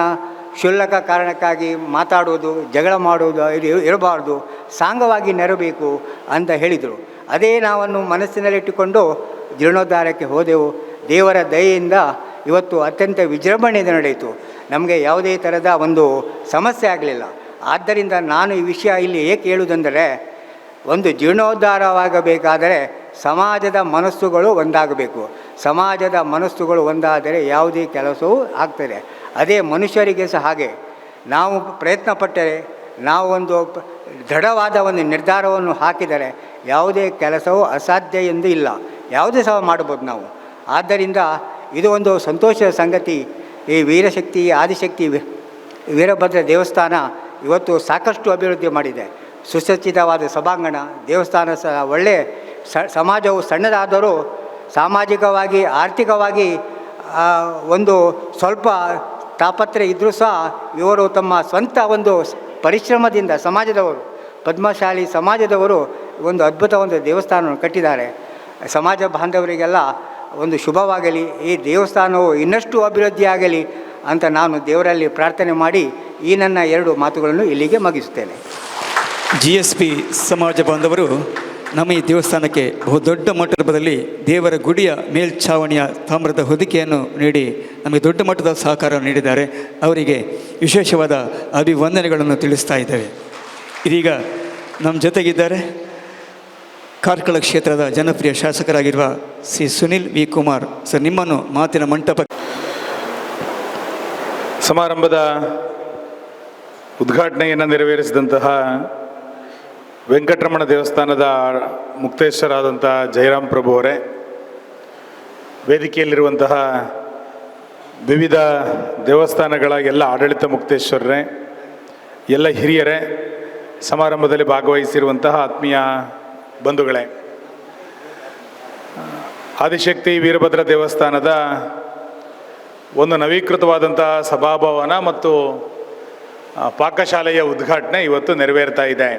ಕ್ಷುಲ್ಲಕ ಕಾರಣಕ್ಕಾಗಿ ಮಾತಾಡುವುದು, ಜಗಳ ಮಾಡುವುದು ಇರಬಾರ್ದು. ಸಾಂಗವಾಗಿ ನೆರಬೇಕು ಅಂತ ಹೇಳಿದರು. ಅದೇ ನಾವನ್ನು ಮನಸ್ಸಿನಲ್ಲಿಟ್ಟುಕೊಂಡು ಜೀರ್ಣೋದ್ಧಾರಕ್ಕೆ ಹೋದೆವು. ದೇವರ ದಯೆಯಿಂದ ಇವತ್ತು ಅತ್ಯಂತ ವಿಜೃಂಭಣೆಯಿಂದ ನಡೆಯಿತು. ನಮಗೆ ಯಾವುದೇ ಥರದ ಒಂದು ಸಮಸ್ಯೆ ಆಗಲಿಲ್ಲ. ಆದ್ದರಿಂದ ನಾನು ಈ ವಿಷಯ ಇಲ್ಲಿ ಏಕೆ ಹೇಳುವುದೆಂದರೆ, ಒಂದು ಜೀರ್ಣೋದ್ಧಾರವಾಗಬೇಕಾದರೆ ಸಮಾಜದ ಮನಸ್ಸುಗಳು ಒಂದಾಗಬೇಕು. ಸಮಾಜದ ಮನಸ್ಸುಗಳು ಒಂದಾದರೆ ಯಾವುದೇ ಕೆಲಸವೂ ಆಗ್ತದೆ. ಅದೇ ಮನುಷ್ಯರಿಗೆ ಸಹ ಹಾಗೆ. ನಾವು ಪ್ರಯತ್ನ ಪಟ್ಟರೆ, ನಾವು ಒಂದು ದೃಢವಾದ ಒಂದು ನಿರ್ಧಾರವನ್ನು ಹಾಕಿದರೆ ಯಾವುದೇ ಕೆಲಸವೂ ಅಸಾಧ್ಯ ಎಂದು ಇಲ್ಲ. ಯಾವುದೇ ಸಹ ಮಾಡ್ಬೋದು ನಾವು. ಆದ್ದರಿಂದ ಇದು ಒಂದು ಸಂತೋಷದ ಸಂಗತಿ. ಈ ವೀರಶಕ್ತಿ ಆದಿಶಕ್ತಿ ವೀರಭದ್ರ ದೇವಸ್ಥಾನ ಇವತ್ತು ಸಾಕಷ್ಟು ಅಭಿವೃದ್ಧಿ ಮಾಡಿದೆ. ಸುಸಜ್ಜಿತವಾದ ಸಭಾಂಗಣ, ದೇವಸ್ಥಾನ ಸಹ ಒಳ್ಳೆಯ ಸಮಾಜವು ಸಣ್ಣದಾದರೂ ಸಾಮಾಜಿಕವಾಗಿ ಆರ್ಥಿಕವಾಗಿ ಒಂದು ಸ್ವಲ್ಪ ತಾಪತ್ರೆ ಇದ್ದರೂ ಸಹ ಇವರು ತಮ್ಮ ಸ್ವಂತ ಒಂದು ಪರಿಶ್ರಮದಿಂದ ಸಮಾಜದವರು, ಪದ್ಮಶಾಲಿ ಸಮಾಜದವರು ಒಂದು ಅದ್ಭುತ ಒಂದು ದೇವಸ್ಥಾನವನ್ನು ಕಟ್ಟಿದ್ದಾರೆ. ಸಮಾಜ ಬಾಂಧವರಿಗೆಲ್ಲ ಒಂದು ಶುಭವಾಗಲಿ, ಈ ದೇವಸ್ಥಾನವು ಇನ್ನಷ್ಟು ಅಭಿವೃದ್ಧಿಯಾಗಲಿ ಅಂತ ನಾನು ದೇವರಲ್ಲಿ ಪ್ರಾರ್ಥನೆ ಮಾಡಿ ಈ ನನ್ನ 2 ಮಾತುಗಳನ್ನು ಇಲ್ಲಿಗೆ ಮುಗಿಸುತ್ತೇನೆ. GSP ಸಮಾಜ ಬಾಂಧವರು ನಮ್ಮ ಈ ದೇವಸ್ಥಾನಕ್ಕೆ ಬಹುದೊಡ್ಡ ಮಟ್ಟದಲ್ಲಿ ದೇವರ ಗುಡಿಯ ಮೇಲ್ಛಾವಣಿಯ ತಾಮ್ರದ ಹೊದಿಕೆಯನ್ನು ನೀಡಿ ನಮಗೆ ದೊಡ್ಡ ಮಟ್ಟದ ಸಹಕಾರ ನೀಡಿದ್ದಾರೆ. ಅವರಿಗೆ ವಿಶೇಷವಾದ ಅಭಿವಂದನೆಗಳನ್ನು ತಿಳಿಸ್ತಾ ಇದ್ದೇವೆ. ಇದೀಗ ನಮ್ಮ ಜೊತೆಗಿದ್ದಾರೆ ಕಾರ್ಕಳ ಕ್ಷೇತ್ರದ ಜನಪ್ರಿಯ ಶಾಸಕರಾಗಿರುವ ಶ್ರೀ ಸುನಿಲ್ ವಿ ಕುಮಾರ್ ಸರ್. ನಿಮ್ಮನ್ನು ಮಾತಿನ ಮಂಟಪ ಸಮಾರಂಭದ ಉದ್ಘಾಟನೆಯನ್ನು ನೆರವೇರಿಸಿದಂತಹ ವೆಂಕಟರಮಣ ದೇವಸ್ಥಾನದ ಮುಕ್ತೇಶ್ವರಾದಂಥ ಜಯರಾಮ್ ಪ್ರಭು ಅವರೇ, ವೇದಿಕೆಯಲ್ಲಿರುವಂತಹ ವಿವಿಧ ದೇವಸ್ಥಾನಗಳ ಎಲ್ಲ ಆಡಳಿತ ಮುಕ್ತೇಶ್ವರರೇ, ಎಲ್ಲ ಹಿರಿಯರೇ, ಸಮಾರಂಭದಲ್ಲಿ ಭಾಗವಹಿಸಿರುವಂತಹ ಆತ್ಮೀಯ ಬಂಧುಗಳೇ, ಆದಿಶಕ್ತಿ ವೀರಭದ್ರ ದೇವಸ್ಥಾನದ ಒಂದು ನವೀಕೃತವಾದಂತಹ ಸಭಾಭವನ ಮತ್ತು ಪಾಕಶಾಲೆಯ ಉದ್ಘಾಟನೆ ಇವತ್ತು ನೆರವೇರ್ತಾ ಇದೆ.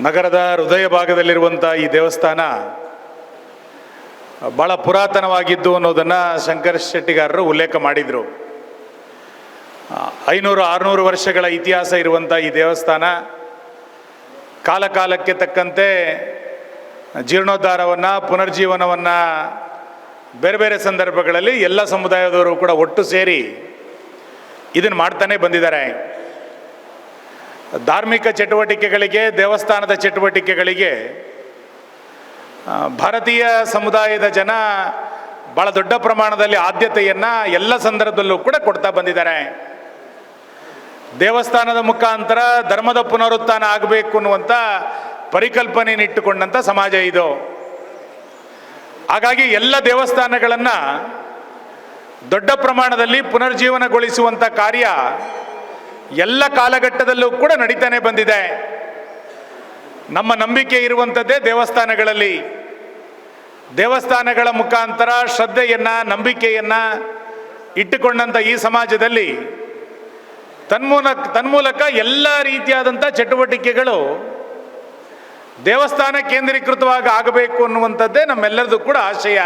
ನಗರದ ಹೃದಯ ಭಾಗದಲ್ಲಿರುವಂಥ ಈ ದೇವಸ್ಥಾನ ಭಾಳ ಪುರಾತನವಾಗಿದ್ದು ಅನ್ನೋದನ್ನು ಶಂಕರ ಶೆಟ್ಟಿಗಾರರು ಉಲ್ಲೇಖ ಮಾಡಿದರು. 500-600 ವರ್ಷಗಳ ಇತಿಹಾಸ ಇರುವಂಥ ಈ ದೇವಸ್ಥಾನ ಕಾಲಕಾಲಕ್ಕೆ ತಕ್ಕಂತೆ ಜೀರ್ಣೋದ್ಧಾರವನ್ನು, ಪುನರ್ಜೀವನವನ್ನು ಬೇರೆ ಬೇರೆ ಸಂದರ್ಭಗಳಲ್ಲಿ ಎಲ್ಲ ಸಮುದಾಯದವರು ಕೂಡ ಒಟ್ಟು ಸೇರಿ ಇದನ್ನು ಮಾಡ್ತಾನೆ ಬಂದಿದ್ದಾರೆ. ಧಾರ್ಮಿಕ ಚಟುವಟಿಕೆಗಳಿಗೆ, ದೇವಸ್ಥಾನದ ಚಟುವಟಿಕೆಗಳಿಗೆ ಭಾರತೀಯ ಸಮುದಾಯದ ಜನ ಭಾಳ ದೊಡ್ಡ ಪ್ರಮಾಣದಲ್ಲಿ ಆದ್ಯತೆಯನ್ನು ಎಲ್ಲ ಸಂದರ್ಭದಲ್ಲೂ ಕೂಡ ಕೊಡ್ತಾ ಬಂದಿದ್ದಾರೆ. ದೇವಸ್ಥಾನದ ಮುಖಾಂತರ ಧರ್ಮದ ಪುನರುತ್ಥಾನ ಆಗಬೇಕು ಅನ್ನುವಂಥ ಪರಿಕಲ್ಪನೆಯನ್ನು ಇಟ್ಟುಕೊಂಡಂಥ ಸಮಾಜ ಇದು. ಹಾಗಾಗಿ ಎಲ್ಲ ದೇವಸ್ಥಾನಗಳನ್ನು ದೊಡ್ಡ ಪ್ರಮಾಣದಲ್ಲಿ ಪುನರ್ಜೀವನಗೊಳಿಸುವಂಥ ಕಾರ್ಯ ಎಲ್ಲ ಕಾಲಘಟ್ಟದಲ್ಲೂ ಕೂಡ ನಡೀತಾನೆ ಬಂದಿದೆ. ನಮ್ಮ ನಂಬಿಕೆ ಇರುವಂಥದ್ದೇ ದೇವಸ್ಥಾನಗಳಲ್ಲಿ. ದೇವಸ್ಥಾನಗಳ ಮುಖಾಂತರ ಶ್ರದ್ಧೆಯನ್ನು, ನಂಬಿಕೆಯನ್ನು ಇಟ್ಟುಕೊಂಡಂಥ ಈ ಸಮಾಜದಲ್ಲಿ ತನ್ಮೂಲಕ ಎಲ್ಲ ರೀತಿಯಾದಂಥ ಚಟುವಟಿಕೆಗಳು ದೇವಸ್ಥಾನ ಕೇಂದ್ರೀಕೃತವಾಗಿ ಆಗಬೇಕು ಅನ್ನುವಂಥದ್ದೇ ನಮ್ಮೆಲ್ಲರದು ಕೂಡ ಆಶಯ.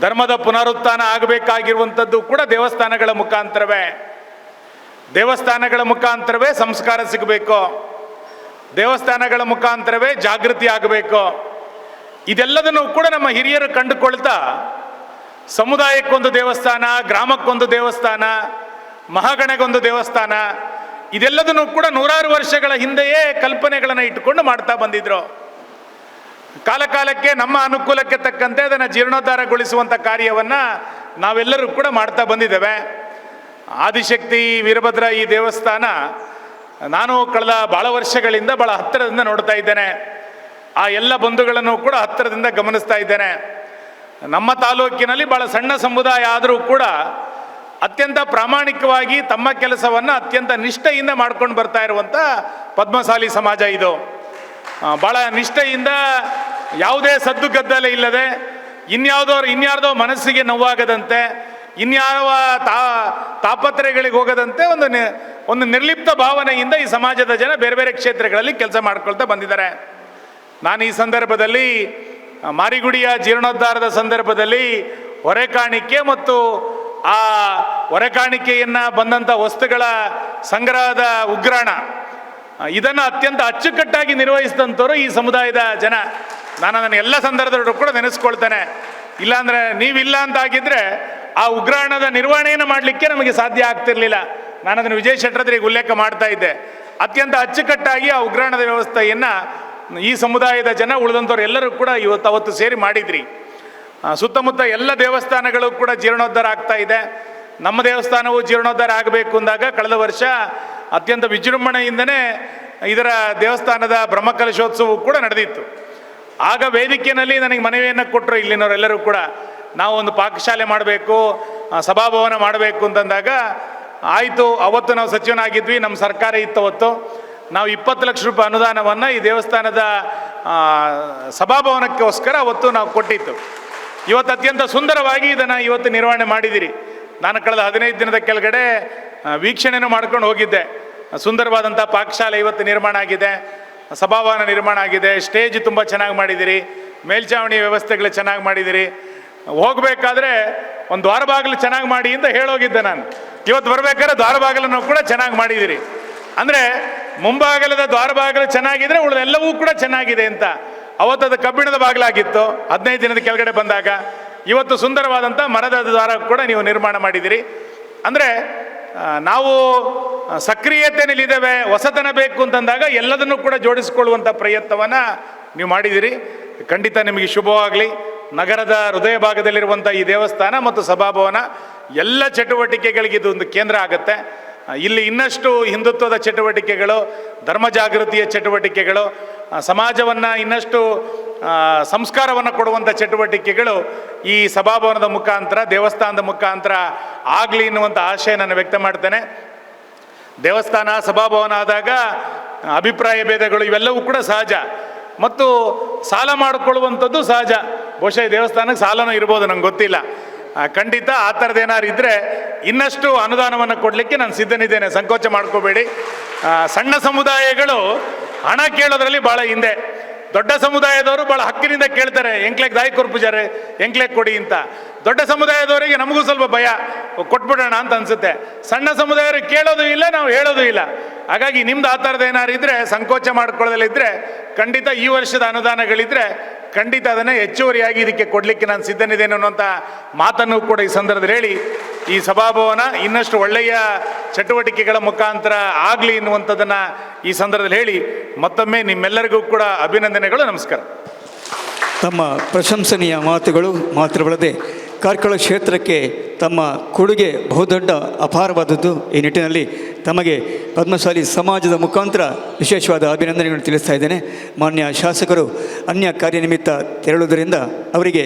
ಧರ್ಮದ ಪುನರುತ್ಥಾನ ಆಗಬೇಕಾಗಿರುವಂಥದ್ದು ಕೂಡ ದೇವಸ್ಥಾನಗಳ ಮುಖಾಂತರವೇ. ದೇವಸ್ಥಾನಗಳ ಮುಖಾಂತರವೇ ಸಂಸ್ಕಾರ ಸಿಗಬೇಕು, ದೇವಸ್ಥಾನಗಳ ಮುಖಾಂತರವೇ ಜಾಗೃತಿ ಆಗಬೇಕು. ಇದೆಲ್ಲದನ್ನು ಕೂಡ ನಮ್ಮ ಹಿರಿಯರು ಕಂಡುಕೊಳ್ತಾ ಸಮುದಾಯಕ್ಕೊಂದು ದೇವಸ್ಥಾನ, ಗ್ರಾಮಕ್ಕೊಂದು ದೇವಸ್ಥಾನ, ಮಹಾಗಣಗೊಂದು ದೇವಸ್ಥಾನ, ಇದೆಲ್ಲದನ್ನು ಕೂಡ 100 ವರ್ಷಗಳ ಹಿಂದೆಯೇ ಕಲ್ಪನೆಗಳನ್ನು ಇಟ್ಟುಕೊಂಡು ಮಾಡ್ತಾ ಬಂದಿದ್ರು. ಕಾಲಕಾಲಕ್ಕೆ ನಮ್ಮ ಅನುಕೂಲಕ್ಕೆ ತಕ್ಕಂತೆ ಅದನ್ನು ಜೀರ್ಣೋದ್ಧಾರಗೊಳಿಸುವಂಥ ಕಾರ್ಯವನ್ನು ನಾವೆಲ್ಲರೂ ಕೂಡ ಮಾಡ್ತಾ ಬಂದಿದ್ದೇವೆ. ಆದಿಶಕ್ತಿ ವೀರಭದ್ರ ಈ ದೇವಸ್ಥಾನ ನಾನು ಕಳೆದ ಭಾಳ ವರ್ಷಗಳಿಂದ ಭಾಳ ಹತ್ತಿರದಿಂದ ನೋಡ್ತಾ ಇದ್ದೇನೆ. ಆ ಎಲ್ಲ ಬಂಧುಗಳನ್ನು ಕೂಡ ಹತ್ತಿರದಿಂದ ಗಮನಿಸ್ತಾ ಇದ್ದೇನೆ. ನಮ್ಮ ತಾಲೂಕಿನಲ್ಲಿ ಭಾಳ ಸಣ್ಣ ಸಮುದಾಯ ಆದರೂ ಕೂಡ ಅತ್ಯಂತ ಪ್ರಾಮಾಣಿಕವಾಗಿ ತಮ್ಮ ಕೆಲಸವನ್ನು ಅತ್ಯಂತ ನಿಷ್ಠೆಯಿಂದ ಮಾಡ್ಕೊಂಡು ಬರ್ತಾ ಇರುವಂಥ ಪದ್ಮಶಾಲಿ ಸಮಾಜ ಇದು. ಭಾಳ ನಿಷ್ಠೆಯಿಂದ, ಯಾವುದೇ ಸದ್ದು ಗದ್ದಲ ಇಲ್ಲದೆ, ಇನ್ಯಾರ್ದೋ ಮನಸ್ಸಿಗೆ ನೋವಾಗದಂತೆ, ಇನ್ಯಾವ ತಾಪತ್ರೆಗಳಿಗೆ ಹೋಗದಂತೆ ಒಂದು ನಿರ್ಲಿಪ್ತ ಭಾವನೆಯಿಂದ ಈ ಸಮಾಜದ ಜನ ಬೇರೆ ಬೇರೆ ಕ್ಷೇತ್ರಗಳಲ್ಲಿ ಕೆಲಸ ಮಾಡ್ಕೊಳ್ತಾ ಬಂದಿದ್ದಾರೆ. ನಾನು ಈ ಸಂದರ್ಭದಲ್ಲಿ ಮಾರಿಗುಡಿಯ ಜೀರ್ಣೋದ್ಧಾರದ ಸಂದರ್ಭದಲ್ಲಿ ಹೊರೆಕಾಣಿಕೆ ಮತ್ತು ಆ ಹೊರೆಕಾಣಿಕೆಯನ್ನು ಬಂದಂಥ ವಸ್ತುಗಳ ಸಂಗ್ರಹದ ಉಗ್ರಾಣ, ಇದನ್ನು ಅತ್ಯಂತ ಅಚ್ಚುಕಟ್ಟಾಗಿ ನಿರ್ವಹಿಸಿದಂಥವರು ಈ ಸಮುದಾಯದ ಜನ. ನಾನು ಅದನ್ನು ಎಲ್ಲ ಸಂದರ್ಭದಲ್ಲೂ ಕೂಡ ನೆನೆಸ್ಕೊಳ್ತೇನೆ. ಇಲ್ಲಾಂದರೆ ನೀವಿಲ್ಲ ಅಂತ ಆಗಿದ್ದರೆ ಆ ಉಗ್ರಾಣದ ನಿರ್ವಹಣೆಯನ್ನು ಮಾಡಲಿಕ್ಕೆ ನಮಗೆ ಸಾಧ್ಯ ಆಗ್ತಿರಲಿಲ್ಲ. ನಾನು ಅದನ್ನು ವಿಜಯ್ ಶೆಟ್ಟರ್ ಹತ್ರ ಈಗ ಉಲ್ಲೇಖ ಮಾಡ್ತಾ ಇದ್ದೆ. ಅತ್ಯಂತ ಅಚ್ಚುಕಟ್ಟಾಗಿ ಆ ಉಗ್ರಾಣದ ವ್ಯವಸ್ಥೆಯನ್ನು ಈ ಸಮುದಾಯದ ಜನ ಉಳಿದಂಥವ್ರು ಎಲ್ಲರೂ ಕೂಡ ಅವತ್ತು ಸೇರಿ ಮಾಡಿದ್ರಿ. ಸುತ್ತಮುತ್ತ ಎಲ್ಲ ದೇವಸ್ಥಾನಗಳು ಕೂಡ ಜೀರ್ಣೋದ್ಧಾರ ಆಗ್ತಾ ಇದೆ. ನಮ್ಮ ದೇವಸ್ಥಾನವು ಜೀರ್ಣೋದ್ಧಾರ ಆಗಬೇಕು ಅಂದಾಗ ಕಳೆದ ವರ್ಷ ಅತ್ಯಂತ ವಿಜೃಂಭಣೆಯಿಂದನೇ ಇದರ ದೇವಸ್ಥಾನದ ಬ್ರಹ್ಮಕಲಶೋತ್ಸವವು ಕೂಡ ನಡೆದಿತ್ತು. ಆಗ ವೇದಿಕೆಯಲ್ಲಿ ನನಗೆ ಮನವಿಯನ್ನು ಕೊಟ್ಟರು ಇಲ್ಲಿನವರೆಲ್ಲರೂ ಕೂಡ, ನಾವು ಒಂದು ಪಾಕಶಾಲೆ ಮಾಡಬೇಕು, ಸಭಾಭವನ ಮಾಡಬೇಕು ಅಂತಂದಾಗ ಆಯಿತು. ಅವತ್ತು ನಾವು ಸಚಿವನಾಗಿದ್ವಿ, ನಮ್ಮ ಸರ್ಕಾರ ಇತ್ತು. ಅವತ್ತು ನಾವು 20 ಲಕ್ಷ ರೂಪಾಯಿ ಅನುದಾನವನ್ನು ಈ ದೇವಸ್ಥಾನದ ಸಭಾಭವನಕ್ಕೋಸ್ಕರ ಅವತ್ತು ನಾವು ಕೊಟ್ಟಿತ್ತು. ಇವತ್ತು ಅತ್ಯಂತ ಸುಂದರವಾಗಿ ಇದನ್ನು ಇವತ್ತು ನಿರ್ವಹಣೆ ಮಾಡಿದ್ದೀರಿ. ನಾನು ಕಳೆದ 15 ದಿನದ ಕೆಳಗಡೆ ವೀಕ್ಷಣೆಯನ್ನು ಮಾಡ್ಕೊಂಡು ಹೋಗಿದ್ದೆ. ಸುಂದರವಾದಂಥ ಪಾಕಶಾಲೆ ಇವತ್ತು ನಿರ್ಮಾಣ ಆಗಿದೆ, ಸಭಾಭವನ ನಿರ್ಮಾಣ ಆಗಿದೆ, ಸ್ಟೇಜ್ ತುಂಬ ಚೆನ್ನಾಗಿ ಮಾಡಿದ್ದೀರಿ, ಮೇಲ್ಛಾವಣಿ ವ್ಯವಸ್ಥೆಗಳು ಚೆನ್ನಾಗಿ ಮಾಡಿದ್ದೀರಿ. ಹೋಗಬೇಕಾದ್ರೆ ಒಂದು ದ್ವಾರ ಬಾಗಿಲು ಚೆನ್ನಾಗಿ ಮಾಡಿ ಅಂತ ಹೇಳೋಗಿದ್ದೆ ನಾನು. ಇವತ್ತು ಬರಬೇಕಾದ್ರೆ ದ್ವಾರ ಬಾಗಿಲನ್ನು ಕೂಡ ಚೆನ್ನಾಗಿ ಮಾಡಿದ್ದೀರಿ. ಅಂದರೆ ಮುಂಭಾಗಲದ ದ್ವಾರ ಬಾಗಿಲು ಚೆನ್ನಾಗಿದ್ರೆ ಉಳಿದೆಲ್ಲವೂ ಕೂಡ ಚೆನ್ನಾಗಿದೆ ಅಂತ. ಅವತ್ತದು ಕಬ್ಬಿಣದ ಬಾಗಿಲಾಗಿತ್ತು 15 ದಿನದ ಕೆಳಗಡೆ ಬಂದಾಗ. ಇವತ್ತು ಸುಂದರವಾದಂಥ ಮರದ ದ್ವಾರ ಕೂಡ ನೀವು ನಿರ್ಮಾಣ ಮಾಡಿದ್ದೀರಿ. ಅಂದರೆ ನಾವು ಸಕ್ರಿಯತೆಯಲ್ಲಿದ್ದೇವೆ, ಹೊಸತನ ಬೇಕು ಅಂತಂದಾಗ ಎಲ್ಲದನ್ನು ಕೂಡ ಜೋಡಿಸಿಕೊಳ್ಳುವಂಥ ಪ್ರಯತ್ನವನ್ನು ನೀವು ಮಾಡಿದ್ದೀರಿ. ಖಂಡಿತ ನಿಮಗೆ ಶುಭವಾಗಲಿ. ನಗರದ ಹೃದಯ ಭಾಗದಲ್ಲಿರುವಂಥ ಈ ದೇವಸ್ಥಾನ ಮತ್ತು ಸಭಾಭವನ ಎಲ್ಲ ಚಟುವಟಿಕೆಗಳಿಗೆ ಇದು ಒಂದು ಕೇಂದ್ರ ಆಗುತ್ತೆ. ಇಲ್ಲಿ ಇನ್ನಷ್ಟು ಹಿಂದುತ್ವದ ಚಟುವಟಿಕೆಗಳು, ಧರ್ಮ ಜಾಗೃತಿಯ ಚಟುವಟಿಕೆಗಳು, ಸಮಾಜವನ್ನು ಇನ್ನಷ್ಟು ಸಂಸ್ಕಾರವನ್ನು ಕೊಡುವಂಥ ಚಟುವಟಿಕೆಗಳು ಈ ಸಭಾಭವನದ ಮುಖಾಂತರ, ದೇವಸ್ಥಾನದ ಮುಖಾಂತರ ಆಗಲಿ ಎನ್ನುವಂಥ ಆಶಯ ನಾನು ವ್ಯಕ್ತ ಮಾಡ್ತೇನೆ. ದೇವಸ್ಥಾನ ಸಭಾಭವನ ಆದಾಗ ಅಭಿಪ್ರಾಯ ಭೇದಗಳು ಇವೆಲ್ಲವೂ ಕೂಡ ಸಹಜ, ಮತ್ತು ಸಾಲ ಮಾಡಿಕೊಳ್ಳುವಂಥದ್ದು ಸಹಜ. ಬಹುಶಃ ಈ ದೇವಸ್ಥಾನಕ್ಕೆ ಸಾಲನೂ ಇರ್ಬೋದು, ನಂಗೆ ಗೊತ್ತಿಲ್ಲ. ಖಂಡಿತ ಆ ಥರದ್ದೇನಾದ್ರು ಇದ್ದರೆ ಇನ್ನಷ್ಟು ಅನುದಾನವನ್ನು ಕೊಡಲಿಕ್ಕೆ ನಾನು ಸಿದ್ಧನಿದ್ದೇನೆ, ಸಂಕೋಚ ಮಾಡ್ಕೋಬೇಡಿ. ಸಣ್ಣ ಸಮುದಾಯಗಳು ಹಣ ಕೇಳೋದ್ರಲ್ಲಿ ಭಾಳ ಹಿಂದೆ. ದೊಡ್ಡ ಸಮುದಾಯದವರು ಭಾಳ ಹಕ್ಕಿನಿಂದ ಕೇಳ್ತಾರೆ, ಎಂಕ್ಲೆಕ್ ದಾಯಿ ಕೊರ್ಪುಜಾರೆ, ಎಂಕ್ಲೆಕ್ ಕೊಡಿ ಅಂತ. ದೊಡ್ಡ ಸಮುದಾಯದವರಿಗೆ ನಮಗೂ ಸ್ವಲ್ಪ ಭಯ, ಕೊಟ್ಬಿಡೋಣ ಅಂತ ಅನಿಸುತ್ತೆ. ಸಣ್ಣ ಸಮುದಾಯರಿಗೆ ಕೇಳೋದು ಇಲ್ಲ, ನಾವು ಹೇಳೋದು ಇಲ್ಲ. ಹಾಗಾಗಿ ನಿಮ್ದು ಆ ಥರದ್ದು ಏನಾದ್ರು ಇದ್ದರೆ, ಸಂಕೋಚ ಮಾಡ್ಕೊಳ್ಳೋದಿದ್ರೆ ಖಂಡಿತ ಈ ವರ್ಷದ ಅನುದಾನಗಳಿದ್ದರೆ ಖಂಡಿತ ಅದನ್ನು ಹೆಚ್ಚುವರಿಯಾಗಿ ಇದಕ್ಕೆ ಕೊಡಲಿಕ್ಕೆ ನಾನು ಸಿದ್ಧನಿದ್ದೇನೆ ಅನ್ನುವಂಥ ಮಾತನ್ನು ಕೂಡ ಈ ಸಂದರ್ಭದಲ್ಲಿ ಹೇಳಿ, ಈ ಸಭಾಭವನ ಇನ್ನಷ್ಟು ಒಳ್ಳೆಯ ಚಟುವಟಿಕೆಗಳ ಮುಖಾಂತರ ಆಗಲಿ ಎನ್ನುವಂಥದ್ದನ್ನು ಈ ಸಂದರ್ಭದಲ್ಲಿ ಹೇಳಿ ಮತ್ತೊಮ್ಮೆ ನಿಮ್ಮೆಲ್ಲರಿಗೂ ಕೂಡ ಅಭಿನಂದನೆಗಳು. ನಮಸ್ಕಾರ. ತಮ್ಮ ಪ್ರಶಂಸನೀಯ ಮಾತುಗಳು ಮಾತ್ರವಲ್ಲದೆ ಕಾರ್ಕಳ ಕ್ಷೇತ್ರಕ್ಕೆ ತಮ್ಮ ಕೊಡುಗೆ ಬಹುದೊಡ್ಡ ಅಪಾರವಾದದ್ದು. ಈ ನಿಟ್ಟಿನಲ್ಲಿ ತಮಗೆ ಪದ್ಮಶಾಲಿ ಸಮಾಜದ ಮುಖಾಂತರ ವಿಶೇಷವಾದ ಅಭಿನಂದನೆಗಳನ್ನು ತಿಳಿಸ್ತಾ ಇದ್ದೇನೆ. ಮಾನ್ಯ ಶಾಸಕರು ಅನ್ಯ ಕಾರ್ಯನಿಮಿತ್ತ ತೆರಳುವುದರಿಂದ ಅವರಿಗೆ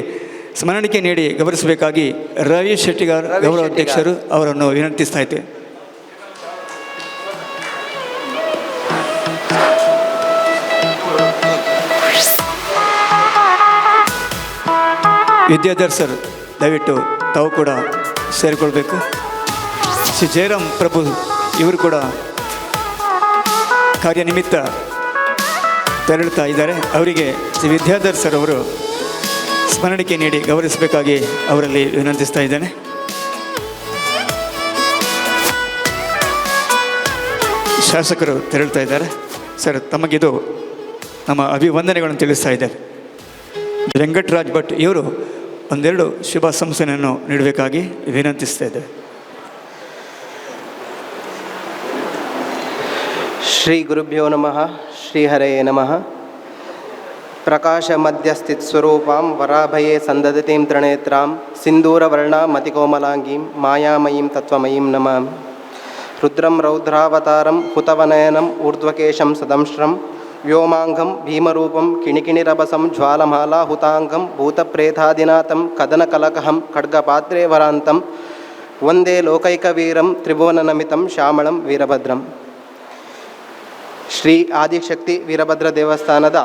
ಸ್ಮರಣಿಕೆ ನೀಡಿ ಗೌರವಿಸಬೇಕಾಗಿ ರವಿ ಶೆಟ್ಟಿಗಾರ್ ಗೌರವಾಧ್ಯಕ್ಷರು ಅವರನ್ನು ವಿನಂತಿಸ್ತಾ ಇದ್ದೇವೆ. ವಿದ್ಯಾಧರ್ ಸರ್, ದಯವಿಟ್ಟು ತಾವು ಕೂಡ ಸೇರಿಕೊಳ್ಬೇಕು. ಶ್ರೀ ಜಯರಾಮ್ ಪ್ರಭು ಇವರು ಕೂಡ ಕಾರ್ಯನಿಮಿತ್ತ ತೆರಳುತ್ತಾ ಇದ್ದಾರೆ. ಅವರಿಗೆ ಶ್ರೀ ವಿದ್ಯಾಧರ್ ಸರ್ ಅವರು ಸ್ಮರಣಿಕೆ ನೀಡಿ ಗೌರವಿಸಬೇಕಾಗಿ ಅವರಲ್ಲಿ ವಿನಂತಿಸ್ತಾ ಇದ್ದೇನೆ. ಶಾಸಕರು ತೆರಳುತ್ತಾ ಇದ್ದಾರೆ. ಸರ್, ತಮಗಿದು ನಮ್ಮ ಅಭಿವಂದನೆಗಳನ್ನು ತಿಳಿಸ್ತಾ ಇದ್ದೇವೆ. ವೆಂಕಟರಾಜ್ ಭಟ್ ಇವರು ಒಂದೆರಡು ಶುಭ ಸಂಸನೆಯನ್ನು ನೀಡಬೇಕಾಗಿ ವಿನಂತಿಸ್ತಾ ಇದ್ದೇವೆ. ಶ್ರೀ ಗುರುಭ್ಯೋ ನಮಃ. ಶ್ರೀಹರೇ ನಮಃ. ಪ್ರಕಾಶ ಮಧ್ಯಸ್ಥಿತ್ ಸ್ವರೂಪಾಂ ವರಾಭಯೇ ಸಂದದತೀಂ ತ್ರಿನೇತ್ರಾಂ ಸಿಂಧೂರವರ್ಣಾ ಮತಿಕೋಮಲಾಂಗೀಂ ಮಾಯಾಮಯೀಂ ತತ್ವಮಯೀಂ ನಮಾಮಿ. ರುದ್ರಂ ರೌದ್ರಾವತಾರಂ ಹುತವನಯನಂ ಊರ್ಧ್ವಕೇಶಂ ಸದಂಶ್ರಂ ವ್ಯೋಮಾಂಗಂ ಭೀಮರೂಪಂ ಕಿಣಿಕಿಣಿರಭಸಂ ಜ್ವಾಲಮಾಲಾ ಹುತಾಂಗಂ ಭೂತಪ್ರೇತಾದಿನಾಥಂ ಕದನಕಲಕಹಂ ಖಡ್ಗಪಾತ್ರೆ ವರಾಂತಂ ವಂದೇ ಲೋಕೈಕವೀರಂ ತ್ರಿಭುವನನಮಿತಂ ಶ್ಯಾಮಳಂ ವೀರಭದ್ರಂ. ಶ್ರೀ ಆದಿಶಕ್ತಿ ವೀರಭದ್ರ ದೇವಸ್ಥಾನದ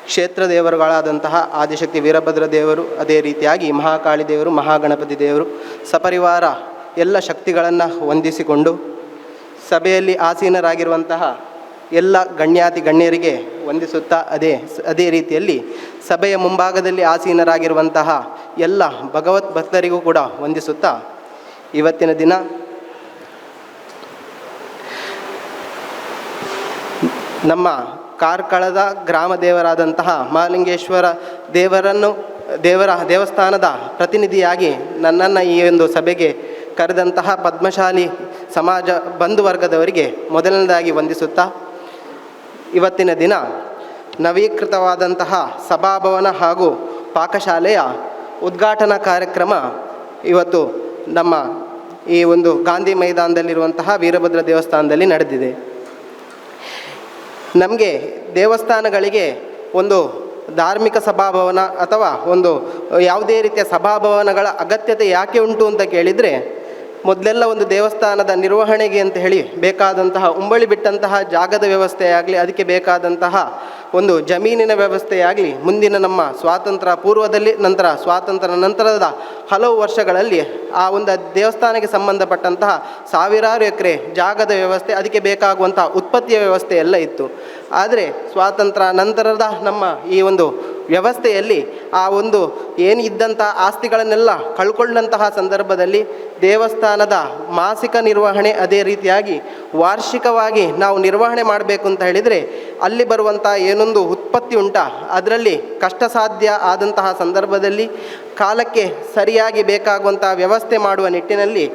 ಕ್ಷೇತ್ರ ದೇವರುಗಳಾದಂತಹ ಆದಿಶಕ್ತಿ ವೀರಭದ್ರ ದೇವರು, ಅದೇ ರೀತಿಯಾಗಿ ಮಹಾಕಾಳಿ ದೇವರು, ಮಹಾಗಣಪತಿ ದೇವರು, ಸಪರಿವಾರ ಎಲ್ಲ ಶಕ್ತಿಗಳನ್ನು ವಂದಿಸಿಕೊಂಡು ಸಭೆಯಲ್ಲಿ ಆಸೀನರಾಗಿರುವಂತಹ ಎಲ್ಲ ಗಣ್ಯಾತಿ ಗಣ್ಯರಿಗೆ ವಂದಿಸುತ್ತಾ ಅದೇ ರೀತಿಯಲ್ಲಿ ಸಭೆಯ ಮುಂಭಾಗದಲ್ಲಿ ಆಸೀನರಾಗಿರುವಂತಹ ಎಲ್ಲ ಭಗವತ್ ಭಕ್ತರಿಗೂ ಕೂಡ ವಂದಿಸುತ್ತಾ ಇವತ್ತಿನ ದಿನ ನಮ್ಮ ಕಾರ್ಕಳದ ಗ್ರಾಮ ದೇವರಾದಂತಹ ಮಹಾಲಿಂಗೇಶ್ವರ ದೇವಸ್ಥಾನದ ಪ್ರತಿನಿಧಿಯಾಗಿ ನನ್ನನ್ನು ಈ ಒಂದು ಸಭೆಗೆ ಕರೆದಂತಹ ಪದ್ಮಶಾಲಿ ಸಮಾಜ ಬಂಧುವರ್ಗದವರಿಗೆ ಮೊದಲನೇದಾಗಿ ವಂದಿಸುತ್ತಾ, ಇವತ್ತಿನ ದಿನ ನವೀಕೃತವಾದಂತಹ ಸಭಾಭವನ ಹಾಗೂ ಪಾಕಶಾಲೆಯ ಉದ್ಘಾಟನಾ ಕಾರ್ಯಕ್ರಮ ಇವತ್ತು ನಮ್ಮ ಈ ಒಂದು ಗಾಂಧಿ ಮೈದಾನದಲ್ಲಿರುವಂತಹ ವೀರಭದ್ರ ದೇವಸ್ಥಾನದಲ್ಲಿ ನಡೆದಿದೆ. ನಮಗೆ ದೇವಸ್ಥಾನಗಳಿಗೆ ಒಂದು ಧಾರ್ಮಿಕ ಸಭಾಭವನ ಅಥವಾ ಒಂದು ಯಾವುದೇ ರೀತಿಯ ಸಭಾಭವನಗಳ ಅಗತ್ಯತೆ ಯಾಕೆ ಉಂಟು ಅಂತ ಕೇಳಿದರೆ, ಮೊದಲೆಲ್ಲ ಒಂದು ದೇವಸ್ಥಾನದ ನಿರ್ವಹಣೆಗೆ ಅಂತ ಹೇಳಿ ಬೇಕಾದಂತಹ ಉಂಬಳಿ ಬಿಟ್ಟಂತಹ ಜಾಗದ ವ್ಯವಸ್ಥೆಯಾಗಲಿ, ಅದಕ್ಕೆ ಬೇಕಾದಂತಹ ಒಂದು ಜಮೀನಿನ ವ್ಯವಸ್ಥೆಯಾಗಲಿ ಮುಂದಿನ ನಮ್ಮ ಸ್ವಾತಂತ್ರ್ಯ ಪೂರ್ವದಲ್ಲಿ, ನಂತರ ಸ್ವಾತಂತ್ರ್ಯ ನಂತರದ ಹಲವು ವರ್ಷಗಳಲ್ಲಿ ಆ ಒಂದು ದೇವಸ್ಥಾನಕ್ಕೆ ಸಂಬಂಧಪಟ್ಟಂತಹ ಸಾವಿರಾರು ಎಕರೆ ಜಾಗದ ವ್ಯವಸ್ಥೆ, ಅದಕ್ಕೆ ಬೇಕಾಗುವಂತಹ ಉತ್ಪತ್ತಿಯ ವ್ಯವಸ್ಥೆ ಎಲ್ಲ ಇತ್ತು. ಆದರೆ ಸ್ವಾತಂತ್ರ್ಯ ನಂತರದ ನಮ್ಮ ಈ ಒಂದು ವ್ಯವಸ್ಥೆಯಲ್ಲಿ ಆ ಒಂದು ಏನಿದ್ದಂಥ ಆಸ್ತಿಗಳನ್ನೆಲ್ಲ ಕಳ್ಕೊಂಡಂತಹ ಸಂದರ್ಭದಲ್ಲಿ ದೇವಸ್ಥಾನದ ಮಾಸಿಕ ನಿರ್ವಹಣೆ, ಅದೇ ರೀತಿಯಾಗಿ ವಾರ್ಷಿಕವಾಗಿ ನಾವು ನಿರ್ವಹಣೆ ಮಾಡಬೇಕು ಅಂತ ಹೇಳಿದರೆ ಅಲ್ಲಿ ಬರುವಂಥ ಏನೊಂದು ಉತ್ಪತ್ತಿ ಉಂಟಾ ಅದರಲ್ಲಿ ಕಷ್ಟ ಸಾಧ್ಯ ಆದಂತಹ ಸಂದರ್ಭದಲ್ಲಿ ಕಾಲಕ್ಕೆ ಸರಿಯಾಗಿ ಬೇಕಾಗುವಂಥ ವ್ಯವಸ್ಥೆ ಮಾಡುವ ನಿಟ್ಟಿನಲ್ಲಿ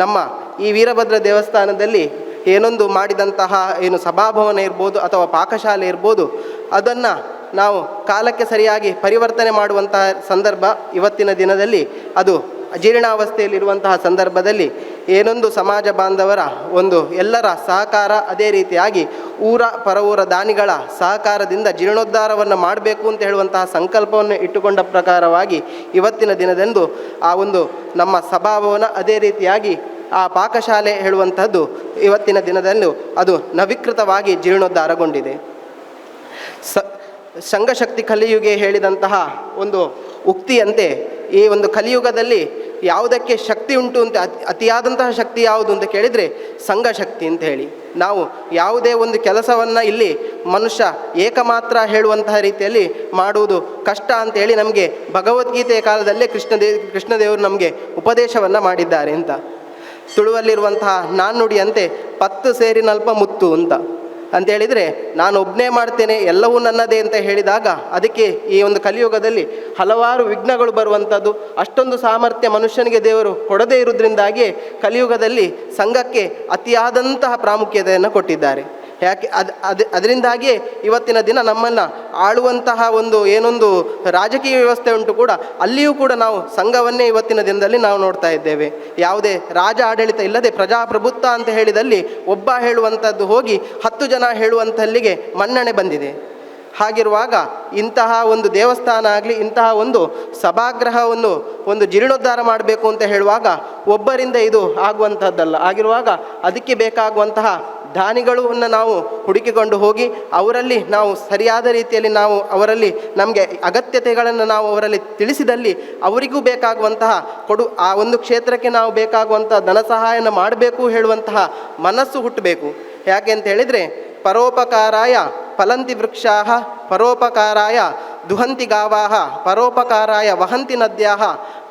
ನಮ್ಮ ಈ ವೀರಭದ್ರ ದೇವಸ್ಥಾನದಲ್ಲಿ ಏನೊಂದು ಮಾಡಿದಂತಹ ಏನು ಸಭಾಭವನ ಇರ್ಬೋದು ಅಥವಾ ಪಾಕಶಾಲೆ ಇರ್ಬೋದು, ಅದನ್ನು ನಾವು ಕಾಲಕ್ಕೆ ಸರಿಯಾಗಿ ಪರಿವರ್ತನೆ ಮಾಡುವಂತಹ ಸಂದರ್ಭ ಇವತ್ತಿನ ದಿನದಲ್ಲಿ ಅದು ಜೀರ್ಣಾವಸ್ಥೆಯಲ್ಲಿರುವಂತಹ ಸಂದರ್ಭದಲ್ಲಿ ಏನೊಂದು ಸಮಾಜ ಬಾಂಧವರ ಒಂದು ಎಲ್ಲರ ಸಹಕಾರ, ಅದೇ ರೀತಿಯಾಗಿ ಊರ ಪರವೂರ ದಾನಿಗಳ ಸಹಕಾರದಿಂದ ಜೀರ್ಣೋದ್ಧಾರವನ್ನು ಮಾಡಬೇಕು ಅಂತ ಹೇಳುವಂತಹ ಸಂಕಲ್ಪವನ್ನು ಇಟ್ಟುಕೊಂಡ ಪ್ರಕಾರವಾಗಿ ಇವತ್ತಿನ ದಿನದಂದು ಆ ಒಂದು ನಮ್ಮ ಸಭಾಭವನ, ಅದೇ ರೀತಿಯಾಗಿ ಆ ಪಾಕಶಾಲೆ ಹೇಳುವಂಥದ್ದು ಇವತ್ತಿನ ದಿನದಂದು ಅದು ನವೀಕೃತವಾಗಿ ಜೀರ್ಣೋದ್ಧಾರಗೊಂಡಿದೆ. ಸಂಘಶಕ್ತಿ ಕಲಿಯುಗೆ ಹೇಳಿದಂತಹ ಒಂದು ಉಕ್ತಿಯಂತೆ ಈ ಒಂದು ಕಲಿಯುಗದಲ್ಲಿ ಯಾವುದಕ್ಕೆ ಶಕ್ತಿ ಉಂಟು ಅಂತ ಅತಿಯಾದಂತಹ ಶಕ್ತಿ ಯಾವುದು ಅಂತ ಕೇಳಿದರೆ ಸಂಘಶಕ್ತಿ ಅಂತ ಹೇಳಿ. ನಾವು ಯಾವುದೇ ಒಂದು ಕೆಲಸವನ್ನು ಇಲ್ಲಿ ಮನುಷ್ಯ ಏಕಮಾತ್ರ ಹೇಳುವಂತಹ ರೀತಿಯಲ್ಲಿ ಮಾಡುವುದು ಕಷ್ಟ ಅಂತೇಳಿ ನಮಗೆ ಭಗವದ್ಗೀತೆಯ ಕಾಲದಲ್ಲೇ ಕೃಷ್ಣದೇವರು ನಮಗೆ ಉಪದೇಶವನ್ನು ಮಾಡಿದ್ದಾರೆ ಅಂತ. ತುಳುವಲ್ಲಿರುವಂತಹ ನಾಣ್ಣುಡಿಯಂತೆ 10 ಸೇರಿನಲ್ಪ ಮುತ್ತು ಅಂತ ಹೇಳಿದರೆ, ನಾನು ಒಬ್ಬನೇ ಮಾಡ್ತೇನೆ ಎಲ್ಲವೂ ನನ್ನದೇ ಅಂತ ಹೇಳಿದಾಗ ಅದಕ್ಕೆ ಈ ಒಂದು ಕಲಿಯುಗದಲ್ಲಿ ಹಲವಾರು ವಿಘ್ನಗಳು ಬರುವಂಥದ್ದು. ಅಷ್ಟೊಂದು ಸಾಮರ್ಥ್ಯ ಮನುಷ್ಯನಿಗೆ ದೇವರು ಕೊಡದೇ ಇರುವುದರಿಂದಾಗಿ ಕಲಿಯುಗದಲ್ಲಿ ಸಂಘಕ್ಕೆ ಅತಿಯಾದಂತಹ ಪ್ರಾಮುಖ್ಯತೆಯನ್ನು ಕೊಟ್ಟಿದ್ದಾರೆ. ಯಾಕೆ ಅದರಿಂದಾಗಿಯೇ ಇವತ್ತಿನ ದಿನ ನಮ್ಮನ್ನು ಆಳುವಂತಹ ಒಂದು ಏನೊಂದು ರಾಜಕೀಯ ವ್ಯವಸ್ಥೆ ಉಂಟು ಕೂಡ, ಅಲ್ಲಿಯೂ ಕೂಡ ನಾವು ಸಂಘವನ್ನೇ ಇವತ್ತಿನ ದಿನದಲ್ಲಿ ನಾವು ನೋಡ್ತಾ ಇದ್ದೇವೆ. ಯಾವುದೇ ರಾಜ ಆಡಳಿತ ಇಲ್ಲದೆ ಪ್ರಜಾಪ್ರಭುತ್ವ ಅಂತ ಹೇಳಿದಲ್ಲಿ ಒಬ್ಬ ಹೇಳುವಂಥದ್ದು ಹೋಗಿ 10 ಜನ ಹೇಳುವಂಥಲ್ಲಿಗೆ ಮನ್ನಣೆ ಬಂದಿದೆ. ಹಾಗಿರುವಾಗ ಇಂತಹ ಒಂದು ದೇವಸ್ಥಾನ ಆಗಲಿ, ಇಂತಹ ಒಂದು ಸಭಾಗೃಹವನ್ನು ಒಂದು ಜೀರ್ಣೋದ್ಧಾರ ಮಾಡಬೇಕು ಅಂತ ಹೇಳುವಾಗ ಒಬ್ಬರಿಂದ ಇದು ಆಗುವಂಥದ್ದಲ್ಲ. ಆಗಿರುವಾಗ ಅದಕ್ಕೆ ಬೇಕಾಗುವಂತಹ ದಾನಿಗಳನ್ನು ನಾವು ಹುಡುಕಿಕೊಂಡು ಹೋಗಿ ಅವರಲ್ಲಿ ನಾವು ಸರಿಯಾದ ರೀತಿಯಲ್ಲಿ ನಾವು ಅವರಲ್ಲಿ ನಮಗೆ ಅಗತ್ಯತೆಗಳನ್ನು ನಾವು ಅವರಲ್ಲಿ ತಿಳಿಸಿದಲ್ಲಿ ಅವರಿಗೂ ಬೇಕಾಗುವಂತಹ ಆ ಒಂದು ಕ್ಷೇತ್ರಕ್ಕೆ ನಾವು ಬೇಕಾಗುವಂಥ ಧನ ಸಹಾಯನ ಮಾಡಬೇಕು ಹೇಳುವಂತಹ ಮನಸ್ಸು ಹುಟ್ಟಬೇಕು. ಯಾಕೆ ಅಂತ ಹೇಳಿದರೆ, ಪರೋಪಕಾರಾಯ ಫಲಂತಿ ವೃಕ್ಷಾಃ ಪರೋಪಕಾರಾಯ ದುಹಂತಿ ಗಾವಾಃ ಪರೋಪಕಾರಾಯ ವಹಂತಿ ನದ್ಯಾಃ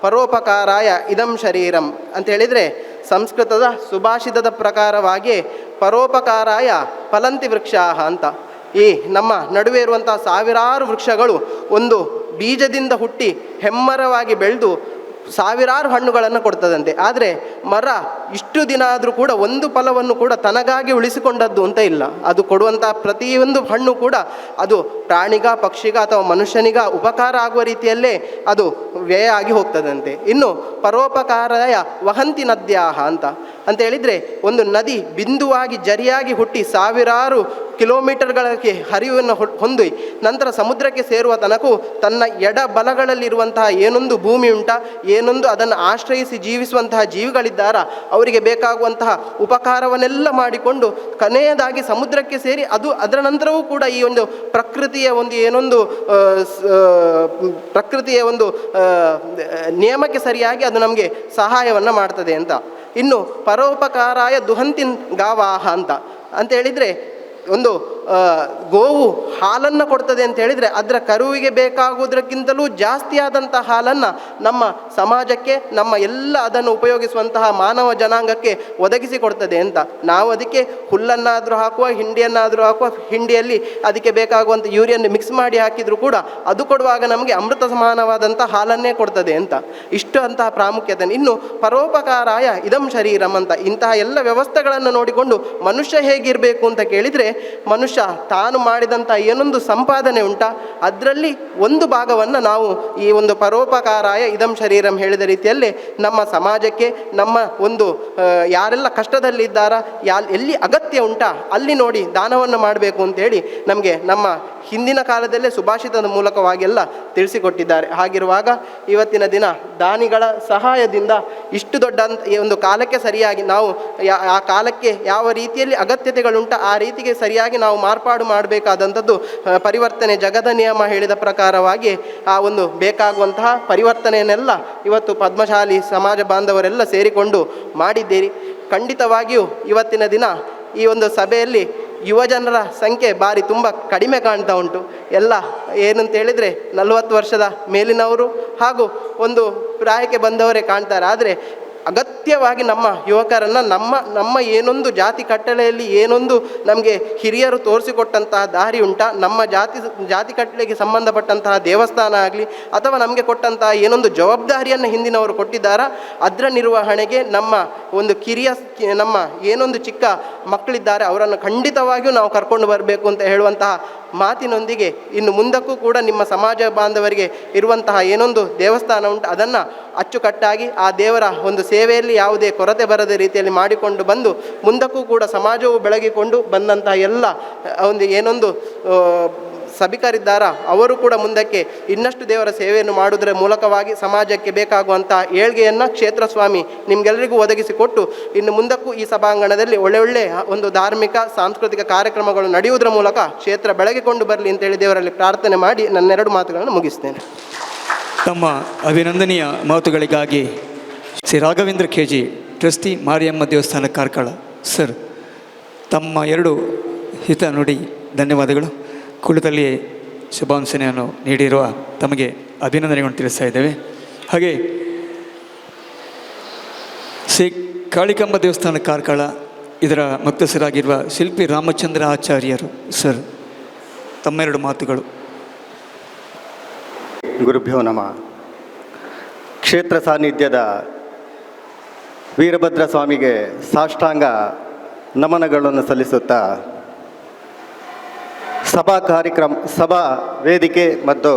ಪರೋಪಕಾರಾಯ ಇದಂ ಶರೀರಂ ಅಂತ ಹೇಳಿದರೆ, ಸಂಸ್ಕೃತದ ಸುಭಾಷಿತದ ಪ್ರಕಾರವಾಗಿ ಪರೋಪಕಾರಾಯ ಫಲಂತಿ ವೃಕ್ಷಾಃ ಅಂತ. ಈ ನಮ್ಮ ನಡುವೆ ಇರುವಂಥ ಸಾವಿರಾರು ವೃಕ್ಷಗಳು ಒಂದು ಬೀಜದಿಂದ ಹುಟ್ಟಿ ಹೆಮ್ಮರವಾಗಿ ಬೆಳೆದು ಸಾವಿರಾರು ಹಣ್ಣುಗಳನ್ನು ಕೊಡ್ತದಂತೆ. ಆದರೆ ಮರ ಇಷ್ಟು ದಿನ ಆದರೂ ಕೂಡ ಒಂದು ಫಲವನ್ನು ಕೂಡ ತನಗಾಗಿ ಉಳಿಸಿಕೊಂಡದ್ದು ಅಂತ ಇಲ್ಲ. ಅದು ಕೊಡುವಂಥ ಪ್ರತಿಯೊಂದು ಹಣ್ಣು ಕೂಡ ಅದು ಪ್ರಾಣಿಗ, ಪಕ್ಷಿಗ ಅಥವಾ ಮನುಷ್ಯನಿಗ ಉಪಕಾರ ಆಗುವ ರೀತಿಯಲ್ಲೇ ಅದು ವ್ಯಯ ಆಗಿ ಹೋಗ್ತದಂತೆ. ಇನ್ನು ಪರೋಪಕಾರಾಯ ವಹಂತಿ ನದ್ಯಾಹ ಅಂತ ಹೇಳಿದರೆ, ಒಂದು ನದಿ ಬಿಂದುವಾಗಿ ಜರಿಯಾಗಿ ಹುಟ್ಟಿ ಸಾವಿರಾರು ಕಿಲೋಮೀಟರ್ಗಳಿಗೆ ಹರಿವನ್ನು ಹೊಂದಿ ನಂತರ ಸಮುದ್ರಕ್ಕೆ ಸೇರುವ ತನಕ ತನ್ನ ಎಡ ಬಲಗಳಲ್ಲಿರುವಂತಹ ಏನೊಂದು ಭೂಮಿ ಉಂಟಾ, ಏನೊಂದು ಅದನ್ನು ಆಶ್ರಯಿಸಿ ಜೀವಿಸುವಂತಹ ಜೀವಿಗಳಿದ್ದಾರ, ಅವರಿಗೆ ಬೇಕಾಗುವಂತಹ ಉಪಕಾರವನ್ನೆಲ್ಲ ಮಾಡಿಕೊಂಡು ಕೊನೆಯದಾಗಿ ಸಮುದ್ರಕ್ಕೆ ಸೇರಿ ಅದರ ನಂತರವೂ ಕೂಡ ಈ ಒಂದು ಪ್ರಕೃತಿಯ ಒಂದು ನಿಯಮಕ್ಕೆ ಸರಿಯಾಗಿ ಅದು ನಮಗೆ ಸಹಾಯವನ್ನು ಮಾಡ್ತದೆ ಅಂತ. ಇನ್ನು ಪರೋಪಕಾರಾಯ ದುಹಂತಿನ್ ಗಾವಾಹ ಅಂತ ಹೇಳಿದರೆ, ಒಂದು ಗೋವು ಹಾಲನ್ನು ಕೊಡ್ತದೆ ಅಂತ ಹೇಳಿದರೆ ಅದರ ಕರುವಿಗೆ ಬೇಕಾಗುವುದಕ್ಕಿಂತಲೂ ಜಾಸ್ತಿ ಆದಂಥ ಹಾಲನ್ನು ನಮ್ಮ ಸಮಾಜಕ್ಕೆ, ನಮ್ಮ ಎಲ್ಲ ಅದನ್ನು ಉಪಯೋಗಿಸುವಂತಹ ಮಾನವ ಜನಾಂಗಕ್ಕೆ ಒದಗಿಸಿಕೊಡ್ತದೆ ಅಂತ. ನಾವು ಅದಕ್ಕೆ ಹುಲ್ಲನ್ನಾದರೂ ಹಾಕುವ, ಹಿಂಡಿಯನ್ನಾದರೂ ಹಾಕುವ, ಹಿಂಡಿಯಲ್ಲಿ ಅದಕ್ಕೆ ಬೇಕಾಗುವಂಥ ಯೂರಿಯನ್ನು ಮಿಕ್ಸ್ ಮಾಡಿ ಹಾಕಿದರೂ ಕೂಡ ಅದು ಕೊಡುವಾಗ ನಮಗೆ ಅಮೃತ ಸಮಾನವಾದಂಥ ಹಾಲನ್ನೇ ಕೊಡ್ತದೆ ಅಂತ. ಇಷ್ಟು ಅಂತಹ ಪ್ರಾಮುಖ್ಯತೆ. ಇನ್ನು ಪರೋಪಕಾರಾಯ ಇದಂ ಶರೀರಂ ಅಂತ ಇಂತಹ ಎಲ್ಲ ವ್ಯವಸ್ಥೆಗಳನ್ನು ನೋಡಿಕೊಂಡು ಮನುಷ್ಯ ಹೇಗಿರಬೇಕು ಅಂತ ಕೇಳಿದರೆ, ಮನುಷ್ಯ ತಾನು ಮಾಡಿದಂಥ ಏನೊಂದು ಸಂಪಾದನೆ ಉಂಟಾ ಅದರಲ್ಲಿ ಒಂದು ಭಾಗವನ್ನು ನಾವು ಈ ಒಂದು ಪರೋಪಕಾರಾಯ ಇದಂ ಶರೀರಂ ಹೇಳಿದ ರೀತಿಯಲ್ಲಿ ನಮ್ಮ ಸಮಾಜಕ್ಕೆ, ನಮ್ಮ ಒಂದು ಯಾರೆಲ್ಲ ಕಷ್ಟದಲ್ಲಿದ್ದಾರಾ, ಎಲ್ಲಿ ಅಗತ್ಯ ಉಂಟಾ ಅಲ್ಲಿ ನೋಡಿ ದಾನವನ್ನು ಮಾಡಬೇಕು ಅಂತೇಳಿ ನಮಗೆ ನಮ್ಮ ಹಿಂದಿನ ಕಾಲದಲ್ಲೇ ಸುಭಾಷಿತದ ಮೂಲಕವಾಗೆಲ್ಲ ತಿಳಿಸಿಕೊಟ್ಟಿದ್ದಾರೆ. ಹಾಗಿರುವಾಗ ಇವತ್ತಿನ ದಿನ ದಾನಿಗಳ ಸಹಾಯದಿಂದ ಇಷ್ಟು ದೊಡ್ಡ ಈ ಒಂದು ಕಾಲಕ್ಕೆ ಸರಿಯಾಗಿ ನಾವು ಆ ಕಾಲಕ್ಕೆ ಯಾವ ರೀತಿಯಲ್ಲಿ ಅಗತ್ಯತೆಗಳುಂಟ ಆ ರೀತಿಗೆ ಸರಿಯಾಗಿ ನಾವು ಮಾರ್ಪಾಡು ಮಾಡಬೇಕಾದಂಥದ್ದು ಪರಿವರ್ತನೆ ಜಗದ ನಿಯಮ ಹೇಳಿದ ಪ್ರಕಾರವಾಗಿ ಆ ಒಂದು ಬೇಕಾಗುವಂತಹ ಪರಿವರ್ತನೆಯನ್ನೆಲ್ಲ ಇವತ್ತು ಪದ್ಮಶಾಲಿ ಸಮಾಜ ಬಾಂಧವರೆಲ್ಲ ಸೇರಿಕೊಂಡು ಮಾಡಿದ್ದೀರಿ. ಖಂಡಿತವಾಗಿಯೂ ಇವತ್ತಿನ ದಿನ ಈ ಒಂದು ಸಭೆಯಲ್ಲಿ ಯುವಜನರ ಸಂಖ್ಯೆ ಭಾರಿ ತುಂಬ ಕಡಿಮೆ ಕಾಣ್ತಾ ಉಂಟು. ಎಲ್ಲ ಏನಂತ ಹೇಳಿದರೆ 40 ವರ್ಷದ ಮೇಲಿನವರು ಹಾಗೂ ಒಂದು ಪ್ರಾಯಕ್ಕೆ ಬಂದವರೇ ಕಾಣ್ತಾರೆ. ಆದರೆ ಅಗತ್ಯವಾಗಿ ನಮ್ಮ ಯುವಕರನ್ನು ನಮ್ಮ ಏನೊಂದು ಜಾತಿ ಕಟ್ಟಳೆಯಲ್ಲಿ ಏನೊಂದು ನಮಗೆ ಹಿರಿಯರು ತೋರಿಸಿಕೊಟ್ಟಂತಹ ದಾರಿ ಉಂಟಾ, ನಮ್ಮ ಜಾತಿ ಕಟ್ಟಳೆಗೆ ಸಂಬಂಧಪಟ್ಟಂತಹ ದೇವಸ್ಥಾನ ಆಗಲಿ ಅಥವಾ ನಮಗೆ ಕೊಟ್ಟಂತಹ ಏನೊಂದು ಜವಾಬ್ದಾರಿಯನ್ನು ಹಿಂದಿನವರು ಕೊಟ್ಟಿದ್ದಾರಾ ಅದರ ನಿರ್ವಹಣೆಗೆ ನಮ್ಮ ಒಂದು ನಮ್ಮ ಏನೊಂದು ಚಿಕ್ಕ ಮಕ್ಕಳಿದ್ದಾರೆ ಅವರನ್ನು ಖಂಡಿತವಾಗಿಯೂ ನಾವು ಕರ್ಕೊಂಡು ಬರಬೇಕು ಅಂತ ಹೇಳುವಂತಹ ಮಾತಿನೊಂದಿಗೆ ಇನ್ನು ಮುಂದಕ್ಕೂ ಕೂಡ ನಿಮ್ಮ ಸಮಾಜ ಬಾಂಧವರಿಗೆ ಇರುವಂತಹ ಏನೊಂದು ದೇವಸ್ಥಾನ ಉಂಟು ಅದನ್ನು ಅಚ್ಚುಕಟ್ಟಾಗಿ ಆ ದೇವರ ಒಂದು ಸೇವೆಯಲ್ಲಿ ಯಾವುದೇ ಕೊರತೆ ಬರದ ರೀತಿಯಲ್ಲಿ ಮಾಡಿಕೊಂಡು ಬಂದು ಮುಂದಕ್ಕೂ ಕೂಡ ಸಮಾಜವು ಬೆಳಗಿಕೊಂಡು ಬಂದಂತಹ ಎಲ್ಲ ಒಂದು ಏನೊಂದು ಸಭಿಕರಿದ್ದಾರಾ ಅವರು ಕೂಡ ಮುಂದಕ್ಕೆ ಇನ್ನಷ್ಟು ದೇವರ ಸೇವೆಯನ್ನು ಮಾಡುವುದರ ಮೂಲಕವಾಗಿ ಸಮಾಜಕ್ಕೆ ಬೇಕಾಗುವಂಥ ಏಳ್ಗೆಯನ್ನು ಕ್ಷೇತ್ರ ಸ್ವಾಮಿ ನಿಮಗೆಲ್ಲರಿಗೂ ಒದಗಿಸಿಕೊಟ್ಟು ಇನ್ನು ಮುಂದಕ್ಕೂ ಈ ಸಭಾಂಗಣದಲ್ಲಿ ಒಳ್ಳೆ ಒಂದು ಧಾರ್ಮಿಕ ಸಾಂಸ್ಕೃತಿಕ ಕಾರ್ಯಕ್ರಮಗಳು ನಡೆಯುವುದರ ಮೂಲಕ ಕ್ಷೇತ್ರ ಬೆಳಗಿಕೊಂಡು ಬರಲಿ ಅಂತೇಳಿ ದೇವರಲ್ಲಿ ಪ್ರಾರ್ಥನೆ ಮಾಡಿ ನನ್ನೆರಡು ಮಾತುಗಳನ್ನು ಮುಗಿಸ್ತೇನೆ. ತಮ್ಮ ಅಭಿನಂದನೀಯ ಮಾತುಗಳಿಗಾಗಿ ಶ್ರೀ ರಾಘವೇಂದ್ರ ಕೆಜಿ ಟ್ರಸ್ಟಿ ಮಾರಿಯಮ್ಮ ದೇವಸ್ಥಾನ ಕಾರ್ಕಳ ಸರ್ ತಮ್ಮ ಎರಡು ಹಿತ ನುಡಿ ಧನ್ಯವಾದಗಳು. ಕುಳಿತಲ್ಲಿಯೇ ಶುಭಾಂಶನೆಯನ್ನು ನೀಡಿರುವ ತಮಗೆ ಅಭಿನಂದನೆಗಳನ್ನು ತಿಳಿಸ್ತಾ ಇದ್ದೇವೆ. ಹಾಗೆ ಶ್ರೀ ಕಾಳಿಕಾಂಬ ದೇವಸ್ಥಾನ ಕಾರ್ಕಳ ಇದರ ಮುಕ್ತಸ್ಥರಾಗಿರುವ ಶಿಲ್ಪಿ ರಾಮಚಂದ್ರ ಆಚಾರ್ಯರು ಸರ್ ತಮ್ಮೆರಡು ಮಾತುಗಳು. ಗುರುಭ್ಯೋ ನಮಃ. ಕ್ಷೇತ್ರ ಸಾನ್ನಿಧ್ಯದ ವೀರಭದ್ರ ಸ್ವಾಮಿಗೆ ಸಾಷ್ಟಾಂಗ ನಮನಗಳನ್ನು ಸಲ್ಲಿಸುತ್ತಾ ಸಭಾ ವೇದಿಕೆ ಮತ್ತು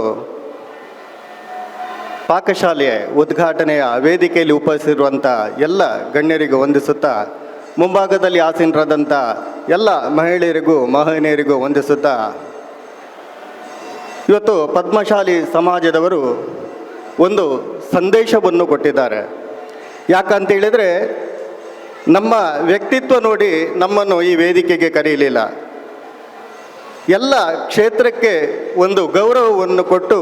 ಪಾಕಶಾಲೆಯ ಉದ್ಘಾಟನೆಯ ವೇದಿಕೆಯಲ್ಲಿ ಉಪಸ್ಥಿತಿರುವಂಥ ಎಲ್ಲ ಗಣ್ಯರಿಗೂ ವಂದಿಸುತ್ತಾ ಮುಂಭಾಗದಲ್ಲಿ ಆಸೀನರಾದಂಥ ಎಲ್ಲ ಮಹಿಳೆಯರಿಗೂ ವಂದಿಸುತ್ತಾ ಇವತ್ತು ಪದ್ಮಶಾಲಿ ಸಮಾಜದವರು ಒಂದು ಸಂದೇಶವನ್ನು ಕೊಟ್ಟಿದ್ದಾರೆ. ಯಾಕಂತೇಳಿದರೆ ನಮ್ಮ ವ್ಯಕ್ತಿತ್ವ ನೋಡಿ ನಮ್ಮನ್ನು ಈ ವೇದಿಕೆಗೆ ಕರೆಯಲಿಲ್ಲ, ಎಲ್ಲ ಕ್ಷೇತ್ರಕ್ಕೆ ಒಂದು ಗೌರವವನ್ನು ಕೊಟ್ಟು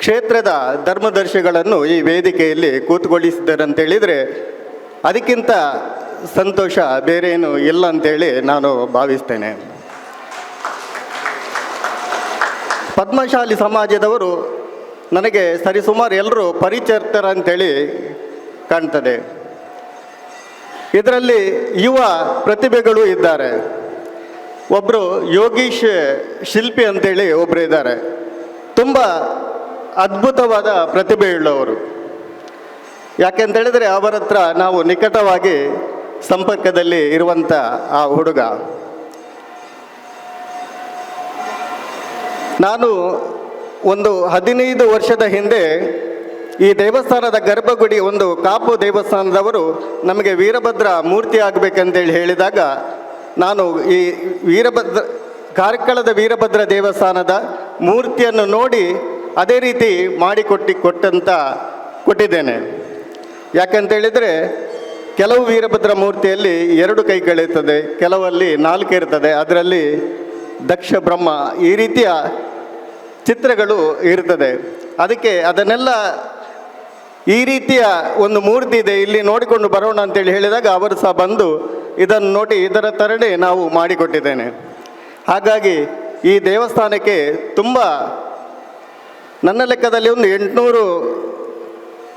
ಕ್ಷೇತ್ರದ ಧರ್ಮದರ್ಶಿಗಳನ್ನು ಈ ವೇದಿಕೆಯಲ್ಲಿ ಕೂತ್ಕೊಳ್ಳಿಸಿದ್ದಾರೆ ಅಂತೇಳಿದರೆ ಅದಕ್ಕಿಂತ ಸಂತೋಷ ಬೇರೇನು ಇಲ್ಲ ಅಂತೇಳಿ ನಾನು ಭಾವಿಸ್ತೇನೆ. ಪದ್ಮಶಾಲಿ ಸಮಾಜದವರು ನನಗೆ ಸರಿಸುಮಾರು ಎಲ್ಲರೂ ಪರಿಚಯಿತರಂತೇಳಿ ಕಾಣ್ತದೆ. ಇದರಲ್ಲಿ ಯುವ ಪ್ರತಿಭೆಗಳು ಇದ್ದಾರೆ. ಒಬ್ಬರು ಯೋಗೀಶ್ ಶಿಲ್ಪಿ ಅಂತೇಳಿ ಒಬ್ಬರು ಇದ್ದಾರೆ, ತುಂಬ ಅದ್ಭುತವಾದ ಪ್ರತಿಭೆಯುಳ್ಳವರು. ಯಾಕೆಂತೇಳಿದರೆ ಅವರ ಹತ್ರ ನಾವು ನಿಕಟವಾಗಿ ಸಂಪರ್ಕದಲ್ಲಿ ಇರುವಂಥ ಆ ಹುಡುಗ. ನಾನು ಒಂದು 15 ವರ್ಷದ ಹಿಂದೆ ಈ ದೇವಸ್ಥಾನದ ಗರ್ಭಗುಡಿ ಒಂದು ಕಾಪು ದೇವಸ್ಥಾನದವರು ನಮಗೆ ವೀರಭದ್ರ ಮೂರ್ತಿ ಆಗಬೇಕಂತೇಳಿ ಹೇಳಿದಾಗ ನಾನು ಈ ಕಾರ್ಕಳದ ವೀರಭದ್ರ ದೇವಸ್ಥಾನದ ಮೂರ್ತಿಯನ್ನು ನೋಡಿ ಅದೇ ರೀತಿ ಕೊಟ್ಟಿದ್ದೇನೆ. ಯಾಕಂತೇಳಿದರೆ ಕೆಲವು ವೀರಭದ್ರ ಮೂರ್ತಿಯಲ್ಲಿ 2 ಕೈಗಳಿರ್ತದೆ, ಕೆಲವಲ್ಲಿ 4 ಇರ್ತದೆ, ಅದರಲ್ಲಿ ದಕ್ಷ ಬ್ರಹ್ಮ ಈ ರೀತಿಯ ಚಿತ್ರಗಳು ಇರ್ತದೆ. ಅದಕ್ಕೆ ಅದನ್ನೆಲ್ಲ ಈ ರೀತಿಯ ಒಂದು ಮೂರ್ತಿ ಇದೆ, ಇಲ್ಲಿ ನೋಡಿಕೊಂಡು ಬರೋಣ ಅಂತೇಳಿ ಹೇಳಿದಾಗ ಅವರು ಸಹ ಬಂದು ಇದನ್ನು ನೋಡಿ ಇದರ ಥರನೇ ನಾವು ಮಾಡಿಕೊಟ್ಟಿದ್ದೇನೆ. ಹಾಗಾಗಿ ಈ ದೇವಸ್ಥಾನಕ್ಕೆ ತುಂಬ ನನ್ನ ಲೆಕ್ಕದಲ್ಲಿ ಒಂದು 800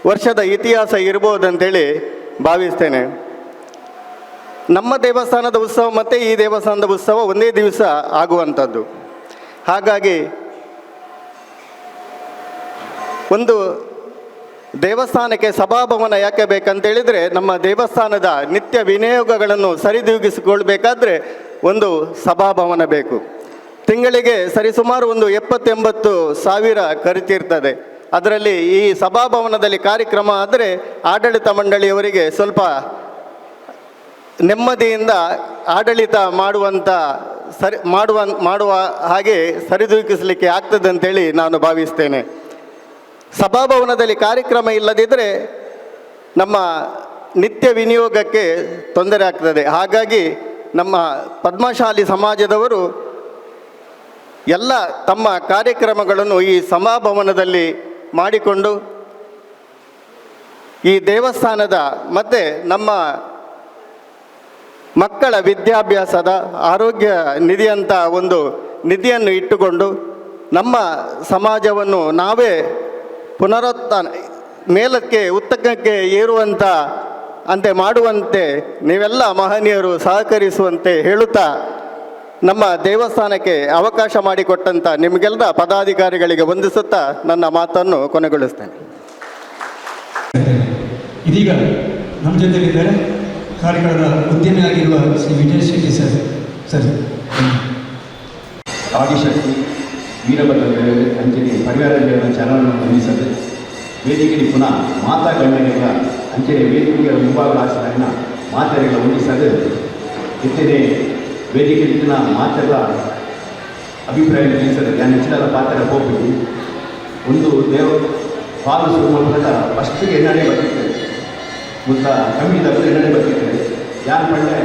ವರ್ಷದ ಇತಿಹಾಸ ಇರ್ಬೋದಂತೇಳಿ ಭಾವಿಸ್ತೇನೆ. ನಮ್ಮ ದೇವಸ್ಥಾನದ ಉತ್ಸವ ಮತ್ತು ಈ ದೇವಸ್ಥಾನದ ಉತ್ಸವ ಒಂದೇ ದಿವಸ ಆಗುವಂಥದ್ದು. ಹಾಗಾಗಿ ಒಂದು ದೇವಸ್ಥಾನಕ್ಕೆ ಸಭಾಭವನ ಯಾಕೆ ಬೇಕಂತೇಳಿದರೆ, ನಮ್ಮ ದೇವಸ್ಥಾನದ ನಿತ್ಯ ವಿನಿಯೋಗಗಳನ್ನು ಸರಿದೂಗಿಸಿಕೊಳ್ಬೇಕಾದ್ರೆ ಒಂದು ಸಭಾಭವನ ಬೇಕು. ತಿಂಗಳಿಗೆ ಸರಿಸುಮಾರು ಒಂದು 70-80 ಸಾವಿರ ಖರ್ಚಿರ್ತದೆ. ಅದರಲ್ಲಿ ಈ ಸಭಾಭವನದಲ್ಲಿ ಕಾರ್ಯಕ್ರಮ ಆದರೆ ಆಡಳಿತ ಮಂಡಳಿಯವರಿಗೆ ಸ್ವಲ್ಪ ನೆಮ್ಮದಿಯಿಂದ ಆಡಳಿತ ಮಾಡುವ ಹಾಗೆ ಸರಿದೂಗಿಸಲಿಕ್ಕೆ ಆಗ್ತದೆ ಅಂತೇಳಿ ನಾನು ಭಾವಿಸ್ತೇನೆ. ಸಭಾಭವನದಲ್ಲಿ ಕಾರ್ಯಕ್ರಮ ಇಲ್ಲದಿದ್ದರೆ ನಮ್ಮ ನಿತ್ಯ ವಿನಿಯೋಗಕ್ಕೆ ತೊಂದರೆ ಆಗ್ತದೆ. ಹಾಗಾಗಿ ನಮ್ಮ ಪದ್ಮಶಾಲಿ ಸಮಾಜದವರು ಎಲ್ಲ ತಮ್ಮ ಕಾರ್ಯಕ್ರಮಗಳನ್ನು ಈ ಸಭಾಭವನದಲ್ಲಿ ಮಾಡಿಕೊಂಡು ಈ ದೇವಸ್ಥಾನದ ಮತ್ತು ನಮ್ಮ ಮಕ್ಕಳ ವಿದ್ಯಾಭ್ಯಾಸದ ಆರೋಗ್ಯ ನಿಧಿಯಂಥ ಒಂದು ನಿಧಿಯನ್ನು ಇಟ್ಟುಕೊಂಡು ನಮ್ಮ ಸಮಾಜವನ್ನು ನಾವೇ ಪುನರುತ್ಥಾನ ಮೇಲಕ್ಕೆ ಉತ್ತುಂಗಕ್ಕೆ ಏರುವಂಥ ಅಂತೆ ಮಾಡುವಂತೆ ನೀವೆಲ್ಲ ಮಹನೀಯರು ಸಹಕರಿಸುವಂತೆ ಹೇಳುತ್ತಾ, ನಮ್ಮ ದೇವಸ್ಥಾನಕ್ಕೆ ಅವಕಾಶ ಮಾಡಿಕೊಟ್ಟಂಥ ನಿಮಗೆಲ್ಲ ಪದಾಧಿಕಾರಿಗಳಿಗೆ ವಂದಿಸುತ್ತಾ ನನ್ನ ಮಾತನ್ನು ಕೊನೆಗೊಳಿಸ್ತೇನೆ. ಇದೀಗ ನಮ್ಮ ಜೊತೆಲಿದ್ದಾರೆ ಕಾರ್ಯಕ್ರಮದ ಉದ್ಯಮಿಯಾಗಿರುವ ಶ್ರೀ ವಿಜಯ್ ಶೆಟ್ಟಿ ಸರ್. ಆದಿಶಕ್ತಿ ವೀರಭದ್ರ ಅಂಚನೆ ಪರಿವಾರ ಚಾನಲನ್ನು ಗಮನಿಸದೆ ವೇದಿಕೆಯಲ್ಲಿ ಪುನಃ ಮಾತಾ ಗಣ್ಯಗಳ ಅಂಚನೆ ವೇದಿಕೆಯ ಮುಂಭಾಗದ ಮಾತೆಗಳ ಹೊಂದಿಸದೆ ಇತ್ತಿದೆ ವೇದಿಕೆಯಲ್ಲಿನ ಮಾತೆಗಳ ಅಭಿಪ್ರಾಯ ತಿಳಿಸದೆ ನಾನು ಹೆಚ್ಚಿನ ಪಾತ್ರ ಹೋಗ್ಬಿಟ್ಟು ಒಂದು ಪಾಲು ಶುರು ಮಾಡಿದಾಗ ಫಸ್ಟಿಗೆ ಎನ್ನಡೆ ಬರ್ತಿರ್ತದೆ ಮುದ್ದ ಕಮ್ಮಿದಾಗ ಎನ್ನಡೆ ಬರ್ತಿರ್ತದೆ. ಯಾರು ಪಂಡೆ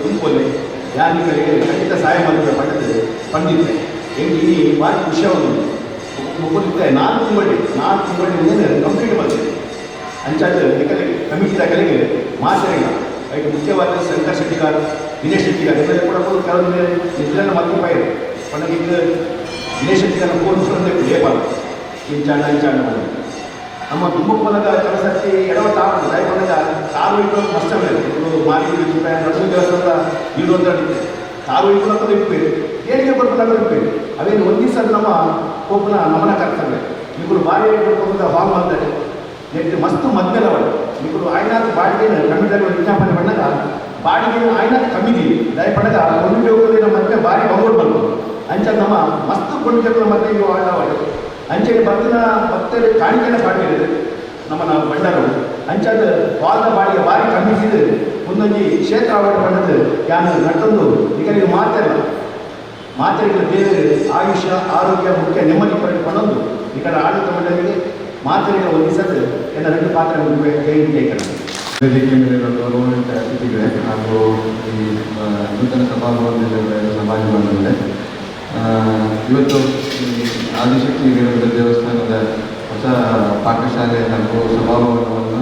ತುಂಬೋಲೆ ಯಾರಿಗಳಿಗೆ ಖಂಡಿತ ಸಹಾಯ ಮಾಡಿದ್ರೆ ಪಂಡಿತ್ತೆ ಹೆಂಗೆ ಈ ಭಾರಿ ವಿಷಯವನ್ನು ಮುಗಿದ್ರೆ 4 ತಿಂಗಳು ಕಂಪ್ಲೀಟ್ ಮಾಡ್ತೇನೆ ಅಂಚಾದ ಕಮಿಟಿದ ಕಲೆಗೆ ಮಾತೆರೆಗಳ ಐದು ಮುಖ್ಯವಾದ ಶಂಕರ್ ಶೆಟ್ಟಿಗಾರ್, ದಿನೇಶ್ ಶೆಟ್ಟಿಗಾರ್ ಎಲ್ಲರೂ ಕೂಡ ಕೆಲವೊಂದು ನಿದ್ರೆಯನ್ನು ಮಲ್ಪಯ ಪಂಡಗೆ ದಿನೇಶ್ ಶೆಟ್ಟಿಗಾರ ಫೋನ್ ಲೇಬಲ್ ಇಂಚಾಂಡ ನಮ್ಮ ತುಮಕೂರಾಗ ಕೆಲಸಕ್ಕೆ ಎಡವಟ್ಟ ದಯಪಂಡಗ ಕಾಲು ಇಟ್ಟು ಕಷ್ಟವೇ ಮಾರಿ ನಡುವೆ ದೇವಸ್ಥಾನದ ಇರುವಂತ ನಡೀತೆ ಕಾಲು ಇಟ್ಟು ಇಪ್ಪೇರು ಏನಿಗೆ ಬರ್ಬೇಕು ಇಪ್ಪೇರು ಅವೇನು ಒಂದು ದಿವಸ ನಮ್ಮ ಕೋಪನ ನಮನ ಕರ್ತವ್ಯ ಇಬ್ಬರು ಬಾರಿ ಇಟ್ಕೊಂಡು ಹಾಲ್ ಮಾಡ್ತಾರೆ ನೆಟ್ಟು ಮಸ್ತು ಮದ್ದೆಲ್ಲವ ಇಬ್ಬರು ಆಯ್ನಾಥ ಬಾಡಿಗೆ ಕಮ್ಮಿದಾಗ ವಿಜ್ಞಾಪನೆ ಬಂದಾಗ ಬಾಡಿಗೆ ಆಯ್ನಾಥ ಕಮ್ಮಿದಿ ದಯಪಂಡಗ ಒಂದು ಹೋಗೋದಿನ ಮತ್ತೆ ಬಾರಿ ಬಂಗೋಡು ಬರ್ಬೋದು ಅಂಚ ನಮ್ಮ ಮಸ್ತು ಕೊಂಡಿರ್ತಾರೆ ಮತ್ತೆ ಇವು ಆಟವಾಡಿ ಅಂಚೆಗೆ ಭಕ್ತರು ಕಾಣಿಕೆನ ಬಾಡಿಗೆ ನಮ್ಮ ಬಂಡರು ಅಂಚಾದ ವಾದ ಬಾಡಿಗೆ ಬಾರಿ ಕಮ್ಮಿಸಿದ್ದು ಮುಂದೊಂದು ಕ್ಷೇತ್ರ ಅವಾರ್ಡ್ ಪಡೆದು ಯಾನು ನಟ್ಟೊಂದು ಈಗ ನೀವು ಮಾತೆರೆಗಳ ದೇವರು ಆಯುಷ್ಯ ಆರೋಗ್ಯ ಮುಖ್ಯ ನೆಮ್ಮದಿ ಪಡೆದುಕೊಂಡೊಂದು ಈ ಕಡೆ ಆಡಳಿತ ಮಂಡಳಿಗೆ ಮಾತೆರೆಗಳ ಹೊಂದಿಸದು ಎಲ್ಲ 2 ಪಾತ್ರ ಕೈಕರ ವೇದಿಕೆ ಮೇಲೆ ಗೌರವಾನ್ವಿತ ಅತಿಥಿಗಳೇ ಹಾಗೂ ಈ ನೂತನ ಸಭಾಭವನದಲ್ಲಿ ಸಮಾಜ ಬಂದಿದೆ. ಇವತ್ತು ಈ ಆದಿಶಕ್ತಿ ವೀರಭದ್ರ ದೇವಸ್ಥಾನದ ಹೊಸ ಪಾಠಶಾಲೆ ಹಾಗೂ ಸಭಾಭವನವನ್ನು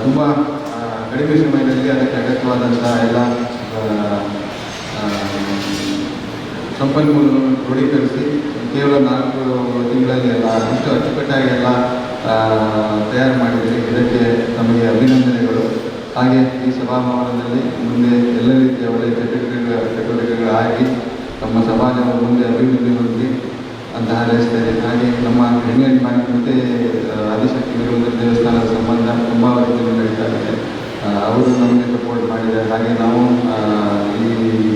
ತುಂಬ ಕಡಿಮೆ ಸಮಯದಲ್ಲಿ ಅದಕ್ಕೆ ಅಗತ್ಯವಾದಂಥ ಎಲ್ಲ ಸಂಪನ್ಮೂಲಗಳನ್ನು ಕ್ರೋಢೀಕರಿಸಿ ಕೇವಲ 4 ತಿಂಗಳಲ್ಲಿ ಎಲ್ಲ ಅಷ್ಟು ಅಚ್ಚುಕಟ್ಟಾಗಿ ಎಲ್ಲ ತಯಾರು ಮಾಡಿದರೆ ಇದಕ್ಕೆ ನಮಗೆ ಅಭಿನಂದನೆಗಳು. ಹಾಗೆ ಈ ಸಭಾಭವನದಲ್ಲಿ ಮುಂದೆ ಎಲ್ಲ ರೀತಿಯ ಒಳ್ಳೆಯ ಚಟುವಟಿಕೆಗಳು ಆಗಿ ನಮ್ಮ ಸಮಾಜವನ್ನು ಮುಂದೆ ಅಭಿವೃದ್ಧಿ ಹೊಂದಿ ಅಂತ ಹಾರೈಸ್ತೇನೆ. ಹಾಗೆ ನಮ್ಮ ಇಂಡಿಯನ್ ಬ್ಯಾಂಕ್ ಮತ್ತು ಆದಿಶಕ್ತಿ ವೀರಭದ್ರ ದೇವಸ್ಥಾನದ ಸಂಬಂಧ ತುಂಬ ವರ್ಷಗಳು ನಡೀತಾ ಇದೆ. ಅವರು ನಮಗೆ ಸಪೋರ್ಟ್ ಮಾಡಿದ್ದಾರೆ. ಹಾಗೆ ನಾವು ಈ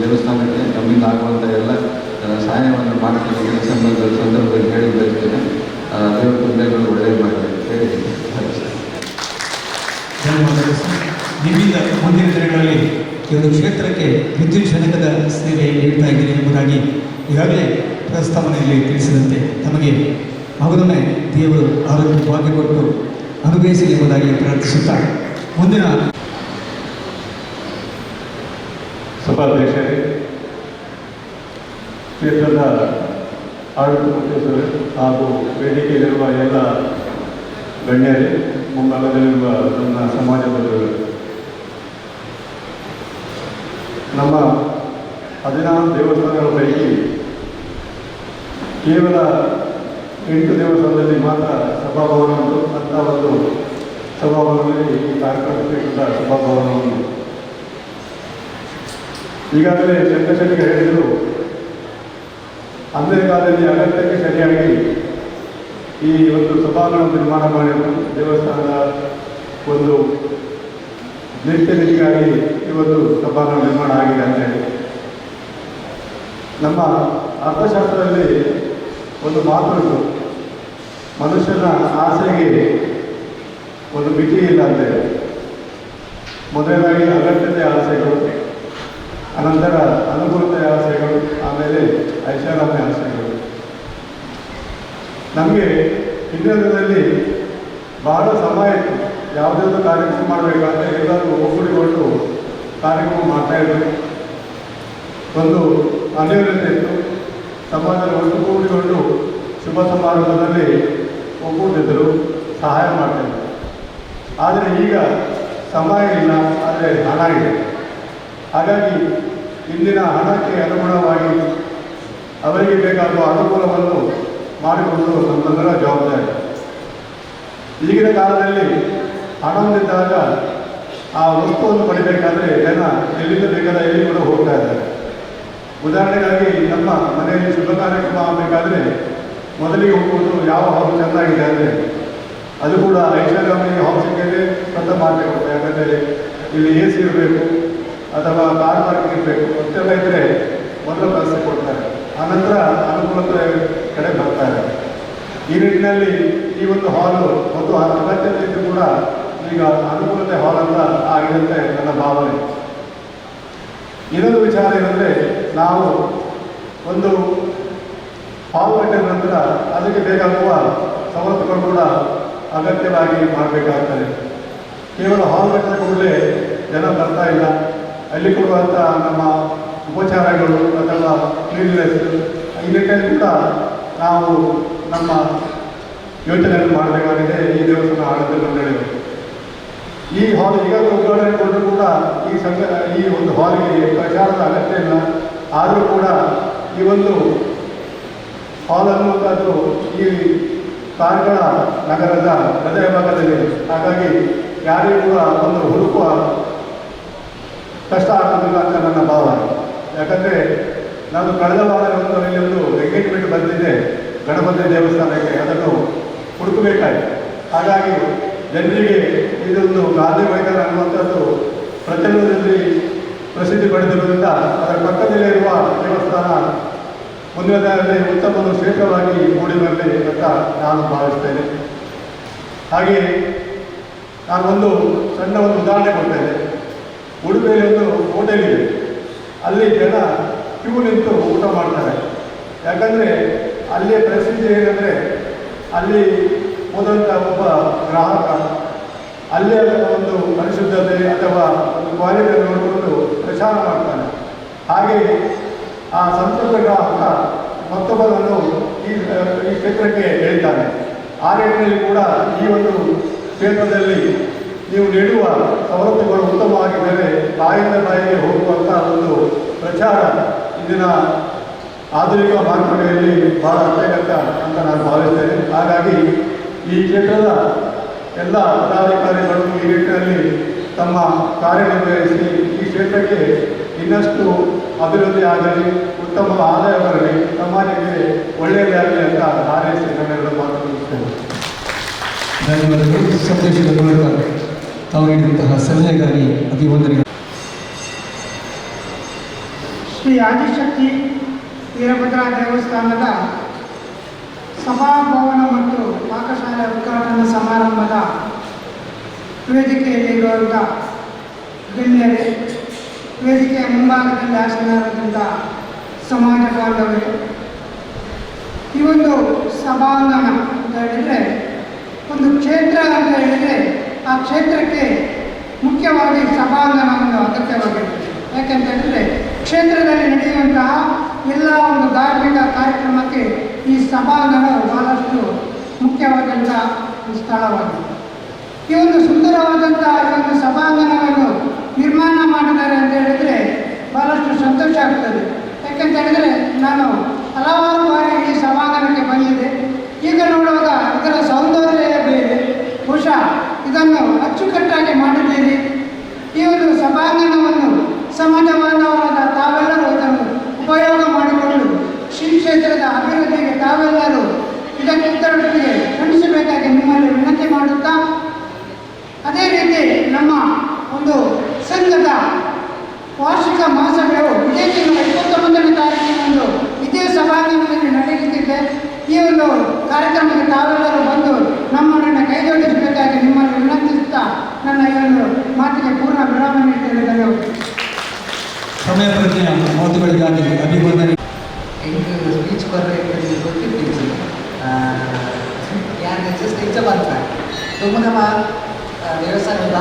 ದೇವಸ್ಥಾನಕ್ಕೆ ನಮ್ಮಿಂದ ಆಗುವಂಥ ಎಲ್ಲ ಸಹಾಯವನ್ನು ಮಾಡ್ತೀವಿ ಸಂದರ್ಭದಲ್ಲಿ ಹೇಳಿ ಬಯಸ್ತೇನೆ. ದೇವರ ತೊಂದರೆಗಳು ಒಳ್ಳೆಯದು ಮಾಡಿದ್ದಾರೆ ಹೇಳಿ ನಿಮ್ಮಿಂದ ಮುಂದಿನ ದಿನಗಳಲ್ಲಿ ಈ ಒಂದು ಕ್ಷೇತ್ರಕ್ಕೆ ವಿದ್ಯುತ್ ಜನಕದ ಸೇವೆ ನೀಡ್ತಾ ಇದ್ದೀನಿ ಎಂಬುದಾಗಿ ಈಗಾಗಲೇ ಪ್ರಸ್ತಾವನೆಯಲ್ಲಿ ತಿಳಿಸಿದಂತೆ ತಮಗೆ ಮಗದೊಮ್ಮೆ ದೇವರು ಆರೋಗ್ಯ ಭಾಗ್ಯ ಕೊಟ್ಟು ಅನುಭವಿಸಿ ಎಂಬುದಾಗಿ ಪ್ರಾರ್ಥಿಸುತ್ತಾ ಮುಂದಿನ ಸಭಾಧ್ಯಕ್ಷರೇ, ಕ್ಷೇತ್ರದ ಆಡಳಿತ ಮುಖ್ಯಸ್ಥರು ಹಾಗೂ ವೇದಿಕೆಯಲ್ಲಿರುವ ಎಲ್ಲ ಗಣ್ಯರೇ, ಮುಂಭಾಗದಲ್ಲಿರುವ ನನ್ನ ಸಮಾಜ ಬಂಧುಗಳು, ನಮ್ಮ 16 ದೇವಸ್ಥಾನಗಳ ಪೈಕಿ ಕೇವಲ 8 ದೇವಸ್ಥಾನದಲ್ಲಿ ಮಾತ್ರ ಸಭಾಭವನ ಉಂಟು. ಅಂಥ ಒಂದು ಸಭಾಭವನದಲ್ಲಿ ಈ ಕಾರ್ಯಕ್ರಮ ಪೀಠದ ಸಭಾಭವನ ಉಂಟು. ಈಗಾಗಲೇ ಚಂದ್ರಶೇಖರ್ ಹೇಳಿದರು, ಅಂದೇ ಕಾಲದಲ್ಲಿ ಅಗತ್ಯಕ್ಕೆ ಸರಿಯಾಗಿ ಈ ಒಂದು ಸಭಾಂಗಣ ನಿರ್ಮಾಣ ಮಾಡಿದ್ದು ದೇವಸ್ಥಾನದ ಒಂದು ನಿತ್ಯನಿಗಾಗಿ ಇವತ್ತು ಸಭಾಂಗಣ ನಿರ್ಮಾಣ ಆಗಿದೆ ಅಂತ ಹೇಳಿ. ನಮ್ಮ ಅರ್ಥಶಾಸ್ತ್ರದಲ್ಲಿ ಒಂದು ಮಾತು ಉಂಟು, ಮನುಷ್ಯನ ಆಸೆಗೆ ಒಂದು ಮಿತಿ ಇಲ್ಲ ಅಂತೇಳಿ. ಮೊದಲನೇದಾಗಿ ಅಗತ್ಯತೆ ಆಸೆಗಳು, ಅನಂತರ ಅನುಕೂಲತೆಯ ಆಸೆಗಳು, ಆಮೇಲೆ ಐಷಾರಾಮ್ಯ ಆಸೆಗಳು. ನಮಗೆ ಹಿಂದಿನ ದಿನದಲ್ಲಿ ಬಹಳ ಸಮಯ ಇತ್ತು. ಯಾವುದಾದ್ರು ಕಾರ್ಯಕ್ರಮ ಮಾಡಬೇಕಾದ್ರೆ ಎಲ್ಲರೂ ಒಗ್ಗೂಡಿಕೊಂಡು ಕಾರ್ಯಕ್ರಮ ಮಾಡ್ತಾಯಿದ್ರು. ಒಂದು ಅನಿವಾರ್ಯತೆ ಇತ್ತು. ಸಮಾಜದ ಒಟ್ಟುಗೂಡಿಕೊಂಡು ಶುಭ ಸಮಾರಂಭದಲ್ಲಿ ಒಗ್ಗೂಡಿದ್ರು, ಸಹಾಯ ಮಾಡ್ತಾಯಿದ್ರು. ಆದರೆ ಈಗ ಸಮಯ ಇಲ್ಲ, ಆದರೆ ಹಣ ಇದೆ. ಹಾಗಾಗಿ ಇಂದಿನ ಹಣಕ್ಕೆ ಅನುಗುಣವಾಗಿ ಅವರಿಗೆ ಬೇಕಾಗುವ ಅನುಕೂಲವನ್ನು ಮಾಡಿಕೊಂಡು ನಮ್ಮೆಲ್ಲರ ಜವಾಬ್ದಾರಿ. ಈಗಿನ ಕಾಲದಲ್ಲಿ ಹಣ ಹೊಂದಿದ್ದಾಗ ಆ ವಸ್ತುವನ್ನು ಪಡಿಬೇಕಾದ್ರೆ ಜನ ಎಲ್ಲಿಂದ ಬೇಕಾದ ಎಲ್ಲಿ ಕೂಡ ಹೋಗ್ತಾ ಇದ್ದಾರೆ. ಉದಾಹರಣೆಗಾಗಿ ನಮ್ಮ ಮನೆಯಲ್ಲಿ ಶುಭ ಕಾರ್ಯಕ್ರಮ ಆಗಬೇಕಾದ್ರೆ ಮೊದಲಿಗೆ ಹೋಗುವುದು ಯಾವ ಹಾಲು ಚೆನ್ನಾಗಿದೆ ಅಂದರೆ ಅದು ಕೂಡ ಐಷಾರಾಮಿ ಹಾಲ್ ಸಿಕ್ಕಿದ್ರೆ ಸ್ವಂತ ಮಾಡಬೇಕು. ಯಾಕಂದರೆ ಇಲ್ಲಿ AC ಇರಬೇಕು ಅಥವಾ ಕಾರ್ ಪಾರ್ಕಿಂಗ್ ಇರಬೇಕು, ಅಷ್ಟೆಲ್ಲ ಇದ್ದರೆ ಮೊದಲು ವ್ಯವಸ್ಥೆ ಕೊಡ್ತಾರೆ. ಆನಂತರ ಅನುಕೂಲತೆ ಕಡೆ ಬರ್ತಾರೆ. ಈ ನಿಟ್ಟಿನಲ್ಲಿ ಈ ಒಂದು ಹಾಲು ಒಂದು ಅಗತ್ಯತೆ ಇದ್ದು ಕೂಡ ಈಗ ಅನುಕೂಲತೆ ಹಾಲ್ ಅಂತ ಆಗಿದಂತೆ ನನ್ನ ಭಾವನೆ. ಇನ್ನೊಂದು ವಿಚಾರ ಏನಂದರೆ, ನಾವು ಒಂದು ಹಾಲ್ ಕಟ್ಟಿದ ನಂತರ ಅದಕ್ಕೆ ಬೇಕಾಗುವ ಸವಲತ್ತುಗಳು ಕೂಡ ಅಗತ್ಯವಾಗಿ ಮಾಡಬೇಕಾಗ್ತದೆ. ಕೇವಲ ಹಾಲ್ ಕಟ್ಟಿದ ಕೂಡಲೇ ಜನ ಬರ್ತಾ ಇಲ್ಲ. ಅಲ್ಲಿ ಕೊಡುವಂಥ ನಮ್ಮ ಉಪಚಾರಗಳು ಅಥವಾ ಕ್ಲೀನ್ನೆಸ್ ಈ ನಿಟ್ಟಿನಲ್ಲಿ ಕೂಡ ನಾವು ನಮ್ಮ ಯೋಚನೆಯನ್ನು ಮಾಡಬೇಕಾಗಿದೆ. ಈ ದೇವಸ್ಥಾನ ಆಡಳಿತ ಮಂಡಳಿಗಳು ಈ ಹಾಲ್ ಈಗಾಗಲೇ ಉದ್ಘಾಟನೆ ಕೊಟ್ಟರು ಕೂಡ ಈ ಒಂದು ಹಾಲಿಗೆ ಪ್ರಚಾರದ ಅಗತ್ಯ ಇಲ್ಲ. ಆದರೂ ಕೂಡ ಈ ಒಂದು ಹಾಲ್ ಅನ್ನುವಂಥದ್ದು ಈ ಕಾರ್ಕಳ ನಗರದ ಹೃದಯ ಭಾಗದಲ್ಲಿದೆ. ಹಾಗಾಗಿ ಯಾರಿಗೂ ಕೂಡ ಒಂದು ಹುಡುಕುವ ಕಷ್ಟ ಆಗೋದಿಲ್ಲ ಅಂತ ನನ್ನ ಭಾವನೆ. ಯಾಕಂದರೆ ನಾನು ಕಳೆದ ವಾರ ಇಲ್ಲಿ ಒಂದು ಎಂಗೇಜ್ಮೆಂಟ್ ಬಂದಿದ್ದೆ ಗಣಪತಿ ದೇವಸ್ಥಾನಕ್ಕೆ, ಅದನ್ನು ಹುಡುಕಬೇಕಾಯಿತು. ಹಾಗಾಗಿ ಜನರಿಗೆ ಇದೊಂದು ಗಾಂಧಿ ಮೈದಾನ ಅನ್ನುವಂಥದ್ದು ಪ್ರಚಲಿತದಲ್ಲಿ ಪ್ರಸಿದ್ಧಿ ಪಡೆದಿರುವುದರಿಂದ ಅದರ ಪಕ್ಕದಲ್ಲೇ ಇರುವ ದೇವಸ್ಥಾನ ಮುಂದಿನ ದಿನದಲ್ಲಿ ಉತ್ತಮ ಕ್ಷೇತ್ರವಾಗಿ ಮೂಡಿ ಬರಲಿ ಅಂತ ನಾನು ಭಾವಿಸ್ತೇನೆ. ಹಾಗೆಯೇ ನಾನೊಂದು ಸಣ್ಣ ಒಂದು ಉದಾಹರಣೆ ಕೊಡ್ತೇನೆ. ಉಡುಪಿಯಲ್ಲಿ ಒಂದು ಹೋಟೆಲ್ ಇದೆ. ಅಲ್ಲಿ ಜನ ಕ್ಯೂ ನಿಂತು ಊಟ ಮಾಡ್ತಾರೆ. ಯಾಕಂದರೆ ಅಲ್ಲಿಯ ಪ್ರಸಿದ್ಧಿ ಏನಂದರೆ, ಅಲ್ಲಿ ಹೋದಂಥ ಒಬ್ಬ ಗ್ರಾಹಕ ಅಲ್ಲಿಯ ಒಂದು ಪರಿಶುದ್ಧತೆ ಅಥವಾ ಒಂದು ಕ್ವಾಲಿಟಿಯನ್ನು ನೋಡಿಕೊಂಡು ಪ್ರಚಾರ ಮಾಡ್ತಾನೆ. ಹಾಗೆಯೇ ಆ ಸಂತೃಪ್ತ ಗ್ರಾಹಕ ಮತ್ತೊಬ್ಬರನ್ನು ಈ ಕ್ಷೇತ್ರಕ್ಕೆ ಹೇಳ್ತಾನೆ. ಆ ನಿಟ್ಟಿನಲ್ಲಿ ಕೂಡ ಈ ಒಂದು ಕ್ಷೇತ್ರದಲ್ಲಿ ನೀವು ನೀಡುವ ಸವಲತ್ತುಗಳು ಉತ್ತಮವಾಗಿದ್ದರೆ ಬಾಯಿಂದ ಬಾಯಿಗೆ ಹೋಗುವಂಥ ಒಂದು ಪ್ರಚಾರ ಇಂದಿನ ಆಧುನಿಕ ಮಾರುಕಟ್ಟೆಯಲ್ಲಿ ಬಹಳ ಅತ್ಯಗತ್ಯ ಅಂತ ನಾನು ಭಾವಿಸ್ತೇನೆ. ಹಾಗಾಗಿ ಈ ಕ್ಷೇತ್ರದ ಎಲ್ಲ ಪದಾಧಿಕಾರಿಗಳು ಈ ನಿಟ್ಟಿನಲ್ಲಿ ತಮ್ಮ ಕಾರ್ಯನಿರ್ವಹಿಸಿ ಈ ಕ್ಷೇತ್ರಕ್ಕೆ ಇನ್ನಷ್ಟು ಅಭಿವೃದ್ಧಿ ಆಗಲಿ, ಉತ್ತಮ ಆದಾಯ ಬರಲಿ, ಸಮಾಜಕ್ಕೆ ಒಳ್ಳೆಯದಾಗಲಿ ಅಂತ ಹಾರೈಸಿ ನನ್ನೆರಡು ಮಾತನಾಡುತ್ತೇನೆ. ಧನ್ಯವಾದಗಳು. ಸಂದೇಶದ ಮೂಲಕ ತಾವು ನೀಡಿದಂತಹ ಸಲಹೆಗಾಗಿ ಅಭಿವಂದನೆಗಳು. ಶ್ರೀ ಆದಿಶಕ್ತಿ ವೀರಭದ್ರ ದೇವಸ್ಥಾನದ ಸಭಾಭವನ ಮತ್ತು ಪಾಕಶಾಲೆ ಉದ್ಘಾಟನಾ ಸಮಾರಂಭದ ವೇದಿಕೆಯಲ್ಲಿರುವಂಥ ಗಣ್ಯರೇ, ವೇದಿಕೆಯ ಮುಂಭಾಗದಲ್ಲಿ ಆಸೀನರಾದಂಥ ಸಮಾಜ ಬಾಂಧವರೇ, ಈ ಒಂದು ಸಭಾಂಗಣ ಅಂತ ಹೇಳಿದರೆ ಒಂದು ಕ್ಷೇತ್ರ ಅಂತ ಹೇಳಿದರೆ ಆ ಕ್ಷೇತ್ರಕ್ಕೆ ಮುಖ್ಯವಾಗಿ ಸಭಾಂಗಣ ಒಂದು ಅಗತ್ಯವಾಗಿರ್ತದೆ. ಯಾಕೆಂತ ಹೇಳಿದರೆ ಕ್ಷೇತ್ರದಲ್ಲಿ ನಡೆಯುವಂತಹ ಎಲ್ಲ ಒಂದು ಧಾರ್ಮಿಕ ಕಾರ್ಯಕ್ರಮಕ್ಕೆ ಈ ಸಭಾಂಗಣ ಬಹಳಷ್ಟು ಮುಖ್ಯವಾದಂಥ ಸ್ಥಳವಾಗಿದೆ. ಈ ಒಂದು ಸುಂದರವಾದಂಥ ಈ ಒಂದು ಸಭಾಂಗಣವನ್ನು ನಿರ್ಮಾಣ ಮಾಡಿದ್ದಾರೆ ಅಂತ ಹೇಳಿದರೆ ಬಹಳಷ್ಟು ಸಂತೋಷ ಆಗ್ತದೆ. ಕೈಗಳೊಂದಿಗೆ ಶ್ರಮಿಸಬೇಕಾಗಿ ನಿಮ್ಮಲ್ಲಿ ವಿನಂತಿ ಮಾಡುತ್ತಾ, ಅದೇ ರೀತಿ ನಮ್ಮ ಒಂದು ಸಂಘದ ವಾರ್ಷಿಕ ಮಹಾಸಭೆಯು ಇದೇ ತಿಂಗಳ 29ನೇ ತಾರೀಕಿನಂದು ಇದೇ ಸಭಾಂಗಣದಲ್ಲಿ ನಡೆಯುತ್ತಿದೆ. ಈ ಒಂದು ಕಾರ್ಯಕ್ರಮಕ್ಕೆ ತಾವೆಲ್ಲರೂ ಬಂದು ನಮ್ಮನ್ನು ಕೈಜೋಡಿಸಬೇಕಾಗಿ ನಿಮ್ಮನ್ನು ವಿನಂತಿಸುತ್ತಾ ನನ್ನ ಈ ಒಂದು ಮಾತಿಗೆ ಪೂರ್ಣ ವಿರಾಮ ನೀಡುತ್ತೇನೆ. ಧನ್ಯವಾದ. ಸಮಯ ಪ್ರಜ್ಞೆಯ ಮಾತುಗಳಿಗಾಗಿ ಅಭಿವಂದನೆ. എനിക്ക് സ്പീച്ച് പറയുന്നത് ಗೊತ್ತಿತ್ತು ಯಾರು ಜಸ್ಟ್ ಇಚ್ಛೆ ಬರ್ತಾರೆ ತುಂಬ ನಮ್ಮ ದೇವಸ್ಥಾನದ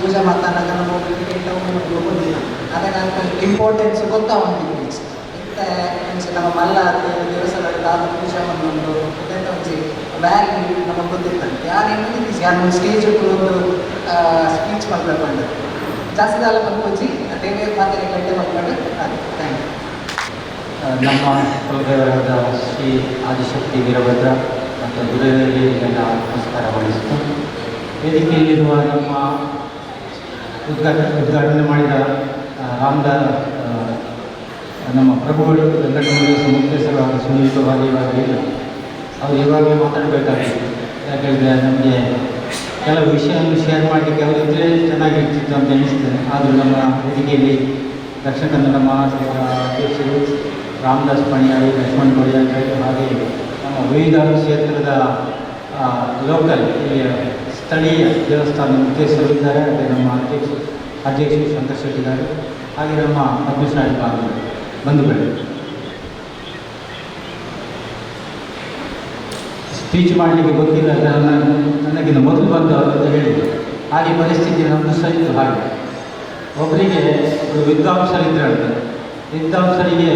ಪೂಜೆ ಮಾಡ್ತಾನಾಗ ನಮ್ಮ ಗೊತ್ತಿಲ್ಲ ಅದಕ್ಕೆ ಇಂಪಾರ್ಟೆನ್ಸ್ ಗೊತ್ತಾಗ್ತಿತ್ತು ಇಂಥ ನಮ್ಮ ಮಲ್ಲ ದೇವಸ್ಥಾನದ ಪೂಜೆ ಒಂದು ವ್ಯಾಲ್ಯೂ ನಮಗೆ ಗೊತ್ತಿರ್ತಾರೆ ಯಾರು ಹೆಂಗೆ ಯಾರು ಸ್ಟೇಜ್ ಒಂದು ಸ್ಪೀಚ್ ಮಾಡ್ಬೇಕು ಜಾಸ್ತಿ ಕಾಲ ಬಂದು ದೇವೇ ಮಾತಿನ ಗಂಟೆ ಮಾಡ್ಕೊಂಡು ಅದು ಥ್ಯಾಂಕ್ ಯು. ನಮ್ಮ ಕುಲದೇವರಾದ ಶ್ರೀ ಆದಿಶಕ್ತಿ ವೀರಭದ್ರ ಮತ್ತು ಗುರುದೇವರಿಗೆಲ್ಲ ನಮಸ್ಕಾರ ಮಾಡಿಸ್ತು. ವೇದಿಕೆಯಲ್ಲಿರುವ ನಮ್ಮ ಉದ್ಘಾಟನೆ ಮಾಡಿದ ರಾಮದಾಸ್ ನಮ್ಮ ಪ್ರಭುಗಳು ವೆಂಕಟೇಶ್ವರ ಮುಖ್ಯಸ್ಥರಾದ ಸುನೀಲ್ ಬಾಲಿಯವರಿಲ್ಲ ಅವರು ಇವಾಗಲೇ ಮಾತಾಡಬೇಕಾಗಿತ್ತು. ಯಾಕೆಂದರೆ ನಮಗೆ ಕೆಲವು ವಿಷಯವನ್ನು ಶೇರ್ ಮಾಡಲಿಕ್ಕೆ ಅವರಿದ್ದರೆ ಚೆನ್ನಾಗಿರ್ತಿತ್ತು ಅಂತ ಎನಿಸ್ತದೆ. ಆದರೂ ನಮ್ಮ ವೇದಿಕೆಯಲ್ಲಿ ದಕ್ಷಿಣ ಕನ್ನಡ ಮಹಾಸಭಾ ಅಧ್ಯಕ್ಷರು ರಾಮದಾಸ್ ಪಣಿಯಾಳಿ, ಲಕ್ಷ್ಮಣ್ ಕೊಡಿಯಾಳಿ, ಹಾಗೆ ನಮ್ಮ ವಿವಿಧ ಕ್ಷೇತ್ರದ ಲೋಕಲ್ ಸ್ಥಳೀಯ ದೇವಸ್ಥಾನ ಮುಖ್ಯಸ್ಥರು ಇದ್ದಾರೆ. ಅದೇ ನಮ್ಮ ಅಧ್ಯಕ್ಷರು ಶಂಕರ್ ಶೆಟ್ಟಿ ಇದ್ದಾರೆ. ಹಾಗೆ ನಮ್ಮ ಪದ್ಮಶ್ರೀ ಬಂಧುಗಳು. ಸ್ಪೀಚ್ ಮಾಡಲಿಕ್ಕೆ ಗೊತ್ತಿಲ್ಲ ನನಗಿಂತ ಮೊದಲು ಬಂದವರು ಅಂತ ಹೇಳಿದರು. ಹಾಗೆ ಪರಿಸ್ಥಿತಿ ನಮ್ಮದು ಸರಿತು. ಹಾಗೆ ಒಬ್ಬರಿಗೆ ವಿದ್ವಾಂಸರಿದ್ದರಂತೆ. ವಿದ್ವಾಂಸರಿಗೆ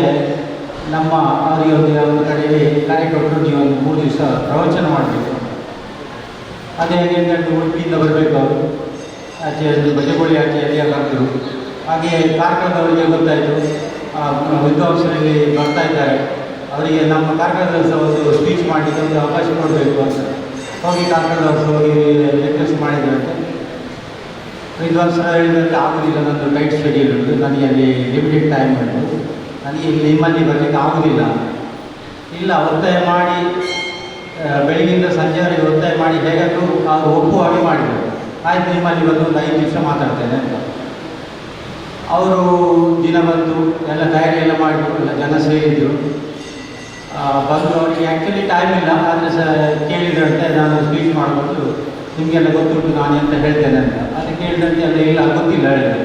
ನಮ್ಮ ಅವರಿಗೆ ಒಂದು ಕಡೆಯಲ್ಲಿ ಕಾರ್ಯಕ್ರಮಗಳು ನೀವು ಒಂದು 3 ದಿವಸ ಪ್ರವಚನ ಮಾಡಬೇಕು. ಅದೇ ಹೇಗೆ ಉಡುಪಿಯಿಂದ ಬರಬೇಕು ಅವರು ಆಚೆ ಬಜೆಗೋಳಿ ಆಚೆ ಎಲ್ಲ ಕರೆದರು. ಹಾಗೆ ಕಾರ್ಕಳದವರಿಗೆ ಗೊತ್ತಾಯಿತು ವಿದ್ವಾಂಸರಲ್ಲಿ ಬರ್ತಾ ಇದ್ದಾರೆ, ಅವರಿಗೆ ನಮ್ಮ ಕಾರ್ಕಳದಲ್ಲಿ ಸಹ ಒಂದು ಸ್ಪೀಚ್ ಮಾಡಲಿಕ್ಕೆ ಒಂದು ಅವಕಾಶ ಕೊಡಬೇಕು ಅಂತ ಹೋಗಿ ಕಾರ್ಕಳದವರು ಹೋಗಿ ರಿಕ್ವೆಸ್ಟ್ ಮಾಡಿದ್ರಂತೆ. ವಿದ್ವಾಂಸರು ಹೇಳಿದಂತೆ ಆಗೋದಿಲ್ಲ, ನನ್ನದು ಟೈಟ್ ಶೆಡ್ಯೂಲ್ ಉಂಟು, ನನಗೆ ಅಲ್ಲಿ ಲಿಮಿಟೆಡ್ ಟೈಮ್ ಉಂಟು, ನನಗೆ ನಿಮ್ಮಲ್ಲಿ ಬರಲಿಕ್ಕೆ ಆಗೋದಿಲ್ಲ. ಇಲ್ಲ, ಒತ್ತಾಯ ಮಾಡಿ ಬೆಳಗ್ಗಿಂದ ಸಂಜೆವರೆಗೆ ಒತ್ತಾಯ ಮಾಡಿ ಹೇಗಾದರೂ ಅವರು ಒಪ್ಪುವ ಹಾಗೆ ಮಾಡಿದರು. ಆಯ್ತು, ನಿಮ್ಮಲ್ಲಿ ಬಂದು ಒಂದು 5 ನಿಮಿಷ ಮಾತಾಡ್ತೇನೆ ಅಂತ. ಅವರು ದಿನ ಬಂದು ಎಲ್ಲ ತಯಾರಿ ಎಲ್ಲ ಮಾಡಿದ್ರು, ಎಲ್ಲ ಜನ ಸೇರಿದ್ರು. ಬಂದು ಅವರಿಗೆ ಆ್ಯಕ್ಚುಲಿ ಟೈಮ್ ಇಲ್ಲ, ಆದರೆ ಸಹ ಕೇಳಿದ್ರಂತೆ ನಾನು ಸ್ಪೀಚ್ ಮಾಡಿಕೊಂಡು ನಿಮಗೆಲ್ಲ ಗೊತ್ತುಂಟು ನಾನು ಎಂತ ಹೇಳ್ತೇನೆ ಅಂತ. ಅದಕ್ಕೆ ಕೇಳಿದಂತೆ ಎಲ್ಲ ಇಲ್ಲ ಗೊತ್ತಿಲ್ಲ ಹೇಳಿದೆ.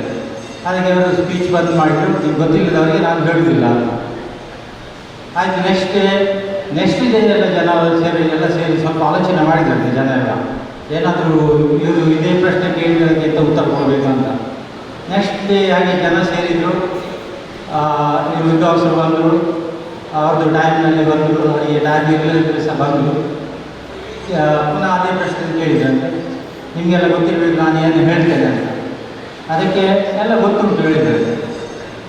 ಅದಕ್ಕೆ ಅವರು ಸ್ಪೀಚ್ ಬಂದು ಮಾಡಿದ್ರು, ನಿಮ್ಗೆ ಗೊತ್ತಿಲ್ಲದವರಿಗೆ ನಾನು ಹೇಳುವುದಿಲ್ಲ ಅಂತ. ಆಯಿತು, ನೆಕ್ಸ್ಟ್ ಡೇ ಎಲ್ಲ ಜನ ಸೇರಿ ಸ್ವಲ್ಪ ಆಲೋಚನೆ ಮಾಡಿದ್ರಂತೆ ಜನ ಎಲ್ಲ. ಏನಾದರೂ ಇವರು ಇದೇ ಪ್ರಶ್ನೆ ಕೇಳಿದಕ್ಕೆ ಎಂತ ಉತ್ತರ ಕೊಡಬೇಕು ಅಂತ. ನೆಕ್ಸ್ಟ್ ಡೇ ಹಾಗೆ ಜನ ಸೇರಿದರು. ಇವರು ವಿದ್ವಾಂಸರು ಬಂದರು, ಅವ್ರದ್ದು ಟೈಮ್ನಲ್ಲಿ ಬಂದರು, ಅವರಿಗೆ ಟೈಮ್ ಇರಲಿಲ್ಲ ಸಹ ಬಂದರು. ಪುನಃ ಅದೇ ಪ್ರಶ್ನೆ ಕೇಳಿದ್ರಂತೆ, ನಿಮಗೆಲ್ಲ ಗೊತ್ತಿರಬೇಕು ನಾನು ಏನು ಹೇಳ್ತೇನೆ ಅಂತ. ಅದಕ್ಕೆ ಎಲ್ಲ ಗೊತ್ತುಂಟು ಹೇಳಿದ್ದಾರೆ.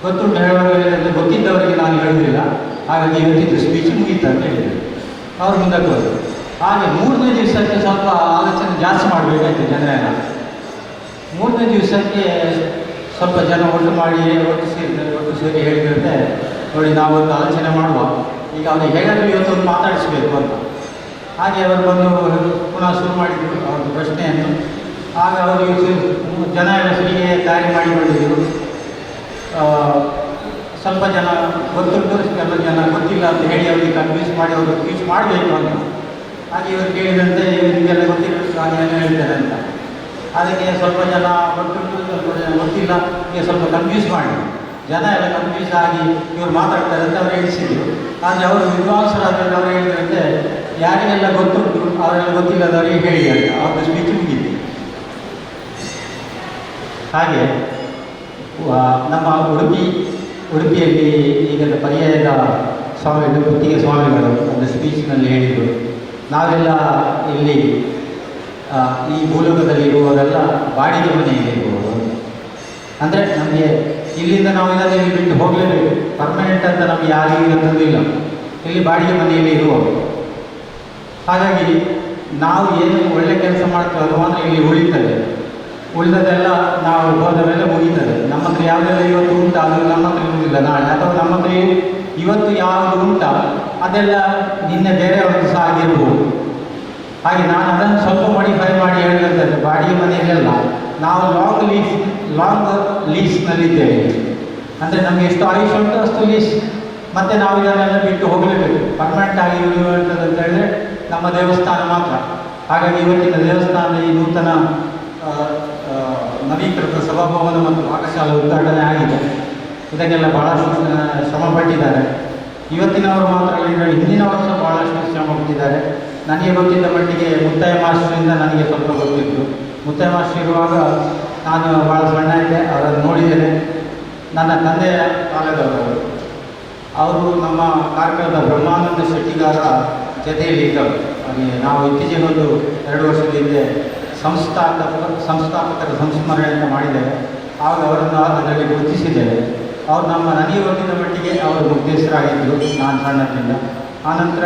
ಗೊತ್ತುಂಟು ಹೇಳುವಾಗ ಹೇಳಿದ್ರೆ ಗೊತ್ತಿದ್ದವರಿಗೆ ನಾನು ಹೇಳುವುದಿಲ್ಲ, ಹಾಗಾಗಿ ಇವತ್ತಿದ್ದು ಸ್ಪೀಚ್ ಮುಗೀತು ಅಂತ ಹೇಳಿದರು. ಅವ್ರು ಮುಂದಕ್ಕೆ ಹೋದರು. ಹಾಗೆ 3ನೇ ದಿವಸಕ್ಕೆ ಸ್ವಲ್ಪ ಆಲೋಚನೆ ಜಾಸ್ತಿ ಮಾಡಬೇಕಾಯ್ತು ಜನರೆಲ್ಲ. 3ನೇ ದಿವಸಕ್ಕೆ ಸ್ವಲ್ಪ ಜನ ಒಟ್ಟು ಸೇರಿ ಹೇಳಿದಂತೆ, ನೋಡಿ ನಾವೊಂದು ಆಲೋಚನೆ ಮಾಡುವ, ಈಗ ಅವನಿಗೆ ಹೇಗಾದರೂ ಇವತ್ತೊಂದು ಮಾತಾಡಿಸಬೇಕು ಅಂತ. ಹಾಗೆ ಅವರು ಬಂದು ಪುನಃ ಶುರು ಮಾಡಿದರು ಅವ್ರದ್ದು ಪ್ರಶ್ನೆಯನ್ನು. ಆಗ ಅವರು ಜನ ಎಲ್ಲ ಸರಿಗೆ ತಯಾರಿ ಮಾಡಿಕೊಂಡಿದ್ದರು. ಸ್ವಲ್ಪ ಜನ ಗೊತ್ತುಂಟು, ಎಲ್ಲ ಜನ ಗೊತ್ತಿಲ್ಲ ಅಂತ ಹೇಳಿ ಅವರಿಗೆ ಕನ್ಫ್ಯೂಸ್ ಮಾಡಿ ಅವರು ಸ್ಪೀಚ್ ಮಾಡಬೇಕು ಅಂತ. ಹಾಗೆ ಇವರು ಕೇಳಿದಂತೆ ನಿಮಗೆಲ್ಲ ಗೊತ್ತಿಲ್ಲ ನಾನು ಏನು ಹೇಳ್ತೇನೆ ಅಂತ. ಅದಕ್ಕೆ ಸ್ವಲ್ಪ ಜನ ಗೊತ್ತುಂಟು, ಸ್ವಲ್ಪ ಜನ ಗೊತ್ತಿಲ್ಲ, ಹೀಗೆ ಸ್ವಲ್ಪ ಕನ್ಫ್ಯೂಸ್ ಮಾಡಿ ಜನ ಎಲ್ಲ ಕನ್ಫ್ಯೂಸ್ ಆಗಿ ಇವರು ಮಾತಾಡ್ತಾರೆ ಅಂತ ಅವರು ಹೇಳಿಸಿದ್ರು. ಆದರೆ ಅವರು ವಿದ್ವಾಂಸರಾದ್ರಿಂದ ಅವರು ಹೇಳಿದ್ರಂತೆ ಯಾರಿಗೆಲ್ಲ ಗೊತ್ತುಂಟು ಅವರೆಲ್ಲ ಗೊತ್ತಿಲ್ಲದವರಿಗೆ ಹೇಳಿ ಅಂತ. ಅವ್ರದ್ದು ಸ್ಪೀಚ್ ಮುಗಿತು. ಹಾಗೆ ನಮ್ಮ ಉಡುಪಿಯಲ್ಲಿ ಈಗ ಪರ್ಯಾಯದ ಸ್ವಾಮಿಗಳು, ಗುತ್ತಿಗೆ ಸ್ವಾಮಿಗಳು ಒಂದು ಸ್ಪೀಚ್ನಲ್ಲಿ ಹೇಳಿದರು, ನಾವೆಲ್ಲ ಇಲ್ಲಿ ಈ ಭೂಲೋಕದಲ್ಲಿ ಇರುವವರೆಲ್ಲ ಬಾಡಿಗೆ ಮನೆಯಲ್ಲಿ ಇರುವವರು. ಅಂದರೆ ನಮಗೆ ಇಲ್ಲಿಂದ ನಾವು ಏನಾದರೂ ಇಲ್ಲಿ ಬಿಟ್ಟು ಹೋಗಲೇಬೇಕು, ಪರ್ಮನೆಂಟ್ ಅಂತ ನಮಗೆ ಯಾರಿಗೂ ಇರೋದು ಇಲ್ಲ, ಇಲ್ಲಿ ಬಾಡಿಗೆ ಮನೆಯಲ್ಲಿ ಇರುವವರು. ಹಾಗಾಗಿ ನಾವು ಏನು ಒಳ್ಳೆ ಕೆಲಸ ಮಾಡ್ತೀವಿ ಅದು ಮಾತ್ರ ಇಲ್ಲಿ ಉಳಿತದೆ, ಉಳಿದದೆಲ್ಲ ನಾವು ಹೋದ ಮೇಲೆ ಮುಗೀತದೆ. ನಮ್ಮ ಹತ್ರ ಯಾವುದೆಲ್ಲ ಇವತ್ತು ಉಂಟು ಅದು ನಮ್ಮ ಹತ್ರ ಇರುವುದಿಲ್ಲ ನಾಳೆ, ಅಥವಾ ನಮ್ಮ ಹತ್ರ ಇವತ್ತು ಯಾವುದು ಉಂಟ ಅದೆಲ್ಲ ನಿನ್ನೆ ಬೇರೆಯವ್ರದ್ದು ಸಹ ಆಗಿರ್ಬೋದು. ಹಾಗೆ ನಾನು ಅದನ್ನು ಸ್ವಲ್ಪ ಮಾಡಿಫೈ ಮಾಡಿ ಹೇಳಿದಂತೆ ಬಾಡಿಗೆ ಮನೆಯಲ್ಲೆಲ್ಲ ನಾವು ಲಾಂಗ್ ಲೀಸ್ನಲ್ಲಿದ್ದೇವೆ. ಅಂದರೆ ನಮಗೆ ಎಷ್ಟು ಆಯುಷ್ಯ ಉಂಟು ಅಷ್ಟು ಲೀಸ್, ಮತ್ತು ನಾವು ಇದನ್ನೆಲ್ಲ ಬಿಟ್ಟು ಹೋಗಲೇಬೇಕು. ಪರ್ಮನೆಂಟ್ ಆಗಿ ಉಳಿಯುವಂಥದ್ದು ಅಂತ ಹೇಳಿದ್ರೆ ನಮ್ಮ ದೇವಸ್ಥಾನ ಮಾತ್ರ. ಹಾಗಾಗಿ ಇವತ್ತಿನ ದೇವಸ್ಥಾನದ ಈ ನೂತನ ನವೀಕೃತ ಸಭಾಭವನ ಮತ್ತು ಪಾಕಶಾಲೆ ಉದ್ಘಾಟನೆ ಆಗಿದೆ. ಇದಕ್ಕೆಲ್ಲ ಭಾಳಷ್ಟು ಶ್ರಮಪಟ್ಟಿದ್ದಾರೆ. ಇವತ್ತಿನವರು ಮಾತ್ರ ಅಲ್ಲ, ಹಿಂದಿನವರು ಸಹ ಭಾಳಷ್ಟು ಶ್ರಮಪಟ್ಟಿದ್ದಾರೆ. ನನಗೆ ಗೊತ್ತಿದ್ದ ಮಟ್ಟಿಗೆ ಮುತ್ತಯ್ಯ ಮಾಸ್ಟ್ರಿಂದ ನನಗೆ ಸ್ವಲ್ಪ ಗೊತ್ತಿತ್ತು. ಮುತ್ತಯ್ಯ ಮಾಸ್ಟರ್ ಇರುವಾಗ ನಾನು ಭಾಳ ಸಣ್ಣ ಇದ್ದೆ, ಅವರನ್ನು ನೋಡಿದ್ದೇನೆ. ನನ್ನ ತಂದೆಯ ಕಾಲದವರು, ಅವರು ನಮ್ಮ ಕಾರ್ಕಳದ ಬ್ರಹ್ಮಾನಂದ ಶೆಟ್ಟಿಗಾರ ಜೊತೆಯಲ್ಲಿ ಇದ್ದವರು. ಹಾಗೆ ನಾವು ಇತ್ತೀಚೆಗೆ ಒಂದು 2 ವರ್ಷದ ಹಿಂದೆ ಸಂಸ್ಥಾಪಕರ ಸಂಸ್ಮರಣೆ ಅಂತ ಮಾಡಿದ್ದೇವೆ. ಆವಾಗ ಅವರನ್ನು ಅದರಲ್ಲಿ ಗುರುತಿಸಿದ್ದೇವೆ. ಅವರು ನನಗೆ ಗೊತ್ತಿದ್ದ ಮಟ್ಟಿಗೆ ಅವರು ಮುಖ್ಯಸ್ಥರಾಗಿದ್ದರು ನಾನು ಸಣ್ಣದಿಂದ. ಆನಂತರ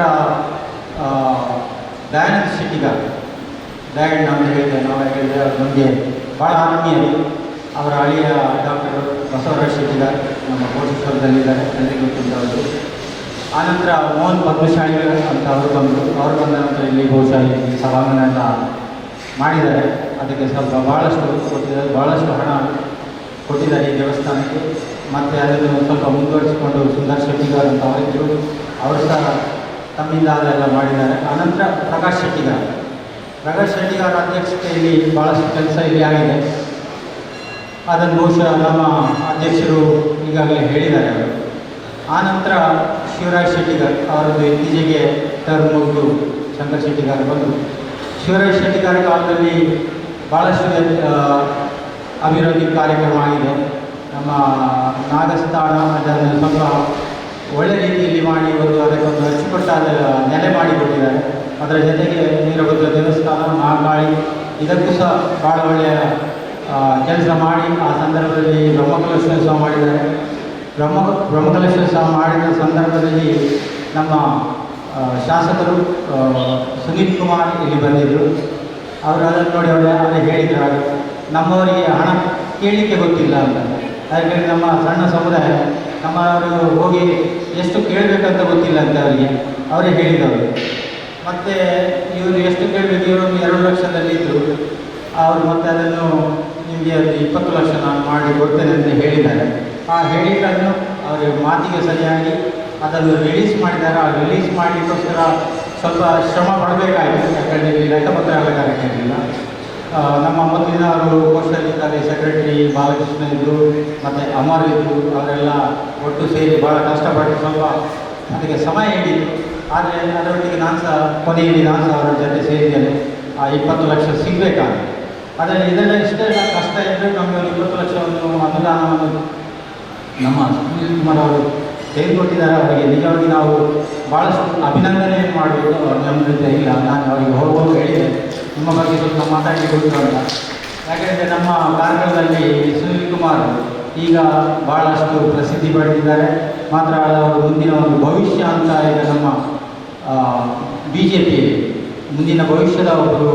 ದಯಾನಂದ ಶೆಟ್ಟಿಗಾರ, ದಯಾನಂದ ಅಂತ ಹೇಳಿದೆ, ನಾವು ಹೇಳಿದೆ, ಅವರು ನಮಗೆ ಭಾಳ ಆತ್ಮೀಯರು. ಅವರ ಅಳಿಯ ಡಾಕ್ಟರ್ ಬಸವರಾಜ್ ಶೆಟ್ಟಿಗಾರ್ ನಮ್ಮ ಕೋಟೇಶ್ವರದಲ್ಲಿದ್ದಾರೆ, ಎಲ್ಲರಿಗೂ ಗೊತ್ತಿದ್ದವರು. ಆನಂತರ ಮೋಹನ್ ಪದ್ಮಶಾಲಿಗಳು ಅಂತ ಅವರು ಬಂದ ನಂತರ ಇಲ್ಲಿ ಬಹುಶಃ ಈ ಸಭಾಂಗಣ ಎಲ್ಲ ಮಾಡಿದ್ದಾರೆ. ಅದಕ್ಕೆ ಸ್ವಲ್ಪ ಭಾಳಷ್ಟು ಕೊಟ್ಟಿದ್ದಾರೆ, ಭಾಳಷ್ಟು ಹಣ ಕೊಟ್ಟಿದ್ದಾರೆ ಈ ದೇವಸ್ಥಾನಕ್ಕೆ. ಮತ್ತು ಅದನ್ನು ಸ್ವಲ್ಪ ಮುಂದುವರಿಸಿಕೊಂಡು ಸುಂದರ್ ಶೆಟ್ಟಿಗಾರ್ ಅಂತ ಅವರಿದ್ದರು, ಅವರು ಸಹ ತಮ್ಮಿಂದ ಅದೆಲ್ಲ ಮಾಡಿದ್ದಾರೆ. ಆನಂತರ ಪ್ರಕಾಶ್ ಶೆಟ್ಟಿಗಾರ ಅಧ್ಯಕ್ಷತೆಯಲ್ಲಿ ಭಾಳಷ್ಟು ಕೆಲಸ ಇಲ್ಲಿ ಆಗಿದೆ. ಅದನ್ನು ಬಹುಶಃ ನಮ್ಮ ಅಧ್ಯಕ್ಷರು ಈಗಾಗಲೇ ಹೇಳಿದ್ದಾರೆ ಅವರು. ಆನಂತರ ಶಿವರಾಜ್ ಶೆಟ್ಟಿಗಾರ್ ಅವರದ್ದು ಇತ್ತೀಚೆಗೆ ಟರ್ಮ್ ಮುಗಿದು ಶಂಕರ್ ಶೆಟ್ಟಿಗಾರ್ ಬಂದರು. ಶಿವರಾಜ್ ಶೆಟ್ಟಿಗಾರ ಕಾಲದಲ್ಲಿ ಭಾಳಷ್ಟು ಅಭಿವೃದ್ಧಿ ಕಾರ್ಯಕ್ರಮ ಆಗಿದೆ. ನಮ್ಮ ನಾಗಸ್ಥಾನ ಅದನ್ನು ಸ್ವಲ್ಪ ಒಳ್ಳೆ ರೀತಿಯಲ್ಲಿ ಮಾಡಿ ಅದಕ್ಕೊಂದು ಅಚ್ಚುಕಟ್ಟಾದ ನೆಲೆ ಮಾಡಿಕೊಟ್ಟಿದ್ದಾರೆ. ಅದರ ಜೊತೆಗೆ ವೀರಭದ್ರ ದೇವಸ್ಥಾನ, ನಾಗಾಳಿ ಇದಕ್ಕೂ ಸಹ ಭಾಳ ಒಳ್ಳೆಯ ಕೆಲಸ ಮಾಡಿ ಆ ಸಂದರ್ಭದಲ್ಲಿ ಬ್ರಹ್ಮಕಲಶೋತ್ಸವ ಮಾಡಿದ್ದಾರೆ. ಬ್ರಹ್ಮಕಲಶೋತ್ಸವ ಮಾಡಿದ ಸಂದರ್ಭದಲ್ಲಿ ನಮ್ಮ ಶಾಸಕರು ಸುನೀಲ್ ಕುಮಾರ್ ಇಲ್ಲಿ ಬಂದಿದ್ದರು. ಅವರು ಅದನ್ನು ನೋಡಿ ಅವರೇ ಹೇಳಿದ್ದಾರೆ, ನಮ್ಮವರಿಗೆ ಹಣ ಕೇಳಲಿಕ್ಕೆ ಗೊತ್ತಿಲ್ಲ ಅಂತ. ಅದಕ್ಕೆ ನಮ್ಮ ಸಣ್ಣ ಸಮುದಾಯ ನಮ್ಮವರು ಹೋಗಿ ಎಷ್ಟು ಕೇಳಬೇಕಂತ ಗೊತ್ತಿಲ್ಲ ಅಂತ ಅವರೇ ಹೇಳಿದವರು. ಮತ್ತು ಇವರು ಎಷ್ಟು ಕೇಳಬೇಕು, ಇವರು 2 ಲಕ್ಷದಲ್ಲಿದ್ದರು. ಅವರು ಮತ್ತು ಅದನ್ನು ನಿಮಗೆ 20 ಲಕ್ಷ ನಾನು ಮಾಡಿ ಕೊಡ್ತೇನೆ ಅಂತ ಹೇಳಿದ್ದಾರೆ. ಆ ಹೇಳಿದ್ದನ್ನು ಅವರ ಮಾತಿಗೆ ಸರಿಯಾಗಿ ಅದನ್ನು ರಿಲೀಸ್ ಮಾಡಿದ್ದಾರೆ. ಆ ರಿಲೀಸ್ ಮಾಡಲಿಕ್ಕೋಸ್ಕರ ಸ್ವಲ್ಪ ಶ್ರಮ ಪಡಬೇಕಾಯಿತು. ಯಾಕಂದರೆ ಇಲ್ಲಿ ಲೆಕ್ಕಪತ್ರ ಎಲ್ಲ ಕರೆಕ್ಟ್ ಇರಲಿಲ್ಲ. ನಮ್ಮ ಮೊದಲಿನವರು ಕೋಶದಲ್ಲಿದ್ದಾರೆ, ಸೆಕ್ರೆಟರಿ ಬಾಲಕೃಷ್ಣ ಇದ್ದರು, ಮತ್ತು ಅಮರ್ ಇದ್ದರು. ಅವರೆಲ್ಲ ಒಟ್ಟು ಸೇರಿ ಭಾಳ ಕಷ್ಟಪಟ್ಟು ಸ್ವಲ್ಪ ಅದಕ್ಕೆ ಸಮಯ ಹಿಡಿಯಿತು. ಆದರೆ ಅದರೊಟ್ಟಿಗೆ ಕೊನೆಯಲ್ಲಿ ನಾನು ಸಹ ಅವರ ಜೊತೆ ಸೇರಿದ್ದೇನೆ. ಆ 20 ಲಕ್ಷ ಸಿಗಬೇಕಾದ್ರೆ ಅದರಲ್ಲಿ ಇದೆಲ್ಲ ಇಷ್ಟೆಲ್ಲ ಕಷ್ಟ ಇದ್ದರೆ ನಮಗೆ 20 ಲಕ್ಷವನ್ನು ಅನುದಾನವನ್ನು ನಮ್ಮ ಸುನೀಲ್ ಕುಮಾರ್ ಅವರು ತೆಗೆದುಕೊಟ್ಟಿದ್ದಾರೆ. ಅವರಿಗೆ ನಿಜವಾಗಿ ನಾವು ಭಾಳಷ್ಟು ಅಭಿನಂದನೆಯನ್ನು ಮಾಡಬೇಕು. ನಮ್ಮ ಜೊತೆ ಇಲ್ಲ, ನಾನು ಅವರಿಗೆ ಹೋಗುವಾಗ ಹೇಳಿದೆ, ನಿಮ್ಮ ಬಗ್ಗೆ ಸ್ವಲ್ಪ ಮಾತಾಡಲಿಕ್ಕೆ ಅಂತ. ಯಾಕೆಂದರೆ ನಮ್ಮ ಕಾರ್ಕಳದಲ್ಲಿ ಸುನೀಲ್ ಕುಮಾರ್ ಈಗ ಭಾಳಷ್ಟು ಪ್ರಸಿದ್ಧಿ ಪಡೆದಿದ್ದಾರೆ. ಮಾತ್ರ ಅವರು ಮುಂದಿನ ಒಂದು ಭವಿಷ್ಯ ಅಂತ ಈಗ ನಮ್ಮ BJP ಮುಂದಿನ ಭವಿಷ್ಯದ ಒಬ್ಬರು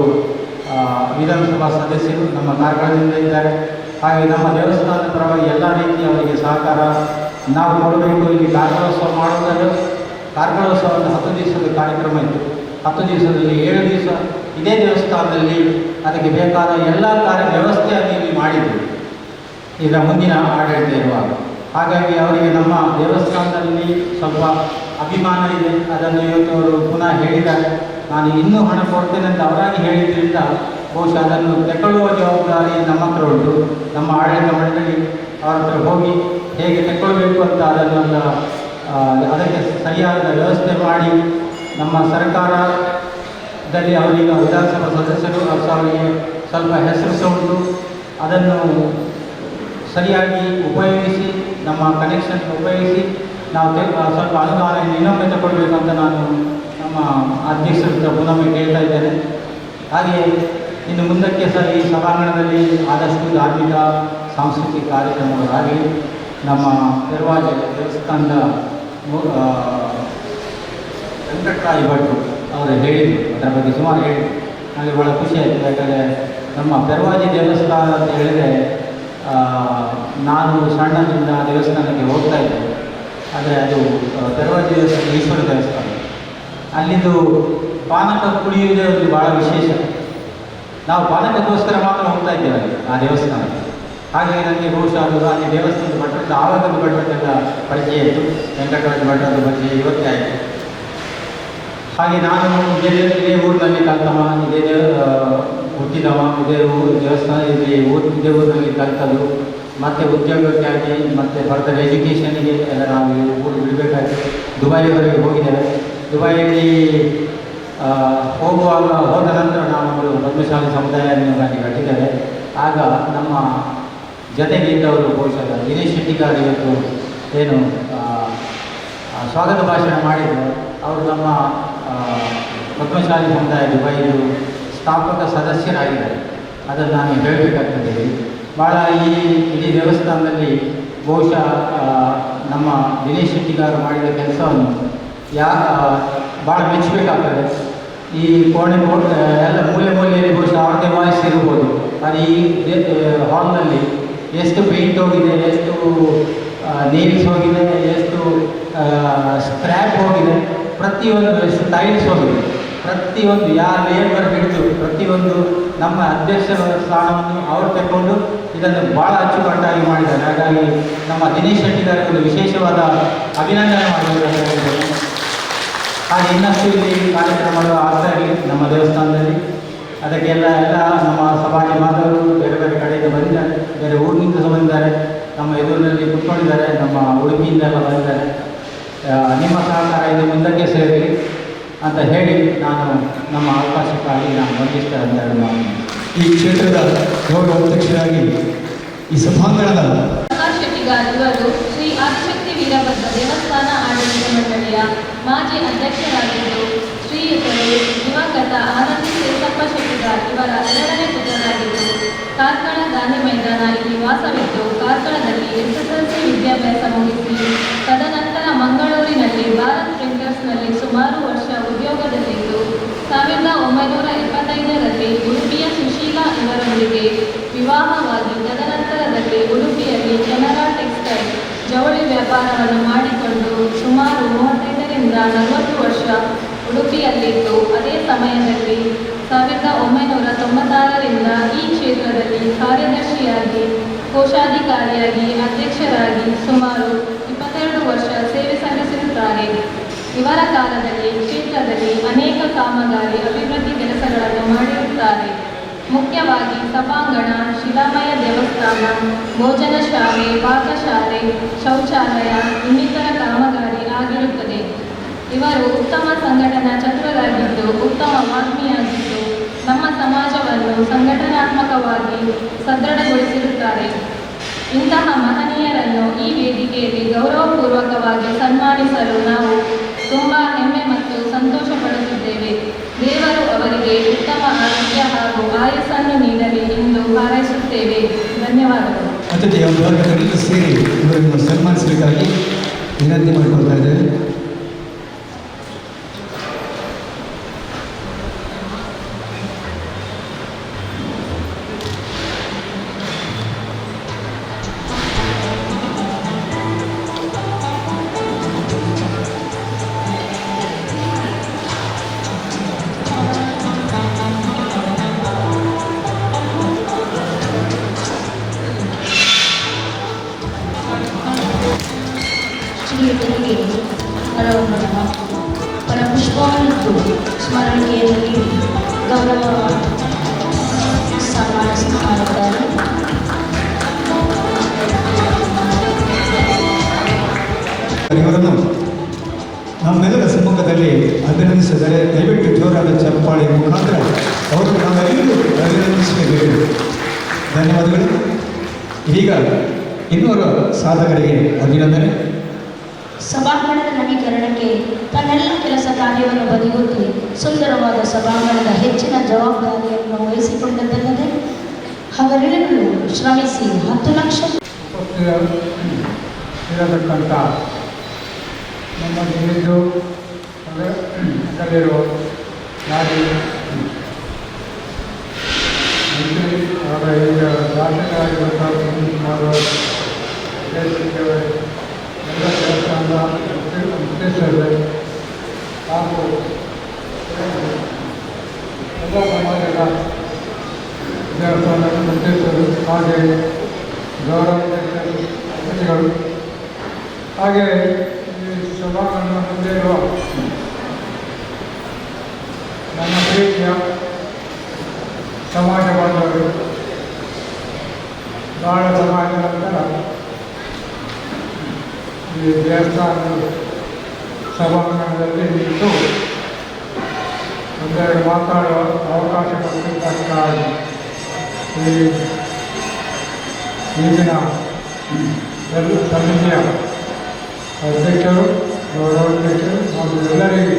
ವಿಧಾನಸಭಾ ಸದಸ್ಯರು ನಮ್ಮ ಕಾರ್ಕಳದಿಂದ ಇದ್ದಾರೆ. ಹಾಗೆ ನಮ್ಮ ದೇವಸ್ಥಾನದ ಪರವಾಗಿ ಎಲ್ಲ ರೀತಿಯ ಅವರಿಗೆ ಸಹಕಾರ ನಾವು ಕೊಡಬೇಕು. ಇಲ್ಲಿ ಕಾರ್ಕಳೋತ್ಸವ ಮಾಡುವುದಾದ್ರೆ ಕಾರ್ಕಳೋತ್ಸವ 10 ದಿವಸದ ಕಾರ್ಯಕ್ರಮ ಇತ್ತು. 10 ದಿವಸದಲ್ಲಿ 7 ದಿವಸ ಇದೇ ದೇವಸ್ಥಾನದಲ್ಲಿ ಅದಕ್ಕೆ ಬೇಕಾದ ಎಲ್ಲ ವ್ಯವಸ್ಥೆಯನ್ನು ಇಲ್ಲಿ ಮಾಡಿದ್ರು ಈಗ ಮುಂದಿನ ಆಡಳಿತ ಇರುವಾಗ. ಹಾಗಾಗಿ ಅವರಿಗೆ ನಮ್ಮ ದೇವಸ್ಥಾನದಲ್ಲಿ ಸ್ವಲ್ಪ ಅಭಿಮಾನ ಇದೆ. ಅದನ್ನು ಇವತ್ತು ಅವರು ಪುನಃ ಹೇಳಿದ್ದಾರೆ. ನಾನು ಇನ್ನೂ ಹಣ ಕೊಡ್ತೇನೆ ಅಂತ ಅವರಾಗಿ ಹೇಳಿದ್ರಿಂದ ಬಹುಶಃ ಅದನ್ನು ತೆಕ್ಕೊಳ್ಳುವ ಜವಾಬ್ದಾರಿ ನಮ್ಮ ಹತ್ರ ಉಂಟು. ನಮ್ಮ ಆಡಳಿತ ಮಂಡಳಿ ಅವರ ಹತ್ರ ಹೋಗಿ ಹೇಗೆ ತೆಕ್ಕೊಳ್ಬೇಕು ಅಂತ ಅದನ್ನೆಲ್ಲ ಅದಕ್ಕೆ ಸರಿಯಾದ ವ್ಯವಸ್ಥೆ ಮಾಡಿ, ನಮ್ಮ ಸರ್ಕಾರದಲ್ಲಿ ಅವರೀಗ ವಿಧಾನಸಭಾ ಸದಸ್ಯರು ಅವರಿಗೆ ಸ್ವಲ್ಪ ಹೆಸರು ಸಹ ಉಂಟು. ಅದನ್ನು ಸರಿಯಾಗಿ ಉಪಯೋಗಿಸಿ, ನಮ್ಮ ಕನೆಕ್ಷನ್ ಉಪಯೋಗಿಸಿ ನಾವು ಸ್ವಲ್ಪ ಅನುದಾನ ಇನ್ನೊಮ್ಮೆ ತಗೊಳ್ಬೇಕಂತ ನಾನು ನಮ್ಮ ಅಧ್ಯಕ್ಷರ ಪುನಃ ಕೇಳ್ತಾ ಇದ್ದೇನೆ. ಹಾಗೆಯೇ ಇನ್ನು ಮುಂದಕ್ಕೆ ಸಹ ಈ ಸಭಾಂಗಣದಲ್ಲಿ ಆದಷ್ಟು ಧಾರ್ಮಿಕ ಸಾಂಸ್ಕೃತಿಕ ಕಾರ್ಯಕ್ರಮಗಳಾಗಲಿ ನಮ್ಮ ಪೆರ್ವಾಜೆ ದೇವಸ್ಥಾನದ ವೆಂಕಟರಾಯ ಭಟ್ರು ಅವರು ಹೇಳಿದರು, ಅದರ ಬಗ್ಗೆ ಸುಮಾರು ಹೇಳಿದರು. ನನಗೆ ಭಾಳ ಖುಷಿ ಆಯಿತು. ಯಾಕಂದರೆ ನಮ್ಮ ಪೆರ್ವಾಜೆ ದೇವಸ್ಥಾನ ಅಂತ ಹೇಳಿದರೆ ನಾನು ಸಣ್ಣದಿಂದ ದೇವಸ್ಥಾನಕ್ಕೆ ಹೋಗ್ತಾ ಇದ್ದೆ. ಆದರೆ ಅದು ಪೆರ್ವಾಜೆ ದೇವಸ್ಥಾನ ಈಶ್ವರ ದೇವಸ್ಥಾನ. ಅಲ್ಲಿಂದು ಪಾನಕ ಕುಡಿಯುವುದೇ ಒಂದು ಭಾಳ ವಿಶೇಷ. ನಾವು ಪಾನಕಕ್ಕೋಸ್ಕರ ಮಾತ್ರ ಹೋಗ್ತಾ ಇದ್ದೇವೆ ಆ ದೇವಸ್ಥಾನಕ್ಕೆ. ಹಾಗೆ ನನಗೆ ಬಹುಶಃ ಅದು ಅಲ್ಲಿ ದೇವಸ್ಥಾನದ ಭಟ್ರದ ಆವಾಗದ ಭಟ್ರದ್ದೆಲ್ಲ ಪರಿಚಯ ಇತ್ತು. ವೆಂಕಟರಾಜ ಭಟ್ರದ ಪರಿಚಯ ಇವತ್ತೇ ಆಯಿತು. ಹಾಗೆ ನಾನು ಇದೇ ಊರಿನಲ್ಲಿ ಕಲ್ತವ, ಇದೇ ಹುಟ್ಟಿದವ, ಇದೇ ದೇವಸ್ಥಾನ ಇದೇ ಊರಿನಲ್ಲಿ ಕಲ್ತದ್ದು. ಮತ್ತು ಉದ್ಯೋಗಕ್ಕಾಗಿ ಮತ್ತು ಫರ್ದರ್ ಎಜುಕೇಷನ್ಗೆ ಎಲ್ಲ ನಾವು ಊರು ಬಿಡಬೇಕಾಗಿ ದುಬೈವರೆಗೆ ಹೋಗಿದ್ದೇವೆ. ದುಬೈಯಲ್ಲಿ ಹೋದ ನಂತರ ನಾವು ಒಂದು ಪದ್ಮಶಾಲಿ ಸಮುದಾಯವನ್ನು ಅಲ್ಲಿ ಕಟ್ಟಿದ್ದೇವೆ. ಆಗ ನಮ್ಮ ಜೊತೆಗೆ ಇದ್ದವರು ಬಹುಶಃ ದಿನೇಶ್ ಶೆಟ್ಟಿಗಾರ್ ಇವತ್ತು ಏನು ಸ್ವಾಗತ ಭಾಷಣ ಮಾಡಿದರು, ಅವರು ನಮ್ಮ ಪದ್ಮಶಾಲಿ ಸಮುದಾಯ ದುಬೈದು ಸ್ಥಾಪಕ ಸದಸ್ಯರಾಗಿದ್ದಾರೆ. ಅದನ್ನು ನಾನು ಹೇಳಬೇಕಾಗ್ತದೆ. ಭಾಳ ಇಡೀ ದೇವಸ್ಥಾನದಲ್ಲಿ ಬಹುಶಃ ನಮ್ಮ ದಿನೇಶ್ ಶೆಟ್ಟಿಗಾರು ಮಾಡಿದ ಕೆಲಸವನ್ನು ಭಾಳ ಮೆಚ್ಚಬೇಕಾಗ್ತದೆ. ಈ ಕೋಣೆ ಎಲ್ಲ ಮೂಲೆಯಲ್ಲಿ ಬಹುಶಃ ಅವ್ರದ್ದೇ ವಾಯ್ಸ್ ಇರ್ಬೋದು. ಅದು ಈ ಹಾಲ್ನಲ್ಲಿ ಎಷ್ಟು ಪೇಂಟ್ ಹೋಗಿದೆ, ಎಷ್ಟು ನೇಲ್ಸ್ ಹೋಗಿದೆ, ಎಷ್ಟು ಸ್ಕ್ರ್ಯಾಪ್ ಹೋಗಿದೆ, ಪ್ರತಿಯೊಂದು ಎಷ್ಟು ಟೈಲ್ಸ್ ಹೋಗಿದೆ, ಪ್ರತಿಯೊಂದು ಯಾರು ಲೇಬರ್ ಹಿಡಿದು ಪ್ರತಿಯೊಂದು ನಮ್ಮ ಅಧ್ಯಕ್ಷರ ಸ್ಥಾನವನ್ನು ಅವರು ತಗೊಂಡು ಇದನ್ನು ಭಾಳ ಅಚ್ಚುಕಟ್ಟಾಗಿ ಮಾಡಿದ್ದಾರೆ. ಹಾಗಾಗಿ ನಮ್ಮ ದಿನೇಶ್ ಶೆಟ್ಟಿಗಾರಿಗೆ ಒಂದು ವಿಶೇಷವಾದ ಅಭಿನಂದನೆ ಮಾಡಬೇಕು. ಹಾಗೆ ಇನ್ನಷ್ಟು ಇಲ್ಲಿ ಕಾರ್ಯಕ್ರಮಗಳು ಆಗ್ತಾ ಇರಲಿ ನಮ್ಮ ದೇವಸ್ಥಾನದಲ್ಲಿ. ಅದಕ್ಕೆಲ್ಲ ನಮ್ಮ ಸಮಾಜ ಬಾಂಧವರು ಬೇರೆ ಬೇರೆ ಕಡೆಯಿಂದ ಬಂದಿದ್ದಾರೆ, ಬೇರೆ ಊರಿನಿಂದ ಬಂದಿದ್ದಾರೆ, ನಮ್ಮ ಎದುರಿನಲ್ಲಿ ಕುತ್ಕೊಂಡಿದ್ದಾರೆ, ನಮ್ಮ ಉಡುಪಿಯಿಂದೆಲ್ಲ ಬಂದಿದ್ದಾರೆ. ನಿಮ್ಮ ಸಹಕಾರ ಇದು ಮುಂದಕ್ಕೆ ಸೇರಲಿ ಅಂತ ಹೇಳಿ ನಾನು ನಮ್ಮ ಅವಕಾಶಕ್ಕಾಗಿ ನಾನು ವಂದಿಸ್ತಾ ಅಂತ ಹೇಳಿ ಈ ಕ್ಷೇತ್ರದ ಗೌರವ ಅಧ್ಯಕ್ಷರಾಗಿ ಈ ಸಭಾಂಗಣದ ಶೆಟ್ಟಿಗಾರ್ ಇವರು ಶ್ರೀ ಆದಿಶಕ್ತಿ ವೀರಭದ್ರ ದೇವಸ್ಥಾನ ಆಡಳಿತ ಮಂಡಳಿಯ ಮಾಜಿ ಅಧ್ಯಕ್ಷರಾಗಿದ್ದು, ಶ್ರೀಯುತರು ದಿವಂಗತ ಆನಂದಿ ಸೇಸಪ್ಪ ಶೆಟ್ಟಿಗಾರ್ ಇವರ ಎರಡನೇ ಪುತ್ರರಾಗಿದ್ದು, ಕಾರ್ಕಳ ಗಾಂಧಿ ಮೈದಾನ ಇಲ್ಲಿ ವಾಸವಿದ್ದು ಕಾರ್ಕಳದಲ್ಲಿ SSLC ವಿದ್ಯಾಭ್ಯಾಸ ಮುಗಿಸಿ ತದನಂತರ ಮಂಗಳೂರಿನಲ್ಲಿ ಭಾರತ್ ಪ್ರಿಂಟರ್ಸ್ನಲ್ಲಿ ಸುಮಾರು ವರ್ಷ ಉದ್ಯೋಗದಲ್ಲಿದ್ದು 1975ರಲ್ಲಿ ಉಡುಪಿಯ ಸುಶೀಲಾ ಇವರೊಂದಿಗೆ ವಿವಾಹವಾಗಿ ತದನಂತರದಲ್ಲಿ ಉಡುಪಿಯಲ್ಲಿ ಕೆನರಾ ಟೆಕ್ಸ್ಟೈಲ್ ಜವಳಿ ವ್ಯಾಪಾರವನ್ನು ಮಾಡಿಕೊಂಡು ಸುಮಾರು 35ರಿಂದ 40 ವರ್ಷ ಉಡುಪಿಯಲ್ಲಿದ್ದು, ಅದೇ ಸಮಯದಲ್ಲಿ 1996ರಿಂದ ಈ ಕ್ಷೇತ್ರದಲ್ಲಿ ಕಾರ್ಯದರ್ಶಿಯಾಗಿ, ಕೋಶಾಧಿಕಾರಿಯಾಗಿ, ಅಧ್ಯಕ್ಷರಾಗಿ ಸುಮಾರು 22 ವರ್ಷ ಸೇವೆ ಸಲ್ಲಿಸಿರುತ್ತಾರೆ. ಇವರ ಕಾಲದಲ್ಲಿ ಕ್ಷೇತ್ರದಲ್ಲಿ ಅನೇಕ ಕಾಮಗಾರಿ ಅಭಿವೃದ್ಧಿ ಕೆಲಸಗಳನ್ನು ಮಾಡಿರುತ್ತಾರೆ. ಮುಖ್ಯವಾಗಿ ಸಭಾಂಗಣ, ಶಿಲಾಮಯ ದೇವಸ್ಥಾನ, ಭೋಜನ ಶಾಲೆ, ಪಾಕಶಾಲೆ, ಶೌಚಾಲಯ ಇನ್ನಿತರ ಕಾಮಗಾರಿ ಆಗಿರುತ್ತದೆ. ಇವರು ಉತ್ತಮ ಸಂಘಟನಾ ಚತುರರಾಗಿದ್ದು, ಉತ್ತಮ ವಾಗ್ಮಿಯಾಗಿದ್ದು, ನಮ್ಮ ಸಮಾಜವನ್ನು ಸಂಘಟನಾತ್ಮಕವಾಗಿ ಸದೃಢಗೊಳಿಸಿರುತ್ತಾರೆ. ಇಂತಹ ಮಹನೀಯರನ್ನು ಈ ವೇದಿಕೆಯಲ್ಲಿ ಗೌರವಪೂರ್ವಕವಾಗಿ ಸನ್ಮಾನಿಸಲು ನಾವು ತುಂಬ ಹೆಮ್ಮೆ ಮತ್ತು ಸಂತೋಷ ಪಡುತ್ತಿದ್ದೇವೆ. ದೇವರು ಅವರಿಗೆ ಉತ್ತಮ ಆರೋಗ್ಯ ಹಾಗೂ ಆಯಸ್ಸನ್ನು ನೀಡಲಿ ಎಂದು ಹಾರೈಸುತ್ತೇವೆ. ಧನ್ಯವಾದಗಳು. ಅತಿಥಿಯ ವರ್ಗದಲ್ಲಿ ಸೇರಿ ಇವರನ್ನು ಸನ್ಮಾನಿಸಬೇಕಾಗಿ ವಿನಂತಿ ಮಾಡಿಕೊಳ್ತಾ ಇದ್ದೇವೆ. ಶ್ರೀಯುತರಿಗೆ ಪರಪುಷ್ಪವನ್ನು ಸ್ಮರಣಿಕೆಯನ್ನು ನೀಡಿ ಗೌರವ ಸನ್ಮಾನಿಸುತ್ತಾರೆ. ಇವರನ್ನು ನಮ್ಮೆಲ್ಲರ ಸಮ್ಮುಖದಲ್ಲಿ ಅಭಿನಂದಿಸಿದರೆ ದಯವಿಟ್ಟು ಜೋರಾದ ಚಪ್ಪಾಳೆ ಮುಖಾಂತರ ಅವರನ್ನು ನಾವೆಲ್ಲರೂ ಅಭಿನಂದಿಸಬೇಕು. ಧನ್ಯವಾದಗಳು. ಈಗ ಇನ್ನೂರ ಸಾಧಕರಿಗೆ ಅಭಿನಂದನೆ. ಸಭಾಂಗಣದ ನವೀಕರಣಕ್ಕೆ ತನ್ನೆಲ್ಲ ಕೆಲಸ ಕಾರ್ಯವನ್ನು ಬದಿಗೊತ್ತಿ ಸುಂದರವಾದ ಸಭಾಂಗಣದ ಹೆಚ್ಚಿನ ಜವಾಬ್ದಾರಿಯನ್ನು ವಹಿಸಿಕೊಂಡದ್ದಲ್ಲದೆ ಹಗಲಿರುಳು ಶ್ರಮಿಸಿ 10 ಲಕ್ಷ ಇರತಕ್ಕಂಥ ನಮ್ಮ ಜಿಲ್ಲೆಯು ಅದರಲ್ಲಿರೋ ನಾಡಿ ಮಂತ್ರಿ ಅವರ ಈಗ ಶಾಸಕರಾಗಿರುವಂಥ ಸುಮಾರು ಎಲ್ಲ ದೇವಸ್ಥಾನದ ಮುಖ್ಯಸ್ಥರು ಹಾಗೂ ಗೌರವಾಧ್ಯಕ್ಷರು, ಹಾಗೆ ಈ ಸಭಾಂಗಣ ಮುಂದೆ ಇರುವ ನನ್ನ ಪ್ರೀತಿಯ ಸಮಾಜ ಬಾಂಧವರು, ಬಹಳ ಸಮಾಜದ ನಂತರ ಈ ದೇವಸ್ಥಾನದ ಸಭಾಂಗಣದಲ್ಲಿ ನಿಂತು ಒಂದೆರಡು ಮಾತಾಡುವ ಅವಕಾಶ ಕೊಟ್ಟಿದ್ದಂಥ ಈ ಈಗಿನ ಸಮಿತಿಯ ಅಧ್ಯಕ್ಷರು, ಗೌರವಾಧ್ಯಕ್ಷರು ಹಾಗೂ ಎಲ್ಲರಿಗೆ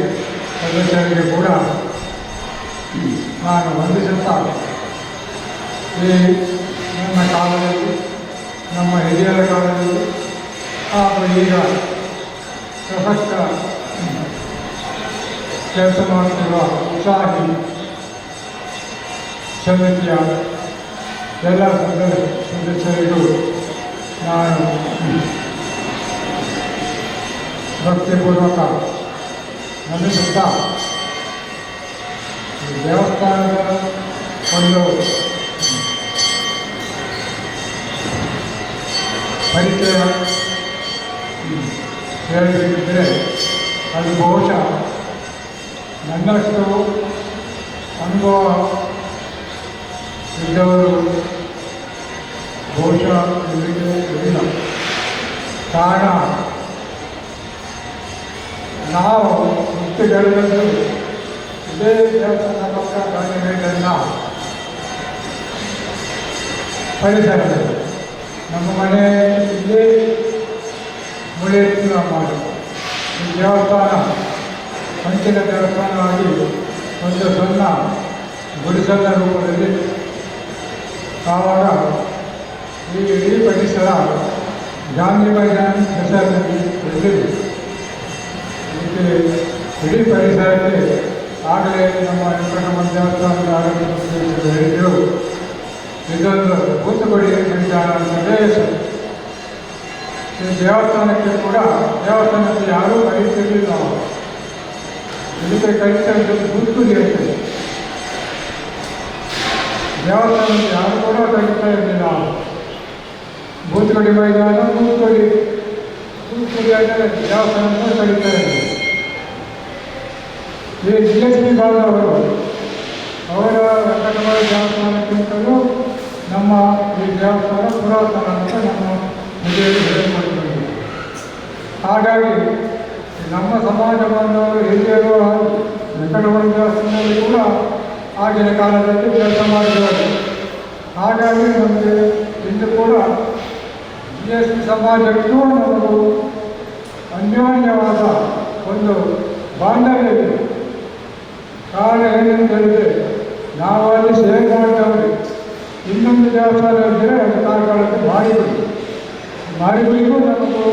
ಸದಸ್ಯರಿಗೆ ಕೂಡ ನಾನು ವಂದಿಸುತ್ತಾ, ಈ ನನ್ನ ಕಾಲದಲ್ಲಿ, ನಮ್ಮ ಹಿರಿಯರ ಕಾಲದಲ್ಲಿ ಹಾಗೂ ಈಗ ಪ್ರಸಕ್ತ ಕೆಲಸ ಮಾಡುತ್ತಿರುವ ಉತ್ಸಾಹಿ ಸಮಿತಿಯ ಎಲ್ಲ ಸದಸ್ಯರಿಗೂ ನಾನು ಭಕ್ತಿಪೂರ್ವಕ ವಂದಿಸುತ್ತಾ, ದೇವಸ್ಥಾನದ ಒಂದು ಪರಿಚಯ ಹೇಳಬೇಕಿದ್ದರೆ ಅದು ಬಹುಶಃ ನನ್ನಷ್ಟು ಅನುಭವ ಇದ್ದವರು ಬಹುಶಃ ಇಲ್ಲ. ಕಾರಣ, ನಾವು ಹುಟ್ಟು ಬೆಳೆದದ್ದು ಇದೇ ದೇವಸ್ಥಾನ ಪಕ್ಕ ಗಾಂಧಿಮೇಟನ್ನ ಪರಿಸರದಲ್ಲಿ. ನಮ್ಮ ಮನೆ ಇಲ್ಲೇ ಮುಳಿಯತ್ತಿನ ಮಾಡಿ ಈ ದೇವಸ್ಥಾನ ಹಂಚಿನ ದೇವಸ್ಥಾನವಾಗಿ ಒಂದು ಸಣ್ಣ ಗುಡಿಸಲ ರೂಪದಲ್ಲಿ ಆವಾಗ ಈ ಇಡೀ ಪರಿಸರ ಗಾಂಧಿ ಮೈದಾನ ಹೆಸರಿನಲ್ಲಿ ಬೆಳೆದಿದೆ. ಇದಕ್ಕೆ ಇಡೀ ಪರಿಸರಕ್ಕೆ ಆಗಲೇ ನಮ್ಮ ವೆಂಕಟರಮಣ ದೇವಸ್ಥಾನದ ಆಡಳಿತ ಹೇಳಿದರು, ಇದೊಂದು ಭೂತಗುಡಿ ಮೈದಾನ ಅಂತಲೇ ಹೆಸರು. ಈ ದೇವಸ್ಥಾನಕ್ಕೆ ಕೂಡ ದೇವಸ್ಥಾನಕ್ಕೆ ಯಾರೂ ಕರೀತಿರಲಿಲ್ಲ. ಇದಕ್ಕೆ ಕರೀತಾ ಇದ್ದದ್ದು ಭೂತಗುಡಿ ಅಂತೇಳಿ. ದೇವಸ್ಥಾನಕ್ಕೆ ಯಾರು ಕೂಡ ಕರೀತಾ ಇರಲಿಲ್ಲ. ಭೂತಗುಡಿ ಮೈದಾನ, ಭೂತಗುಡಿ ಅಂದರೆ ದೇವಸ್ಥಾನವನ್ನು ಕರೀತಾ ಇರಲಿಲ್ಲ. ಈ GSP ಬಾಂಧವರು ಅವರ ವೆಂಕಟರಮಣ ದೇವಸ್ಥಾನಕ್ಕಿಂತಲೂ ನಮ್ಮ ಈ ದೇವಸ್ಥಾನ ಪುರಾತನ ಅಂತ ನಮ್ಮ ಹಿರಿಯರು ಹೇಳಿಕೊಂಡಿದ್ದಾರೆ. ಹಾಗಾಗಿ ನಮ್ಮ ಸಮಾಜ ಬಾಂಧವರು ಹಿರಿಯರು ವೆಂಕಟರಮಣ ದೇವಸ್ಥಾನದಲ್ಲಿ ಕೂಡ ಆಗಿನ ಕಾಲದಲ್ಲಿ ಕೆಲಸ ಮಾಡಿದ್ದಾರೆ. ಹಾಗಾಗಿ ನಮಗೆ ಇಂದು ಕೂಡ GSP ಸಮಾಜಕ್ಕೂ ನಮಗೂ ಅನ್ಯೋನ್ಯವಾದ ಒಂದು ಬಾಂಧವ್ಯ ಇದೆ. ಕಾರಣ ಏನಂತ ಹೇಳಿದರೆ, ನಾವು ಅಲ್ಲಿ ಸೇವೆ ಮಾಡ್ತೇವೆ. ಇನ್ನೊಂದು ದೇವಸ್ಥಾನ ಇದ್ದರೆ ಅದು ಕಾರ್ಯಕಾಲಕ್ಕೆ ಮಾರಿಬಿಡಿಗೂ ನಮಗೂ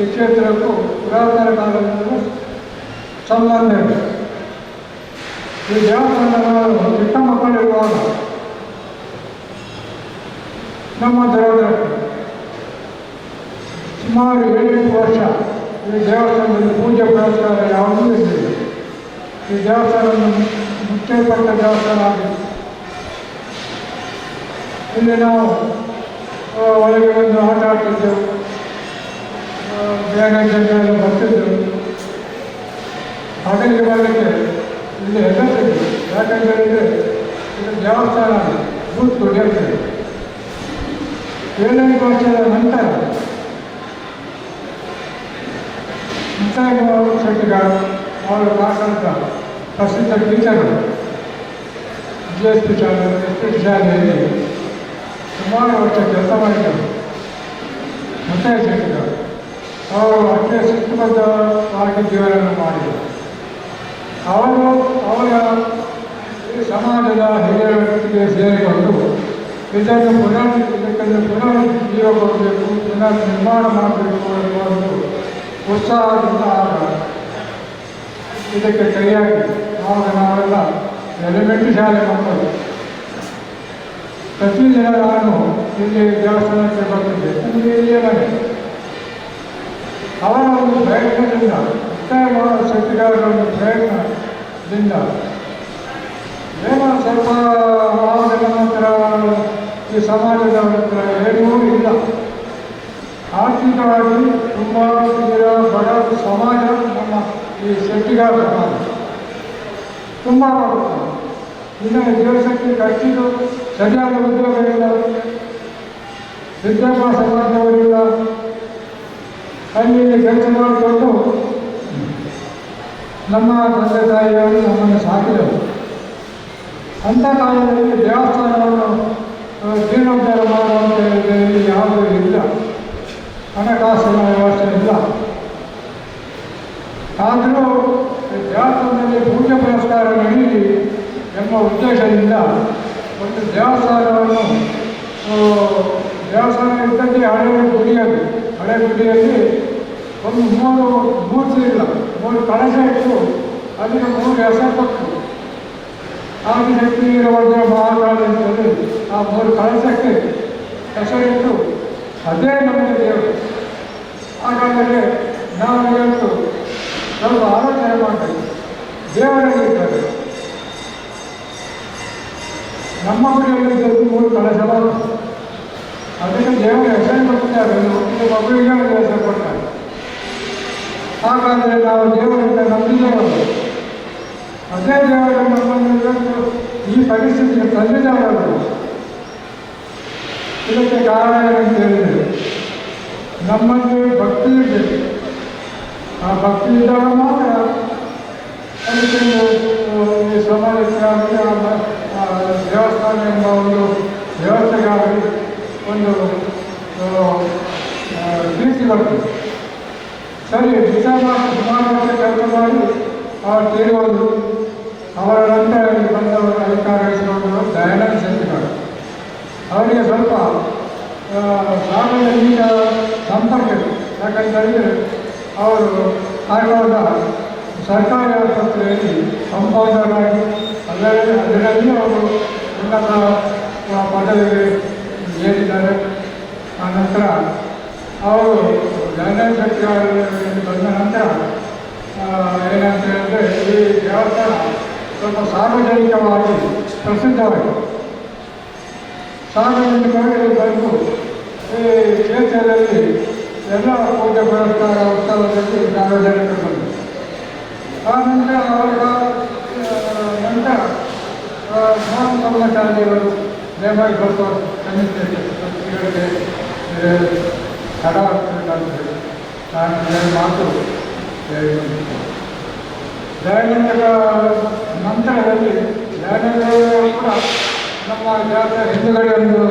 ಈ ಕ್ಷೇತ್ರಕ್ಕೂ ಪುರಾತನ ಕಾಲದಿಂದ ಸಂಬಂಧ ಇದೆ. ಈ ದೇವಸ್ಥಾನ ನಾವು ಚಿಕ್ಕ ಮಕ್ಕಳಿರುವಾಗ ನಮ್ಮ ದೇವರಲ್ಲಿ ಸುಮಾರು 7 ವರ್ಷ ಈ ದೇವಸ್ಥಾನದಲ್ಲಿ ಪೂಜೆ ಪುರಸ್ಕಾರ ಯಾವುದೂ ಇರಲಿಲ್ಲ. ಈ ದೇವಸ್ಥಾನವನ್ನು ಮುಚ್ಚಲ್ಪಟ್ಟ ದೇವಸ್ಥಾನ ಆಗಿದೆ. ಇಲ್ಲಿ ನಾವು ಒಳಗೆ ಒಂದು ಆಟ ಆಡ್ತಿದ್ದೆವು, ಬೇರೆ ಜನ ಬರ್ತಿದ್ದೆವು. ಹಡಲಿಗೆ ಬರಲಿಕ್ಕೆ ಇಲ್ಲಿ ಹೆದರ್ತಿದ್ವಿ. ಯಾಕಂತೇಳಿದರೆ ಇದು ದೇವಸ್ಥಾನ ಭೂತಗುಡಿ ಅಂತೇಳಿ. 7 ವರ್ಷದ ನಂತರ ಮುತ್ತಯ್ಯ ಶೆಟ್ಟಿಗಾರ್ ಅವರು ಕಾಕಂತ ಪ್ರಸಿದ್ಧ ಟೀಚರು GSP ಶಾಲೆಯಲ್ಲಿ ಸುಮಾರು ವರ್ಷ ಕೆಲಸ ಮಾಡಿದರು. ಮುತ್ತಯ್ಯ ಶೆಟ್ಟಿಗಾರ್ ಅವರು ಅಷ್ಟೇ ಶಿಸ್ತುಬದ್ಧವಾಗಿ ಜೀವನವನ್ನು ಮಾಡಿದರು. ಅವರ ಈ ಸಮಾಜದ ಹಿರಿಯರೊಟ್ಟಿಗೆ ಸೇರಿಕೊಂಡು ಇದನ್ನು ಜೀವ ಕೊಡಬೇಕು, ಪುನರ್ ನಿರ್ಮಾಣ ಮಾಡಬೇಕು ಎನ್ನುವ ಒಂದು ಉತ್ಸಾಹದಿಂದ ಆಗ ಇದಕ್ಕೆ ಕೈಯಾಗಿ ಆವಾಗ ನಾವೆಲ್ಲ ಎಲಿಮೆಂಟ್ರಿ ಶಾಲೆ ಮಕ್ಕಳು. ಪ್ರತಿದಿನ ನಾನು ಇಲ್ಲಿ ದೇವಸ್ಥಾನಕ್ಕೆ ಬರ್ತಿದ್ದೆ. ನನಗೆ ಇಲ್ಲಿಯೇ ಮನೆ. ಅವರ ಒಂದು ಪ್ರಯತ್ನದಿಂದ, ಮುತ್ತಯ್ಯ ಶೆಟ್ಟಿಗಾರರ ಒಂದು ಪ್ರಯತ್ನದಿಂದ ಏನೋ ಸ್ವಲ್ಪ ಆವಾಗ ನಂತರ ಈ ಸಮಾಜದವರ ಹತ್ರ ಏನೂ ಇಲ್ಲ. ಆರ್ಥಿಕವಾಗಿ ತುಂಬ ಬಡ ಸಮಾಜ ನಮ್ಮ ಈ ಶೆಟ್ಟಿಗಾರ ಸಮಾಜ ತುಂಬ ಬರುತ್ತೆ. ಇನ್ನು ದಿವಸಕ್ಕೆ ಖರ್ಚಿಗೂ ಸರಿಯಾದ ಉದ್ಯೋಗ ಇಲ್ಲ, ವಿದ್ಯಾಭ್ಯಾಸ ಮಾಡಿದವರಿಲ್ಲ, ಅಲ್ಲಿ ಕೆಲಸ ಮಾಡಿಕೊಂಡು ನಮ್ಮ ತಂದೆ ತಾಯಿಯವರು ನಮ್ಮನ್ನು ಸಾಕಿದರು. ಅಂಥ ಕಾಲದಲ್ಲಿ ದೇವಸ್ಥಾನವನ್ನು ಜೀರ್ಣೋದ್ಧಾರ ಮಾಡುವಂಥ ಯಾವುದೂ ಇಲ್ಲ, ಹಣಕಾಸಿನ ವ್ಯವಸ್ಥೆ ಇಲ್ಲ. ಆದರೂ ದೇವಸ್ಥಾನದಲ್ಲಿ ಪೂಜೆ ಪುರಸ್ಕಾರ ನಡೀಲಿ ಎಂಬ ಉದ್ದೇಶದಿಂದ ಒಂದು ದೇವಸ್ಥಾನವನ್ನು ದೇವಸ್ಥಾನ ಇದ್ದಲ್ಲಿ ಹಳೆ ಗುಡಿಯಲ್ಲಿ ಒಂದು 3 ಮೂರ್ತಿ ಇಲ್ಲ, 3 ಕಳಶ ಇಟ್ಟು ಅದಕ್ಕೆ 3 ಹೆಸರು ಕೊಟ್ಟು ಆದಿಶಕ್ತಿ ವೀರಭದ್ರ ಮಹಾಕಾಳಿ ಅಂತೇಳಿ ಆ 3 ಕಳಶಕ್ಕೆ ಹೆಸರಿಟ್ಟು ಅದೇ ನಮಗೆ ದೇವರು. ಹಾಗಾದರೆ ನಾವು ಇವತ್ತು ಸ್ವಲ್ಪ ಆಲೋಚನೆ ಮಾಡಬೇಕು. ದೇವರಲ್ಲಿದ್ದಾರೆ, ನಮ್ಮ ಗುಡಿಯಲ್ಲಿದ್ದದ್ದು 3 ಕಳಶಗಳು, ಅದಕ್ಕೆ ದೇವರ ಹೆಸರು ಕೊಟ್ಟಿದ್ದಾರೆ, ಮಗುವಿಗೆ ಒಂದು ಹೆಸರು ಕೊಡ್ತಾರೆ. ಹಾಗಾದರೆ ನಾವು ದೇವರಿಂದ ನಂಬಿದವರು, ಅದೇ ದೇವರು ನಮ್ಮನ್ನು ಇವತ್ತು ಈ ಪರಿಸ್ಥಿತಿಗೆ ತಂದಿದವರು. ಇದಕ್ಕೆ ಕಾರಣ ಏನಂತ ಹೇಳಿದರೆ ನಮ್ಮಲ್ಲಿ ಭಕ್ತಿ ಇರಬೇಕು. ಆ ಭಕ್ತಿ ಇದ್ದಾಗ ಮಾತ್ರ ಅದಕ್ಕೆ ಈ ಸಮಾಜಕ್ಕೆ ದೇವಸ್ಥಾನ ಎಂಬ ಒಂದು ವ್ಯವಸ್ಥೆಗಾಗಿ ಒಂದು ಪ್ರೀತಿ ಬರ್ತದೆ. ಸರಿ, ಸುಮಾರು ವರ್ಷ ಕೆಲಸ ಮಾಡಿ ಅವರು ತೀರುವುದು. ಅವರ ನಂತರ ಬಂದವರು ಅಧಿಕಾರ ವಹಿಸಿಕೊಂಡವರು ದಯಾನಂದ ಶೆಟ್ಟಿಗಾರ್. ಅವರಿಗೆ ಸ್ವಲ್ಪ ಸಾರ್ವಜನಿಕ ಸಂಪರ್ಕ ಇದೆ. ಯಾಕಂತೇಳಿದರೆ ಅವರು ಆಗೋದ ಸರ್ಕಾರಿ ಆಸ್ಪತ್ರೆಯಲ್ಲಿ ಕಂಪೌಂಡರ್ ಆಗಿ ಅದರಲ್ಲಿ ಅವರು ಉನ್ನತ ಪದವಿಗೆ ಏರಿದ್ದಾರೆ. ಆನಂತರ ಅವರು ದಯಾನಂದ ಶೆಟ್ಟಿಗಾರಲ್ಲಿ ಬಂದ ನಂತರ ಏನಂತ ಹೇಳಿದ್ರೆ ಈ ದೇವಸ್ಥಾನ ಸ್ವಲ್ಪ ಸಾರ್ವಜನಿಕವಾಗಿ ಪ್ರಸಿದ್ಧವಾಗಿದೆ. ಸಾರ್ವಜನಿಕವಾಗಿ ಬಂದು ಈ ಕ್ಷೇತ್ರದಲ್ಲಿ ಎಲ್ಲ ಪೂಜೆ ಪುರಸ್ಕಾರ ಉತ್ಸವದಲ್ಲಿ ಸಾರ್ವಜನಿಕರು ಬಂದರು. ಆನಂತರ ಅವರ ನಂತರ ಮೋಹನ್ ಬ್ರಹ್ಮಚಾರಿಯವರು ನೇಮಕ ಸ್ವಲ್ಪ ಸಮಿತಿಗಳಿಗೆ ತಡವಾಗ್ತದೆ. ನಾನು ಎರಡು ಮಾತು ದಯಾನಂದರ ನಂತರದಲ್ಲಿ ದಯಾನಂದರು ಕೂಡ ನಮ್ಮ ಜಾತ್ರೆ ಹಿಂದುಗಡೆ ಒಂದು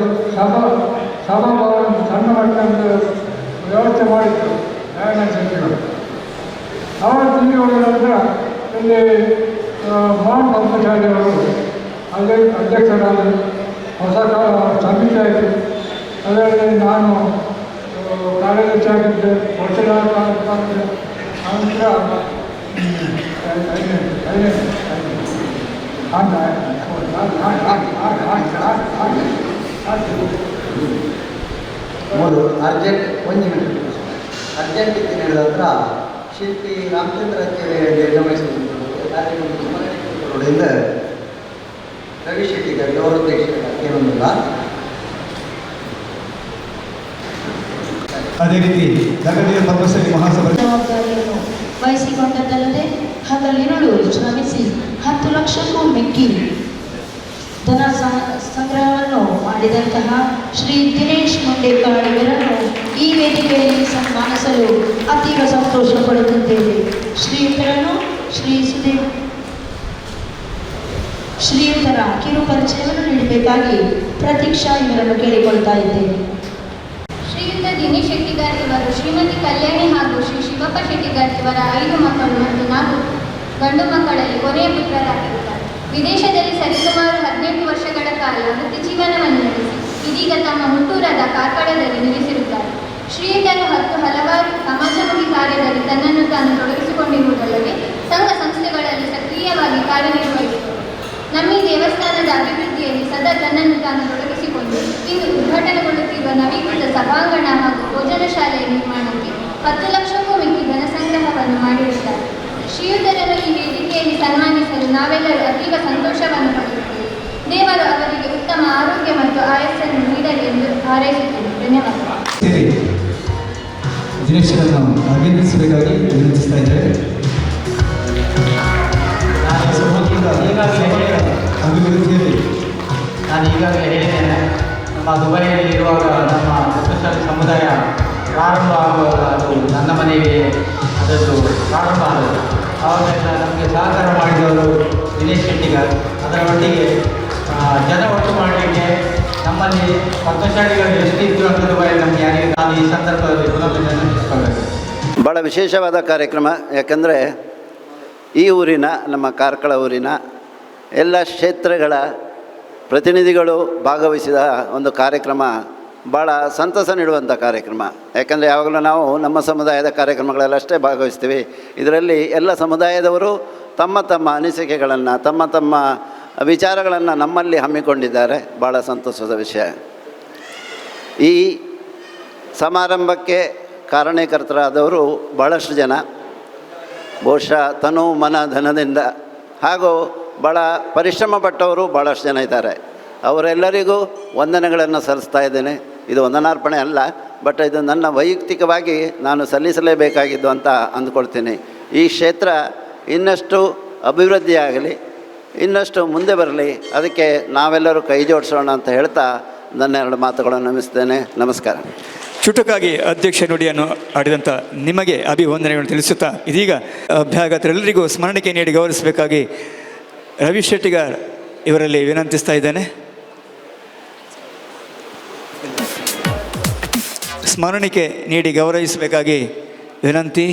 ಸಭಾಭವನ ಸಣ್ಣ ಮಟ್ಟದ ವ್ಯವಸ್ಥೆ ಮಾಡಿತ್ತು ದಯಾನಂದ ಶೆಟ್ಟಿಗಳು. ಅವರ ತಿಂಡಿ ಹೋದ ನಂತರ ಇಲ್ಲಿ ಮೋಹನ್ ಬ್ರಹ್ಮಚಾರಿಯವರು ಅದೇ ಅಧ್ಯಕ್ಷರಾದರು. ಹೊಸ ಸಮಿತಿ ಆಯಿತು. ಅದರಲ್ಲಿ ನಾನು ಕಾರ್ಯದರ್ಶಿಯಾಗಿದ್ದೆ, ವರ್ಷದ ನಂತರ ಮೂರು ಅರ್ಜೆಂಟ್ 1 ನಿಮಿಷ ಅರ್ಜೆಂಟ್ ಇದ್ದೀನಿ ಹೇಳಿದ ಹತ್ರ ಶಿಲ್ಪಿ ರಾಮಚಂದ್ರ ಕಾರ್ಯಕ್ರಮದಿಂದ ರವಿ ಶೆಟ್ಟಿಗಾರ್ ಗೌರವಾಧ್ಯಕ್ಷರ ಏನೊಂದಿಲ್ಲ. ಅದೇ ರೀತಿ ಜಗತ್ತಿನ ಪದ್ಮಶ್ರೀ ಮಹಾಸಭಾ ಜವಾಬ್ದಾರಿಯನ್ನು ವಹಿಸಿಕೊಂಡದ್ದಲ್ಲದೆ ಹಗಲಿರುಳು ಶ್ರಮಿಸಿ 10 ಲಕ್ಷಕ್ಕೂ ಮಿಕ್ಕಿ ಧನ ಸಂಗ್ರಹವನ್ನು ಮಾಡಿದಂತಹ ಶ್ರೀ ದಿನೇಶ್ ಮುಂಡೇಕಾಡ್ ಇವರನ್ನು ಈ ವೇದಿಕೆಯಲ್ಲಿ ಸನ್ಮಾನಿಸಲು ಅತೀವ ಸಂತೋಷ ಪಡುತ್ತಿದ್ದೇವೆ. ಶ್ರೀಯುತರನ್ನು ಶ್ರೀಯುತರ ಕಿರು ಪರಿಚಯವನ್ನು ನೀಡಬೇಕಾಗಿ ಪ್ರತೀಕ್ಷಾ ಇವರನ್ನು ಕೇಳಿಕೊಳ್ತಾ ಇದ್ದೇವೆ. ಶ್ರೀಯುತ ದಿನೇಶ್ ಶೆಟ್ಟಿಗಾರ್ ಇವರು ಶ್ರೀಮತಿ ಕಲ್ಯಾಣಿ ಹಾಗೂ ಶ್ರೀ ಶಿವಪ್ಪ ಶೆಟ್ಟಿಗಾರ್ ಇವರ 5 ಮಕ್ಕಳು ಮತ್ತು 4 ಗಂಡು ಮಕ್ಕಳಲ್ಲಿ ಕೊನೆಯ ಪುತ್ರರಾಗಿರುತ್ತಾರೆ. ವಿದೇಶದಲ್ಲಿ ಸರಿಸುಮಾರು 18 ವರ್ಷಗಳ ಕಾಲ ವೃತ್ತಿ ಜೀವನವನ್ನು ನಡೆಸಿ ಇದೀಗ ತಮ್ಮ ಹುಟ್ಟೂರಾದ ಕಾರ್ಕಳದಲ್ಲಿ ನಿಲ್ಲಿಸಿರುತ್ತಾರೆ. ಶ್ರೀಯುತರು ಹಲವಾರು ಸಮಾಜಮುಖಿ ಕಾರ್ಯದಲ್ಲಿ ತನ್ನನ್ನು ತಾನು ತೊಡಗಿಸಿಕೊಂಡಿರುವುದಲ್ಲದೆ ಸಂಘ ಸಂಸ್ಥೆಗಳಲ್ಲಿ ಸಕ್ರಿಯವಾಗಿ ಕಾರ್ಯನಿರ್ವಹಿಸಿದರು. ನಮ್ಮ ಈ ದೇವಸ್ಥಾನದ ಅಭಿವೃದ್ಧಿಯಲ್ಲಿ ಸದಾ ತನ್ನನ್ನು ತಾನು ತೊಡಗಿಸಿಕೊಂಡು ಇಂದು ಉದ್ಘಾಟನೆಗೊಳ್ಳುತ್ತಿರುವ ನವೀಕೃತ ಸಭಾಂಗಣ ಹಾಗೂ ಭೋಜನ ಶಾಲೆಯ ನಿರ್ಮಾಣಕ್ಕೆ 10 ಲಕ್ಷಕ್ಕೂ ಮಿಕ್ಕಿ ಧನ ಸಂಗ್ರಹವನ್ನು ಮಾಡಿರುತ್ತಾರೆ. ಶ್ರೀಯುತರನ್ನು ಈ ವೇದಿಕೆಯಲ್ಲಿ ಸನ್ಮಾನಿಸಲು ನಾವೆಲ್ಲರೂ ಅತೀವ ಸಂತೋಷವನ್ನು ಪಡೆಯುತ್ತೇವೆ. ದೇವರು ಅವರಿಗೆ ಉತ್ತಮ ಆರೋಗ್ಯ ಮತ್ತು ಆಯಸ್ಸನ್ನು ನೀಡಲಿ ಎಂದು ಹಾರೈಸುತ್ತೇನೆ. ಧನ್ಯವಾದ. ದಿನೇಶರನ್ನು ಅಭಿನಂದಿಸಬೇಕಾಗಿ ವಿನಂತಿಸ್ತಾ ಇದ್ದೇವೆ. ಅಭಿವೃದ್ಧಿಯಲ್ಲಿ ನಾನು ಈಗಾಗಲೇ ಹೇಳಿದ್ದೇನೆ, ನಮ್ಮ ದುಬೈಯಲ್ಲಿ ಇರುವಾಗ ನಮ್ಮ ಸಸ್ಯಶಾಸ್ತ್ರ ಸಮುದಾಯ ಪ್ರಾರಂಭ ಆಗುವಾಗ ಅದು ನನ್ನ ಮನೆಗೆ ಅದರದ್ದು ಪ್ರಾರಂಭ ಆದದ್ದು. ಆವಾಗೆಲ್ಲ ನಮಗೆ ಸಹಕಾರ ಮಾಡಿದವರು ದಿನೇಶ್ ಶೆಟ್ಟಿಗಾರ್. ಅದರ ಒಟ್ಟಿಗೆ ಜನ ಒಟ್ಟು ಮಾಡಲಿಕ್ಕೆ ನಮ್ಮಲ್ಲಿ ಪದ್ಮಶಾಲಿಗಳು ಎಷ್ಟಿದ್ರು ಅಂತ ದುಬೈಯಲ್ಲಿ ನಮಗೆ ಯಾರಿಗೆ ನಾನು ಈ ಸಂದರ್ಭದಲ್ಲಿ ಪುನರ್ವಿನಂತಿಸಿಕೊಳ್ಳಬೇಕು. ಭಾಳ ವಿಶೇಷವಾದ ಕಾರ್ಯಕ್ರಮ. ಯಾಕಂದರೆ ಈ ಊರಿನ, ನಮ್ಮ ಕಾರ್ಕಳ ಊರಿನ ಎಲ್ಲ ಕ್ಷೇತ್ರಗಳ ಪ್ರತಿನಿಧಿಗಳು ಭಾಗವಹಿಸಿದ ಒಂದು ಕಾರ್ಯಕ್ರಮ, ಭಾಳ ಸಂತಸ ನೀಡುವಂಥ ಕಾರ್ಯಕ್ರಮ. ಯಾಕಂದರೆ ಯಾವಾಗಲೂ ನಾವು ನಮ್ಮ ಸಮುದಾಯದ ಕಾರ್ಯಕ್ರಮಗಳಲ್ಲಷ್ಟೇ ಭಾಗವಹಿಸ್ತೀವಿ. ಇದರಲ್ಲಿ ಎಲ್ಲ ಸಮುದಾಯದವರು ತಮ್ಮ ತಮ್ಮ ಅನಿಸಿಕೆಗಳನ್ನು, ತಮ್ಮ ತಮ್ಮ ವಿಚಾರಗಳನ್ನು ನಮ್ಮಲ್ಲಿ ಹಮ್ಮಿಕೊಂಡಿದ್ದಾರೆ. ಭಾಳ ಸಂತೋಷದ ವಿಷಯ. ಈ ಸಮಾರಂಭಕ್ಕೆ ಕಾರಣೀಕರ್ತರಾದವರು ಭಾಳಷ್ಟು ಜನ, ಬಹುಶಃ ತನು ಮನ ಧನದಿಂದ ಹಾಗೂ ಭಾಳ ಪರಿಶ್ರಮ ಪಟ್ಟವರು ಭಾಳಷ್ಟು ಜನ ಇದ್ದಾರೆ. ಅವರೆಲ್ಲರಿಗೂ ವಂದನೆಗಳನ್ನು ಸಲ್ಲಿಸ್ತಾ ಇದ್ದೇನೆ. ಇದು ವಂದನಾರ್ಪಣೆ ಅಲ್ಲ, ಬಟ್ ಇದು ನನ್ನ ವೈಯಕ್ತಿಕವಾಗಿ ನಾನು ಸಲ್ಲಿಸಲೇಬೇಕಾಗಿದ್ದು ಅಂತ ಅಂದ್ಕೊಳ್ತೀನಿ. ಈ ಕ್ಷೇತ್ರ ಇನ್ನಷ್ಟು ಅಭಿವೃದ್ಧಿಯಾಗಲಿ, ಇನ್ನಷ್ಟು ಮುಂದೆ ಬರಲಿ, ಅದಕ್ಕೆ ನಾವೆಲ್ಲರೂ ಕೈ ಜೋಡಿಸೋಣ ಅಂತ ಹೇಳ್ತಾ ನನ್ನ ಎರಡು ಮಾತುಗಳನ್ನು ನಮಿಸ್ತೇನೆ. ನಮಸ್ಕಾರ. ಚುಟುಕಾಗಿ ಅಧ್ಯಕ್ಷ ನುಡಿಯನ್ನು ಆಡಿದಂಥ ನಿಮಗೆ ಅಭಿವಂದನೆಗಳನ್ನು ತಿಳಿಸುತ್ತಾ ಇದೀಗ ಅಭ್ಯಾಗತರೆಲ್ಲರಿಗೂ ಸ್ಮರಣಿಕೆ ನೀಡಿ ಗೌರವಿಸಬೇಕಾಗಿ ರವಿ ಶೆಟ್ಟಿಗಾರ್ ಇವರಲ್ಲಿ ವಿನಂತಿಸ್ತಾ ಇದ್ದೇನೆ. ಸ್ಮರಣಿಕೆ ನೀಡಿ ಗೌರವಿಸಬೇಕಾಗಿ ವಿನಂತಿ.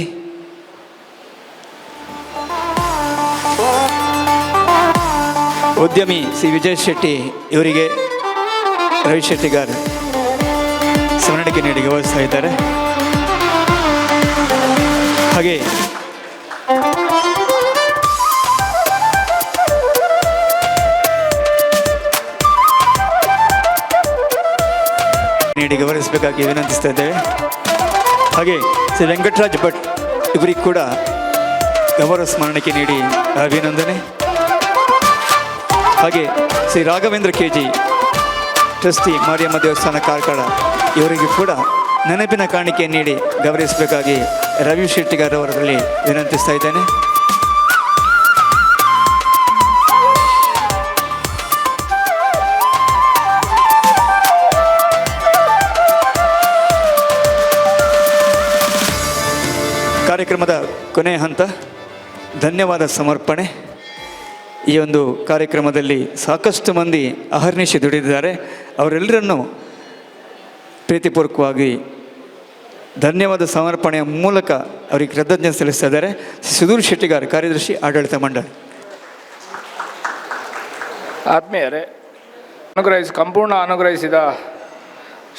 ಉದ್ಯಮಿ ಸಿ ವಿಜಯ್ ಶೆಟ್ಟಿ ಇವರಿಗೆ ರವಿ ಶೆಟ್ಟಿಗಾರ್ ಸ್ಮರಣಿಕೆ ನೀಡಿ ಗೌರವಿಸ್ತಾ ಇದ್ದಾರೆ. ಹಾಗೆ ನೀಡಿ ಗೌರವಿಸಬೇಕಾಗಿ ವಿನಂತಿಸ್ತಾ ಇದ್ದೇವೆ. ಹಾಗೆ ಶ್ರೀ ವೆಂಕಟರಾಜ್ ಭಟ್ ಇವರಿಗೆ ಕೂಡ ಗೌರವ ಸ್ಮರಣಿಕೆ ನೀಡಿ ಅಭಿನಂದನೆ. ಹಾಗೆ ಶ್ರೀ ರಾಘವೇಂದ್ರ ಕೆಜಿ ಟ್ರಸ್ಟಿ ಮಾರಿಯಮ್ಮ ದೇವಸ್ಥಾನ ಕಾರ್ಕಳ ಇವರಿಗೆ ಕೂಡ ನೆನಪಿನ ಕಾಣಿಕೆ ನೀಡಿ ಗೌರವಿಸಬೇಕಾಗಿ ರವಿ ಶೆಟ್ಟಿಗಾರ್ ಅವರಲ್ಲಿ ವಿನಂತಿಸ್ತಾ ಇದ್ದೇನೆ. ಕಾರ್ಯಕ್ರಮದ ಕೊನೆಯ ಹಂತ ಧನ್ಯವಾದ ಸಮರ್ಪಣೆ. ಈ ಒಂದು ಕಾರ್ಯಕ್ರಮದಲ್ಲಿ ಸಾಕಷ್ಟು ಮಂದಿ ಅಹರ್ನಿಶಿ ದುಡಿದಿದ್ದಾರೆ. ಅವರೆಲ್ಲರನ್ನೂ ಪ್ರೀತಿಪೂರ್ವಕವಾಗಿ ಧನ್ಯವಾದ ಸಮರ್ಪಣೆಯ ಮೂಲಕ ಅವರಿಗೆ ಕೃತಜ್ಞತೆ ಸಲ್ಲಿಸ್ತಾ ಇದ್ದಾರೆ. ಸುಧೀರ್ ಶೆಟ್ಟಿಗಾರ್, ಕಾರ್ಯದರ್ಶಿ, ಆಡಳಿತ ಮಂಡಳಿ. ಆತ್ಮೀಯರೇ, ಸಂಪೂರ್ಣ ಅನುಗ್ರಹಿಸಿದ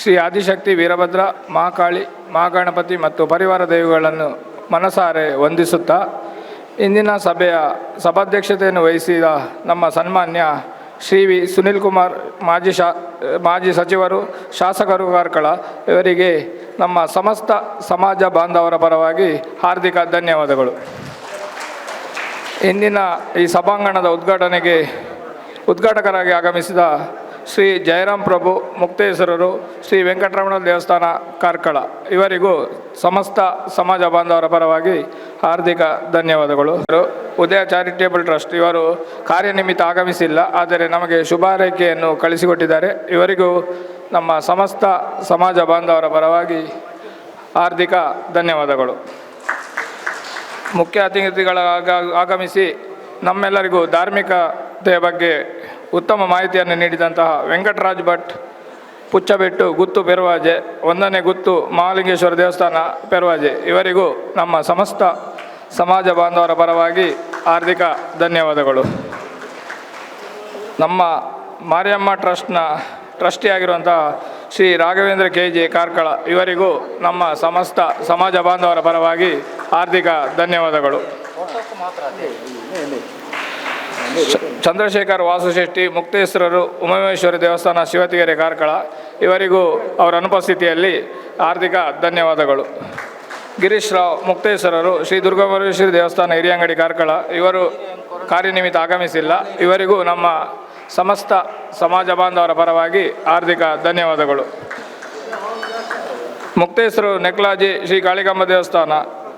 ಶ್ರೀ ಆದಿಶಕ್ತಿ, ವೀರಭದ್ರ, ಮಹಾಕಾಳಿ, ಮಹಾಗಣಪತಿ ಮತ್ತು ಪರಿವಾರ ದೈವಗಳನ್ನು ಮನಸಾರೆ ವಂದಿಸುತ್ತಾ ಇಂದಿನ ಸಭೆಯ ಸಭಾಧ್ಯಕ್ಷತೆಯನ್ನು ವಹಿಸಿದ ನಮ್ಮ ಸನ್ಮಾನ್ಯ ಶ್ರೀ ವಿ ಸುನಿಲ್ ಕುಮಾರ್, ಮಾಜಿ ಸಚಿವರು, ಶಾಸಕರು ಕಾರ್ಕಳ ಇವರಿಗೆ ನಮ್ಮ ಸಮಸ್ತ ಸಮಾಜ ಬಾಂಧವರ ಪರವಾಗಿ ಹಾರ್ದಿಕ ಧನ್ಯವಾದಗಳು. ಇಂದಿನ ಈ ಸಭಾಂಗಣದ ಉದ್ಘಾಟಕರಾಗಿ ಆಗಮಿಸಿದ ಶ್ರೀ ಜಯರಾಮ್ ಪ್ರಭು ಮುಕ್ತೇಶ್ವರರು, ಶ್ರೀ ವೆಂಕಟರಮಣ ದೇವಸ್ಥಾನ ಕಾರ್ಕಳ ಇವರಿಗೂ ಸಮಸ್ತ ಸಮಾಜ ಬಾಂಧವರ ಪರವಾಗಿ ಹಾರ್ದಿಕ ಧನ್ಯವಾದಗಳು. ಉದಯ ಚಾರಿಟೇಬಲ್ ಟ್ರಸ್ಟ್ ಇವರು ಕಾರ್ಯನಿಮಿತ್ತ ಆಗಮಿಸಿಲ್ಲ, ಆದರೆ ನಮಗೆ ಶುಭಾರೈಕೆಯನ್ನು ಕಳಿಸಿಕೊಟ್ಟಿದ್ದಾರೆ. ಇವರಿಗೂ ನಮ್ಮ ಸಮಸ್ತ ಸಮಾಜ ಬಾಂಧವರ ಪರವಾಗಿ ಹಾರ್ದಿಕ ಧನ್ಯವಾದಗಳು. ಮುಖ್ಯ ಅತಿಥಿಗಳಾಗಿ ಆಗಮಿಸಿ ನಮ್ಮೆಲ್ಲರಿಗೂ ಧಾರ್ಮಿಕತೆಯ ಬಗ್ಗೆ ಉತ್ತಮ ಮಾಹಿತಿಯನ್ನು ನೀಡಿದಂತಹ ವೆಂಕಟರಾಜ್ ಭಟ್, ಪುಚ್ಚಬೆಟ್ಟು, ಗುತ್ತು ಪೆರುವಾಜೆ, 1ನೇ ಗುತ್ತು ಮಹಾಲಿಂಗೇಶ್ವರ ದೇವಸ್ಥಾನ ಪೆರುವಾಜೆ ಇವರಿಗೂ ನಮ್ಮ ಸಮಸ್ತ ಸಮಾಜ ಬಾಂಧವರ ಪರವಾಗಿ ಹಾರ್ದಿಕ ಧನ್ಯವಾದಗಳು. ನಮ್ಮ ಮಾರಿಯಮ್ಮ ಟ್ರಸ್ಟ್ನ ಟ್ರಸ್ಟಿಯಾಗಿರುವಂತಹ ಶ್ರೀ ರಾಘವೇಂದ್ರ ಕೆಜಿ ಕಾರ್ಕಳ ಇವರಿಗೂ ನಮ್ಮ ಸಮಸ್ತ ಸಮಾಜ ಬಾಂಧವರ ಪರವಾಗಿ ಹಾರ್ದಿಕ ಧನ್ಯವಾದಗಳು. ಚಂದ್ರಶೇಖರ್ ವಾಸುಶೆಟ್ಟಿ, ಮುಕ್ತೇಶ್ವರರು, ಉಮಾಮೇಶ್ವರಿ ದೇವಸ್ಥಾನ ಶಿವತಿಗೆರೆ ಕಾರ್ಕಳ ಇವರಿಗೂ ಅವರ ಅನುಪಸ್ಥಿತಿಯಲ್ಲಿ ಹಾರ್ದಿಕ ಧನ್ಯವಾದಗಳು. ಗಿರೀಶ್ ರಾವ್ ಮುಕ್ತೇಶ್ವರರು, ಶ್ರೀ ದುರ್ಗಾಪರಮೇಶ್ವರಿ ದೇವಸ್ಥಾನ ಹಿರಿಯಂಗಡಿ ಕಾರ್ಕಳ ಇವರು ಕಾರ್ಯನಿಮಿತ್ತ ಆಗಮಿಸಿಲ್ಲ. ಇವರಿಗೂ ನಮ್ಮ ಸಮಸ್ತ ಸಮಾಜ ಬಾಂಧವರ ಪರವಾಗಿ ಹಾರ್ದಿಕ ಧನ್ಯವಾದಗಳು. ಮುಕ್ತೇಶ್ವರು ನೆಕ್ಲಾಜಿ ಶ್ರೀ ಕಾಳಿಕಾಂಬ ದೇವಸ್ಥಾನ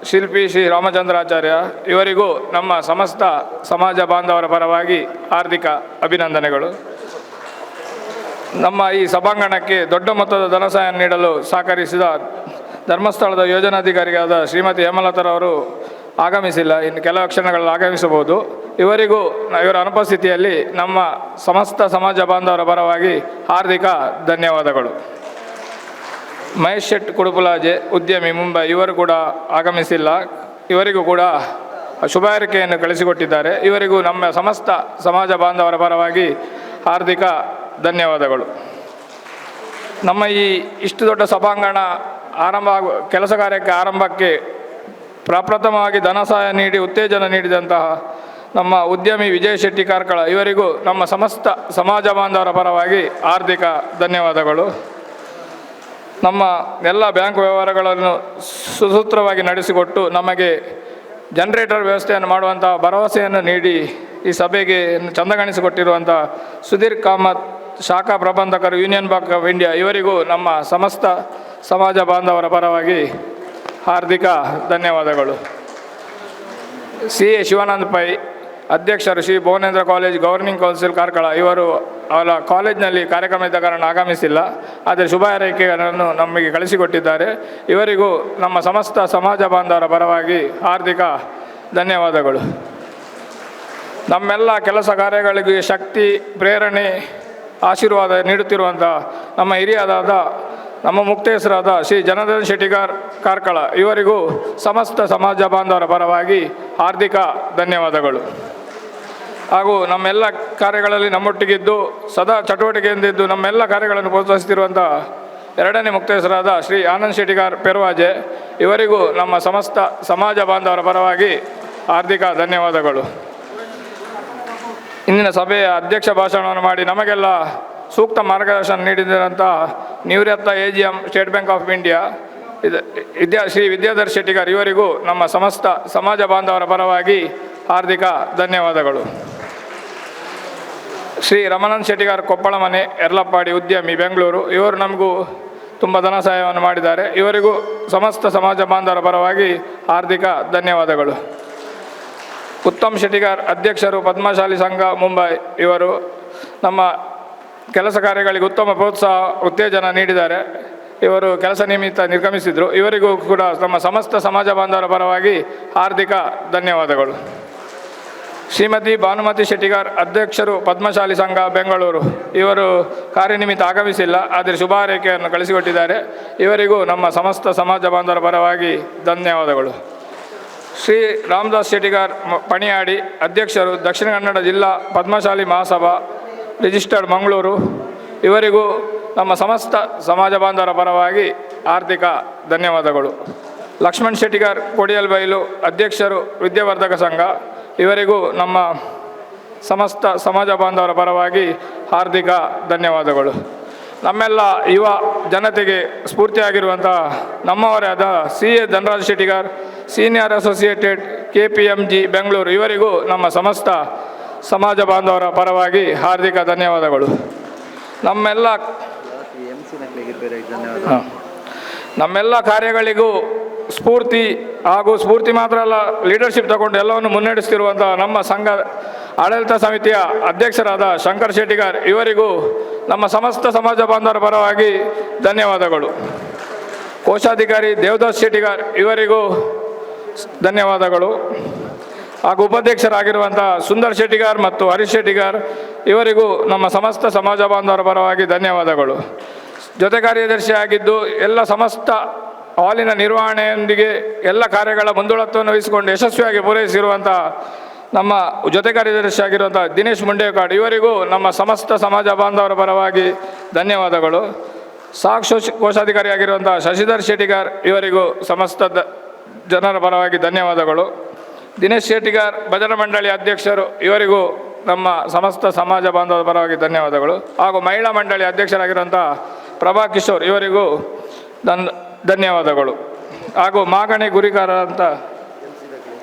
ಶಿಲ್ಪಿ ಶ್ರೀ ರಾಮಚಂದ್ರಾಚಾರ್ಯ ಇವರಿಗೂ ನಮ್ಮ ಸಮಸ್ತ ಸಮಾಜ ಬಾಂಧವರ ಪರವಾಗಿ ಹಾರ್ದಿಕ ಅಭಿನಂದನೆಗಳು. ನಮ್ಮ ಈ ಸಭಾಂಗಣಕ್ಕೆ ದೊಡ್ಡ ಮೊತ್ತದ ಧನಸಹಾಯ ನೀಡಲು ಸಹಕರಿಸಿದ ಧರ್ಮಸ್ಥಳದ ಯೋಜನಾಧಿಕಾರಿಯಾದ ಶ್ರೀಮತಿ ಹೇಮಲತರವರು ಆಗಮಿಸಿಲ್ಲ, ಇನ್ನು ಕೆಲವು ಕ್ಷಣಗಳಲ್ಲಿ ಆಗಮಿಸಬಹುದು. ಇವರಿಗೂ ಇವರ ಅನುಪಸ್ಥಿತಿಯಲ್ಲಿ ನಮ್ಮ ಸಮಸ್ತ ಸಮಾಜ ಬಾಂಧವರ ಪರವಾಗಿ ಹಾರ್ದಿಕ ಧನ್ಯವಾದಗಳು. ಮಹೇಶ್ ಶೆಟ್ ಕುಡುಪುಲಾಜೆ ಉದ್ಯಮಿ ಮುಂಬೈ ಇವರು ಕೂಡ ಆಗಮಿಸಿಲ್ಲ, ಇವರಿಗೂ ಕೂಡ ಶುಭ ಹಾರೈಕೆಯನ್ನು ಕಳಿಸಿಕೊಟ್ಟಿದ್ದಾರೆ. ಇವರಿಗೂ ನಮ್ಮ ಸಮಸ್ತ ಸಮಾಜ ಬಾಂಧವರ ಪರವಾಗಿ ಹಾರ್ದಿಕ ಧನ್ಯವಾದಗಳು. ನಮ್ಮ ಈ ಇಷ್ಟು ದೊಡ್ಡ ಸಭಾಂಗಣ ಕೆಲಸ ಕಾರ್ಯಕ್ಕೆ ಆರಂಭಕ್ಕೆ ಪ್ರಪ್ರಥಮವಾಗಿ ಧನಸಹಾಯ ನೀಡಿ ಉತ್ತೇಜನ ನೀಡಿದಂತಹ ನಮ್ಮ ಉದ್ಯಮಿ ವಿಜಯ್ ಶೆಟ್ಟಿ ಕಾರ್ಕಳ ಇವರಿಗೂ ನಮ್ಮ ಸಮಸ್ತ ಸಮಾಜ ಬಾಂಧವರ ಪರವಾಗಿ ಹಾರ್ದಿಕ ಧನ್ಯವಾದಗಳು. ನಮ್ಮ ಎಲ್ಲ ಬ್ಯಾಂಕ್ ವ್ಯವಹಾರಗಳನ್ನು ಸುಸೂತ್ರವಾಗಿ ನಡೆಸಿಕೊಟ್ಟು ನಮಗೆ ಜನರೇಟರ್ ವ್ಯವಸ್ಥೆಯನ್ನು ಮಾಡುವಂಥ ಭರವಸೆಯನ್ನು ನೀಡಿ ಈ ಸಭೆಗೆ ಚಂದಗಾಣಿಸಿಕೊಟ್ಟಿರುವಂಥ ಸುಧೀರ್ ಕಾಮತ್ ಶಾಖಾ ಪ್ರಬಂಧಕರು ಯೂನಿಯನ್ ಬ್ಯಾಂಕ್ ಆಫ್ ಇಂಡಿಯಾ ಇವರಿಗೂ ನಮ್ಮ ಸಮಸ್ತ ಸಮಾಜ ಬಾಂಧವರ ಪರವಾಗಿ ಹಾರ್ದಿಕ ಧನ್ಯವಾದಗಳು. CA ಶಿವಾನಂದ ಪೈ ಅಧ್ಯಕ್ಷರು Shri Bhuvanendra college governing council Karkala ಇವರು ಅವರ ಕಾಲೇಜಿನಲ್ಲಿ ಕಾರ್ಯಕ್ರಮ ಇದ್ದ ಕಾರಣ ಆಗಮಿಸಿಲ್ಲ, ಆದರೆ ಶುಭ ಹಾರೈಕೆಯನ್ನು ನಮಗೆ ಕಳಿಸಿಕೊಟ್ಟಿದ್ದಾರೆ. ಇವರಿಗೂ ನಮ್ಮ ಸಮಸ್ತ ಸಮಾಜ ಬಾಂಧವರ ಪರವಾಗಿ ಹಾರ್ದಿಕ ಧನ್ಯವಾದಗಳು. ನಮ್ಮೆಲ್ಲ ಕೆಲಸ ಕಾರ್ಯಗಳಿಗೆ ಶಕ್ತಿ, ಪ್ರೇರಣೆ, ಆಶೀರ್ವಾದ ನೀಡುತ್ತಿರುವಂಥ ನಮ್ಮ ಹಿರಿಯರಾದ ನಮ್ಮ ಮುಕ್ತೇಶ್ವರಾದ ಶ್ರೀ ಜನಾರ್ದನ್ ಶೆಟ್ಟಿಗಾರ್ ಕಾರ್ಕಳ ಇವರಿಗೂ ಸಮಸ್ತ ಸಮಾಜ ಬಾಂಧವರ ಪರವಾಗಿ ಹಾರ್ದಿಕ ಧನ್ಯವಾದಗಳು. ಹಾಗೂ ನಮ್ಮೆಲ್ಲ ಕಾರ್ಯಗಳಲ್ಲಿ ನಮ್ಮೊಟ್ಟಿಗಿದ್ದು ಸದಾ ಚಟುವಟಿಕೆಯಿಂದಿದ್ದು ನಮ್ಮೆಲ್ಲ ಕಾರ್ಯಗಳನ್ನು ಪ್ರೋತ್ಸಾಹಿಸುತ್ತಿರುವಂಥ ಎರಡನೇ ಮುಕ್ತೇಶ್ವರಾದ ಶ್ರೀ ಆನಂದ್ ಶೆಟ್ಟಿಗಾರ್ ಪೆರುವಾಜೆ ಇವರಿಗೂ ನಮ್ಮ ಸಮಸ್ತ ಸಮಾಜ ಬಾಂಧವರ ಪರವಾಗಿ ಹಾರ್ದಿಕ ಧನ್ಯವಾದಗಳು. ಇಂದಿನ ಸಭೆಯ ಅಧ್ಯಕ್ಷ ಭಾಷಣವನ್ನು ಮಾಡಿ ನಮಗೆಲ್ಲ ಸೂಕ್ತ ಮಾರ್ಗದರ್ಶನ ನೀಡಿದಂಥ ನಿವೃತ್ತ AGM state bank of India Shri Vidyadhar Shettigar ಇವರಿಗೂ ನಮ್ಮ ಸಮಸ್ತ ಸಮಾಜ ಬಾಂಧವರ ಪರವಾಗಿ ಹಾರ್ದಿಕ ಧನ್ಯವಾದಗಳು. ಶ್ರೀ ರಮಾನಂದ್ ಶೆಟ್ಟಿಗಾರ್ ಕೊಪ್ಪಳ ಮನೆ ಯರ್ಲಪ್ಪಾಡಿ ಉದ್ಯಮಿ ಬೆಂಗಳೂರು ಇವರು ನಮಗೂ ತುಂಬ ಧನ ಸಹಾಯವನ್ನು ಮಾಡಿದ್ದಾರೆ. ಇವರಿಗೂ ಸಮಸ್ತ ಸಮಾಜ ಬಾಂಧವರ ಪರವಾಗಿ ಹಾರ್ದಿಕ ಧನ್ಯವಾದಗಳು. ಉತ್ತಮ್ ಶೆಟ್ಟಿಗಾರ್ ಅಧ್ಯಕ್ಷರು ಪದ್ಮಶಾಲಿ ಸಂಘ ಮುಂಬೈ ಇವರು ನಮ್ಮ ಕೆಲಸ ಕಾರ್ಯಗಳಿಗೆ ಉತ್ತಮ ಪ್ರೋತ್ಸಾಹ ಉತ್ತೇಜನ ನೀಡಿದ್ದಾರೆ. ಇವರು ಕೆಲಸ ನಿಮಿತ್ತ ನಿರ್ಗಮಿಸಿದರು. ಇವರಿಗೂ ಕೂಡ ನಮ್ಮ ಸಮಸ್ತ ಸಮಾಜ ಬಾಂಧವರ ಪರವಾಗಿ ಹಾರ್ದಿಕ ಧನ್ಯವಾದಗಳು. ಶ್ರೀಮತಿ ಭಾನುಮತಿ ಶೆಟ್ಟಿಗಾರ್ ಅಧ್ಯಕ್ಷರು ಪದ್ಮಶಾಲಿ ಸಂಘ ಬೆಂಗಳೂರು ಇವರು ಕಾರ್ಯನಿಮಿತ್ತ ಆಗಮಿಸಿಲ್ಲ, ಆದರೆ ಶುಭ ಹಾರೈಕೆಯನ್ನು ಕಳಿಸಿಕೊಟ್ಟಿದ್ದಾರೆ. ಇವರಿಗೂ ನಮ್ಮ ಸಮಸ್ತ ಸಮಾಜ ಬಾಂಧವರ ಪರವಾಗಿ ಧನ್ಯವಾದಗಳು. ಶ್ರೀ ರಾಮದಾಸ್ ಶೆಟ್ಟಿಗಾರ್ ಪಣಿಯಾಡಿ ಅಧ್ಯಕ್ಷರು ದಕ್ಷಿಣ ಕನ್ನಡ ಜಿಲ್ಲಾ ಪದ್ಮಶಾಲಿ ಮಹಾಸಭಾ ರಿಜಿಸ್ಟರ್ಡ್ ಮಂಗಳೂರು ಇವರಿಗೂ ನಮ್ಮ ಸಮಸ್ತ ಸಮಾಜ ಬಾಂಧವರ ಪರವಾಗಿ ಹಾರ್ದಿಕ ಧನ್ಯವಾದಗಳು. ಲಕ್ಷ್ಮಣ್ ಶೆಟ್ಟಿಗಾರ್ ಕೊಡಿಯಲ್ಬೈಲು ಅಧ್ಯಕ್ಷರು ವಿದ್ಯಾವರ್ಧಕ ಸಂಘ ಇವರಿಗೂ ನಮ್ಮ ಸಮಸ್ತ ಸಮಾಜ ಬಾಂಧವರ ಪರವಾಗಿ ಹಾರ್ದಿಕ ಧನ್ಯವಾದಗಳು. ನಮ್ಮೆಲ್ಲ ಯುವ ಜನತೆಗೆ ಸ್ಫೂರ್ತಿಯಾಗಿರುವಂಥ ನಮ್ಮವರೇ ಆದ CA Dhanraj Shettigar senior associated KPMG Bengaluru ಇವರಿಗೂ ನಮ್ಮ ಸಮಸ್ತ ಸಮಾಜ ಬಾಂಧವರ ಪರವಾಗಿ ಹಾರ್ದಿಕ ಧನ್ಯವಾದಗಳು. ನಮ್ಮೆಲ್ಲ ಕಾರ್ಯಗಳಿಗೂ ಸ್ಫೂರ್ತಿ ಮಾತ್ರ ಅಲ್ಲ, ಲೀಡರ್ಶಿಪ್ ತಗೊಂಡು ಎಲ್ಲವನ್ನು ಮುನ್ನಡೆಸ್ತಿರುವಂಥ ನಮ್ಮ ಸಂಘ ಆಡಳಿತ ಸಮಿತಿಯ ಅಧ್ಯಕ್ಷರಾದ ಶಂಕರ್ ಶೆಟ್ಟಿಗಾರ್ ಇವರಿಗೂ ನಮ್ಮ ಸಮಸ್ತ ಸಮಾಜ ಬಾಂಧವರ ಪರವಾಗಿ ಧನ್ಯವಾದಗಳು. ಕೋಶಾಧಿಕಾರಿ ದೇವದಾಸ್ ಶೆಟ್ಟಿಗಾರ್ ಇವರಿಗೂ ಧನ್ಯವಾದಗಳು. ಹಾಗೂ ಉಪಾಧ್ಯಕ್ಷರಾಗಿರುವಂಥ ಸುಂದರ್ ಶೆಟ್ಟಿಗಾರ್ ಮತ್ತು ಹರೀಶ್ ಶೆಟ್ಟಿಗಾರ್ ಇವರಿಗೂ ನಮ್ಮ ಸಮಸ್ತ ಸಮಾಜ ಬಾಂಧವರ ಪರವಾಗಿ ಧನ್ಯವಾದಗಳು. ಜೊತೆ ಕಾರ್ಯದರ್ಶಿಯಾಗಿದ್ದು ಎಲ್ಲ ಸಮಸ್ತ ಹಾಲಿನ ನಿರ್ವಹಣೆಯೊಂದಿಗೆ ಎಲ್ಲ ಕಾರ್ಯಗಳ ಮುಂದಾಳತ್ವವನ್ನು ವಹಿಸಿಕೊಂಡು ಯಶಸ್ವಿಯಾಗಿ ಪೂರೈಸಿರುವಂಥ ನಮ್ಮ ಜೊತೆ ಕಾರ್ಯದರ್ಶಿಯಾಗಿರುವಂಥ ದಿನೇಶ್ ಮುಂಡೇಕಾಡ್ ಇವರಿಗೂ ನಮ್ಮ ಸಮಸ್ತ ಸಮಾಜ ಬಾಂಧವರ ಪರವಾಗಿ ಧನ್ಯವಾದಗಳು. ಕೋಶಾಧಿಕಾರಿಯಾಗಿರುವಂಥ ಶಶಿಧರ್ ಶೆಟ್ಟಿಗಾರ್ ಇವರಿಗೂ ಸಮಸ್ತ ಜನರ ಪರವಾಗಿ ಧನ್ಯವಾದಗಳು. ದಿನೇಶ್ ಶೆಟ್ಟಿಗಾರ್ ಭಜನಾ ಮಂಡಳಿ ಅಧ್ಯಕ್ಷರು ಇವರಿಗೂ ನಮ್ಮ ಸಮಸ್ತ ಸಮಾಜ ಬಾಂಧವರ ಪರವಾಗಿ ಧನ್ಯವಾದಗಳು. ಹಾಗೂ ಮಹಿಳಾ ಮಂಡಳಿ ಅಧ್ಯಕ್ಷರಾಗಿರುವಂಥ ಪ್ರಭಾ ಕಿಶೋರ್ ಇವರಿಗೂ ಧನ್ಯವಾದಗಳು. ಹಾಗೂ ಮಾಗಣಿ ಗುರಿಕಾರರಂಥ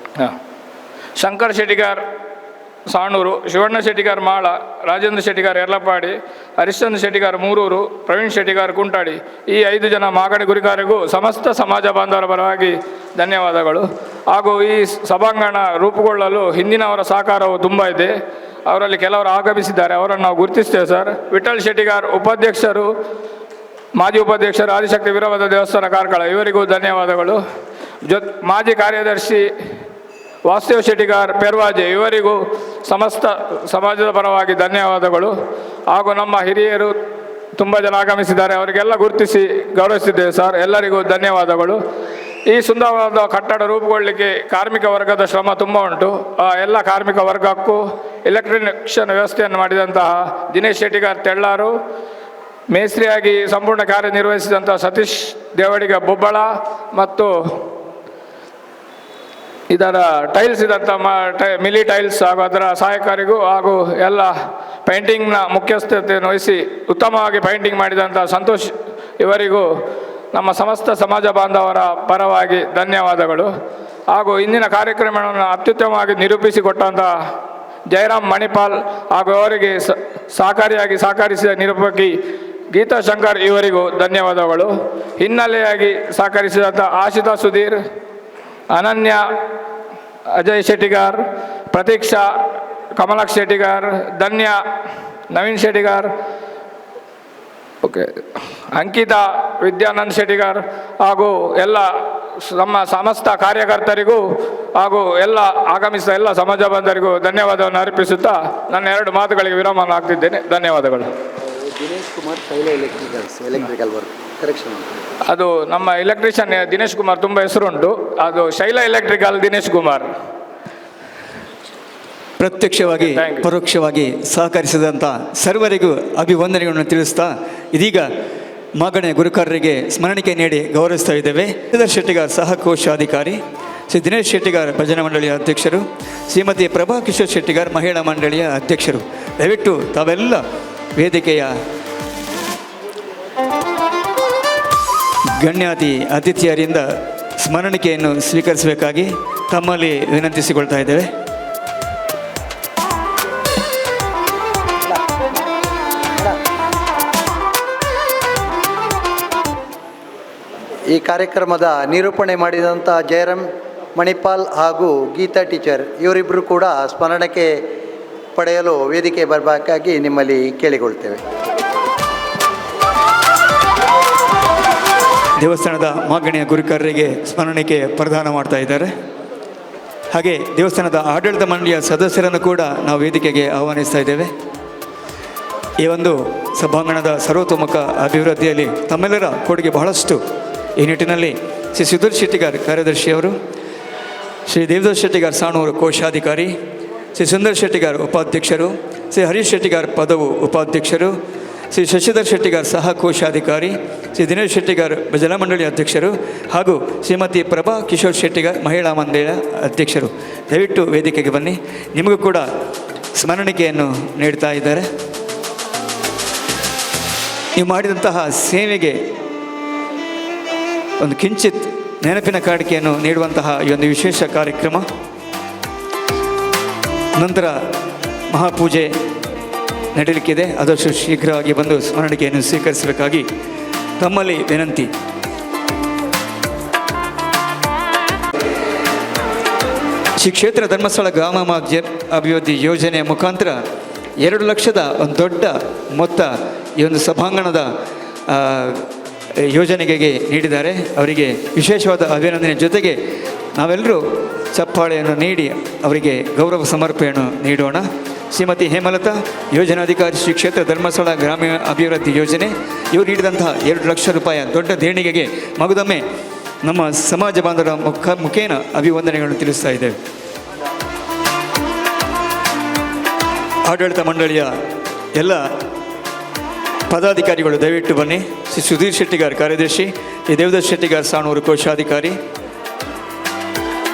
ಶಂಕರ್ ಶೆಟ್ಟಿಗಾರ್ ಸಾಣೂರು, ಶಿವಣ್ಣ ಶೆಟ್ಟಿಗಾರ್ ಮಾಳ, ರಾಜೇಂದ್ರ ಶೆಟ್ಟಿಗಾರ್ ಯರ್ಲಪಾಡಿ, ಹರಿಶ್ಚಂದ್ರ ಶೆಟ್ಟಿಗಾರ್ ಮೂರೂರು, ಪ್ರವೀಣ್ ಶೆಟ್ಟಿಗಾರ್ ಕುಂಟಾಡಿ, ಈ 5 ಜನ ಮಾಗಡಿ ಗುರಿಕಾರಿಗೂ ಸಮಸ್ತ ಸಮಾಜ ಬಾಂಧವರ ಪರವಾಗಿ ಧನ್ಯವಾದಗಳು. ಹಾಗೂ ಈ ಸಭಾಂಗಣ ರೂಪುಗೊಳ್ಳಲು ಹಿಂದಿನವರ ಸಹಕಾರವು ತುಂಬ ಇದೆ. ಅವರಲ್ಲಿ ಕೆಲವರು ಆಗಮಿಸಿದ್ದಾರೆ, ಅವರನ್ನು ನಾವು ಗುರುತಿಸ್ತೇವೆ ಸರ್. ವಿಠಲ್ ಶೆಟ್ಟಿಗಾರ್ ಉಪಾಧ್ಯಕ್ಷರು, ಮಾಜಿ ಉಪಾಧ್ಯಕ್ಷರು, ಆದಿಶಕ್ತಿ ವೀರಭದ್ರ ದೇವಸ್ಥಾನ ಕಾರ್ಕಳ, ಇವರಿಗೂ ಧನ್ಯವಾದಗಳು. ಮಾಜಿ ಕಾರ್ಯದರ್ಶಿ ವಾಸುದೇವ್ ಶೆಟ್ಟಿಗಾರ್ ಪೆರ್ವಾಜೆ, ಇವರಿಗೂ ಸಮಸ್ತ ಸಮಾಜದ ಪರವಾಗಿ ಧನ್ಯವಾದಗಳು. ಹಾಗೂ ನಮ್ಮ ಹಿರಿಯರು ತುಂಬ ಜನ ಆಗಮಿಸಿದ್ದಾರೆ, ಅವರಿಗೆಲ್ಲ ಗುರುತಿಸಿ ಗೌರವಿಸಿದ್ದೇವೆ ಸರ್. ಎಲ್ಲರಿಗೂ ಧನ್ಯವಾದಗಳು. ಈ ಸುಂದರವಾದ ಕಟ್ಟಡ ರೂಪುಗೊಳ್ಳಲಿಕ್ಕೆ ಕಾರ್ಮಿಕ ವರ್ಗದ ಶ್ರಮ ತುಂಬ ಉಂಟು. ಎಲ್ಲ ಕಾರ್ಮಿಕ ವರ್ಗಕ್ಕೂ ಎಲೆಕ್ಟ್ರಿಷನ್ ವ್ಯವಸ್ಥೆಯನ್ನು ಮಾಡಿದಂತಹ ದಿನೇಶ್ ಶೆಟ್ಟಿಗಾರ್ ತೆಳ್ಳಾರು, ಮೇಸ್ತ್ರಿಯಾಗಿ ಸಂಪೂರ್ಣ ಕಾರ್ಯನಿರ್ವಹಿಸಿದಂಥ ಸತೀಶ್ ದೇವಡಿಗ ಬೊಬ್ಬಳ ಮತ್ತು ಇದರ ಟೈಲ್ಸ್ ಇದ್ದಂಥ ಮಿಲಿ ಟೈಲ್ಸ್ ಹಾಗೂ ಅದರ ಸಹಾಯಕಾರಿಗೂ ಹಾಗೂ ಎಲ್ಲ ಪೇಂಟಿಂಗ್ನ ಮುಖ್ಯಸ್ಥತೆಯನ್ನು ವಹಿಸಿ ಉತ್ತಮವಾಗಿ ಪೇಂಟಿಂಗ್ ಮಾಡಿದಂಥ ಸಂತೋಷ್ ಇವರಿಗೂ ನಮ್ಮ ಸಮಸ್ತ ಸಮಾಜ ಬಾಂಧವರ ಪರವಾಗಿ ಧನ್ಯವಾದಗಳು. ಹಾಗೂ ಇಂದಿನ ಕಾರ್ಯಕ್ರಮವನ್ನು ಅತ್ಯುತ್ತಮವಾಗಿ ನಿರೂಪಿಸಿಕೊಟ್ಟಂಥ ಜಯರಾಮ್ ಮಣಿಪಾಲ್ ಹಾಗೂ ಅವರಿಗೆ ಸಹಕರಿಸಿದ ನಿರೂಪಕಿ ಗೀತಾ ಶಂಕರ್ ಇವರಿಗೂ ಧನ್ಯವಾದಗಳು. ಹಿನ್ನೆಲೆಯಾಗಿ ಸಹಕರಿಸಿದಂಥ ಆಶಿತಾ ಸುಧೀರ್, ಅನನ್ಯ, ಅಜಯ್ ಶೆಟ್ಟಿಗಾರ್, ಪ್ರತೀಕ್ಷಾ, ಕಮಲಾಕ್ಷ್ ಶೆಟ್ಟಿಗಾರ್, ಧನ್ಯ, ನವೀನ್ ಶೆಟ್ಟಿಗಾರ್, ಓಕೆ, ಅಂಕಿತಾ, ವಿದ್ಯಾನಂದ್ ಶೆಟ್ಟಿಗಾರ್ ಹಾಗೂ ಎಲ್ಲ ನಮ್ಮ ಸಮಸ್ತ ಕಾರ್ಯಕರ್ತರಿಗೂ ಹಾಗೂ ಎಲ್ಲ ಆಗಮಿಸಿದ ಎಲ್ಲ ಸಮಾಜ ಬಾಂಧವರಿಗೂ ಧನ್ಯವಾದವನ್ನು ಅರ್ಪಿಸುತ್ತಾ ನನ್ನ 2 ಮಾತುಗಳಿಗೆ ವಿರಾಮ ಹಾಕ್ತಿದ್ದೇನೆ. ಧನ್ಯವಾದಗಳು. ದಿನೇಶ್ ಕುಮಾರ್ ಶೈಲ ಎಲೆಕ್ಟ್ರಿಕಲ್ ವರ್ಕ್ ಕರೆಕ್ಷನ್. ಅದು ನಮ್ಮ ಎಲೆಕ್ಟ್ರಿಷಿಯನ್ ದಿನೇಶ್ ಕುಮಾರ್ ತುಂಬ ಹೆಸರುಂಟು. ಅದು ಶೈಲ ಎಲೆಕ್ಟ್ರಿಕಲ್ ದಿನೇಶ್ ಕುಮಾರ್. ಪ್ರತ್ಯಕ್ಷವಾಗಿ ಪರೋಕ್ಷವಾಗಿ ಸಹಕರಿಸಿದಂಥ ಸರ್ವರಿಗೂ ಅಭಿವಂದನೆಗಳನ್ನು ತಿಳಿಸ್ತಾ ಇದೀಗ ಮಾಗಣೆ ಗುರುಕಾರರಿಗೆ ಸ್ಮರಣಿಕೆ ನೀಡಿ ಗೌರವಿಸ್ತಾ ಇದ್ದೇವೆ. ಶ್ರೀಧರ್ ಶೆಟ್ಟಿಗಾರ್ ಸಹ ಕೋಶಾಧಿಕಾರಿ, ಶ್ರೀ ದಿನೇಶ್ ಶೆಟ್ಟಿಗಾರ್ ಭಜನಾ ಮಂಡಳಿಯ ಅಧ್ಯಕ್ಷರು, ಶ್ರೀಮತಿ ಪ್ರಭಾ ಕಿಶೋರ್ ಶೆಟ್ಟಿಗಾರ್ ಮಹಿಳಾ ಮಂಡಳಿಯ ಅಧ್ಯಕ್ಷರು. ದಯವಿಟ್ಟು ತಾವೆಲ್ಲ ವೇದಿಕೆಯ ಗಣ್ಯಾತಿ ಅತಿಥಿಯರಿಂದ ಸ್ಮರಣಿಕೆಯನ್ನು ಸ್ವೀಕರಿಸಬೇಕಾಗಿ ತಮ್ಮಲ್ಲಿ ವಿನಂತಿಸಿಕೊಳ್ತಾ ಇದ್ದೇವೆ. ಈ ಕಾರ್ಯಕ್ರಮದ ನಿರೂಪಣೆ ಮಾಡಿದಂಥ ಜಯರಾಮ್ ಮಣಿಪಾಲ್ ಹಾಗೂ ಗೀತಾ ಟೀಚರ್ ಇವರಿಬ್ಬರು ಕೂಡ ಸ್ಮರಣಕ್ಕೆ ಪಡೆಯಲು ವೇದಿಕೆ ಬರಬೇಕಾಗಿ ನಿಮ್ಮಲ್ಲಿ ಕೇಳಿಕೊಳ್ತೇವೆ. ದೇವಸ್ಥಾನದ ಮಾಗಣಿಯ ಗುರುಕಾರರಿಗೆ ಸ್ಮರಣಿಕೆ ಪ್ರದಾನ ಮಾಡ್ತಾ ಇದ್ದಾರೆ. ಹಾಗೆ ದೇವಸ್ಥಾನದ ಆಡಳಿತ ಮಂಡಳಿಯ ಸದಸ್ಯರನ್ನು ಕೂಡ ನಾವು ವೇದಿಕೆಗೆ ಆಹ್ವಾನಿಸ್ತಾ ಇದ್ದೇವೆ. ಈ ಒಂದು ಸಭಾಂಗಣದ ಸರ್ವತೋಮುಖ ಅಭಿವೃದ್ಧಿಯಲ್ಲಿ ತಮ್ಮೆಲ್ಲರ ಕೊಡುಗೆ ಬಹಳಷ್ಟು. ಈ ನಿಟ್ಟಿನಲ್ಲಿ ಶ್ರೀ ಸುಧೀರ್ ಶೆಟ್ಟಿಗಾರ್ ಕಾರ್ಯದರ್ಶಿಯವರು, ಶ್ರೀ ದೇವದಾಸ್ ಶೆಟ್ಟಿಗಾರ್ ಸಾಣೂರು ಕೋಶಾಧಿಕಾರಿ, ಶ್ರೀ ಸುಂದರ್ ಶೆಟ್ಟಿಗಾರ್ ಉಪಾಧ್ಯಕ್ಷರು, ಶ್ರೀ ಹರೀಶ್ ಶೆಟ್ಟಿಗಾರ್ ಪದವು ಉಪಾಧ್ಯಕ್ಷರು, ಶ್ರೀ ಶಶಿಧರ್ ಶೆಟ್ಟಿಗಾರ್ ಸಹ ಕೋಶಾಧಿಕಾರಿ, ಶ್ರೀ ದಿನೇಶ್ ಶೆಟ್ಟಿಗಾರ್ ಭಜನಾ ಮಂಡಳಿ ಅಧ್ಯಕ್ಷರು ಹಾಗೂ ಶ್ರೀಮತಿ ಪ್ರಭಾ ಕಿಶೋರ್ ಶೆಟ್ಟಿಗಾರ್ ಮಹಿಳಾ ಮಂಡಳಿಯ ಅಧ್ಯಕ್ಷರು. ದಯವಿಟ್ಟು ವೇದಿಕೆಗೆ ಬನ್ನಿ. ನಿಮಗೂ ಕೂಡ ಸ್ಮರಣಿಕೆಯನ್ನು ನೀಡ್ತಾ ಇದ್ದಾರೆ. ನೀವು ಮಾಡಿದಂತಹ ಸೇವೆಗೆ ಒಂದು ಕಿಂಚಿತ್ ನೆನಪಿನ ಕಾಣಿಕೆಯನ್ನು ನೀಡುವಂತಹ ಈ ಒಂದು ವಿಶೇಷ ಕಾರ್ಯಕ್ರಮ. ನಂತರ ಮಹಾಪೂಜೆ ನಡೆಯಲಿಕ್ಕಿದೆ. ಆದಷ್ಟು ಶೀಘ್ರವಾಗಿ ಬಂದು ಸ್ಮರಣಿಕೆಯನ್ನು ಸ್ವೀಕರಿಸಬೇಕಾಗಿ ತಮ್ಮಲ್ಲಿ ವಿನಂತಿ. ಶ್ರೀ ಕ್ಷೇತ್ರ ಧರ್ಮಸ್ಥಳ ಗ್ರಾಮ ಅಭಿವೃದ್ಧಿ ಯೋಜನೆಯ ಮುಖಾಂತರ 2 ಲಕ್ಷದ ಒಂದು ದೊಡ್ಡ ಮೊತ್ತ ಈ ಒಂದು ಸಭಾಂಗಣದ ಯೋಜನೆಗೆ ನೀಡಿದ್ದಾರೆ. ಅವರಿಗೆ ವಿಶೇಷವಾದ ಅಭಿನಂದನೆ ಜೊತೆಗೆ ನಾವೆಲ್ಲರೂ ಚಪ್ಪಾಳೆಯನ್ನು ನೀಡಿ ಅವರಿಗೆ ಗೌರವ ಸಮರ್ಪಣೆಯನ್ನು ನೀಡೋಣ. ಶ್ರೀಮತಿ ಹೇಮಲತಾ, ಯೋಜನಾಧಿಕಾರಿ, ಶ್ರೀ ಕ್ಷೇತ್ರ ಧರ್ಮಸ್ಥಳ ಗ್ರಾಮೀಣ ಅಭಿವೃದ್ಧಿ ಯೋಜನೆ, ಇವರು ನೀಡಿದಂತಹ 2 ಲಕ್ಷ ರೂಪಾಯಿ ದೊಡ್ಡ ದೇಣಿಗೆಗೆ ಮಗದೊಮ್ಮೆ ನಮ್ಮ ಸಮಾಜ ಬಾಂಧವರ ಮುಖೇನ ಅಭಿವಂದನೆಗಳನ್ನು ತಿಳಿಸ್ತಾ ಇದ್ದೇವೆ. ಆಡಳಿತ ಮಂಡಳಿಯ ಎಲ್ಲ ಪದಾಧಿಕಾರಿಗಳು ದಯವಿಟ್ಟು ಬನ್ನಿ. ಶ್ರೀ ಸುಧೀರ್ ಶೆಟ್ಟಿಗಾರ್ ಕಾರ್ಯದರ್ಶಿ, ಶ್ರೀ ದೇವದಾಸ್ ಶೆಟ್ಟಿಗಾರ್ ಸಾಣೂರು ಕೋಶಾಧಿಕಾರಿ,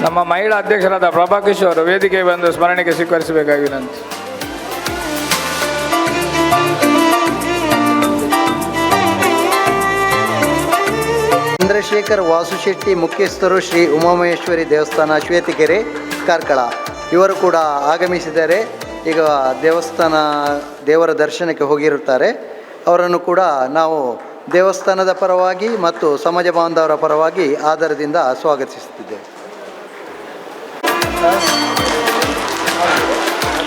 ನಮ್ಮ ಮಹಿಳಾ ಅಧ್ಯಕ್ಷರಾದ ಪ್ರಭಾ ಕಿಶೋರ್ ವೇದಿಕೆಗೆ ಬಂದು ಸ್ಮರಣಿಕೆ ಸ್ವೀಕರಿಸಬೇಕಾಗಿ ವಿನಂತಿ. ಚಂದ್ರಶೇಖರ್ ವಾಸುಶೆಟ್ಟಿ ಮುಖ್ಯಸ್ಥರು, ಶ್ರೀ ಉಮಾಮಹೇಶ್ವರಿ ದೇವಸ್ಥಾನ ಶ್ವೇತಕೆರೆ ಕಾರ್ಕಳ ಇವರು ಕೂಡ ಆಗಮಿಸಿದ್ದಾರೆ. ಈಗ ದೇವರ ದರ್ಶನಕ್ಕೆ ಹೋಗಿರುತ್ತಾರೆ. ಅವರನ್ನು ಕೂಡ ನಾವು ದೇವಸ್ಥಾನದ ಪರವಾಗಿ ಮತ್ತು ಸಮಾಜ ಬಾಂಧವರ ಪರವಾಗಿ ಆದರದಿಂದ ಸ್ವಾಗತಿಸುತ್ತಿದ್ದೇವೆ.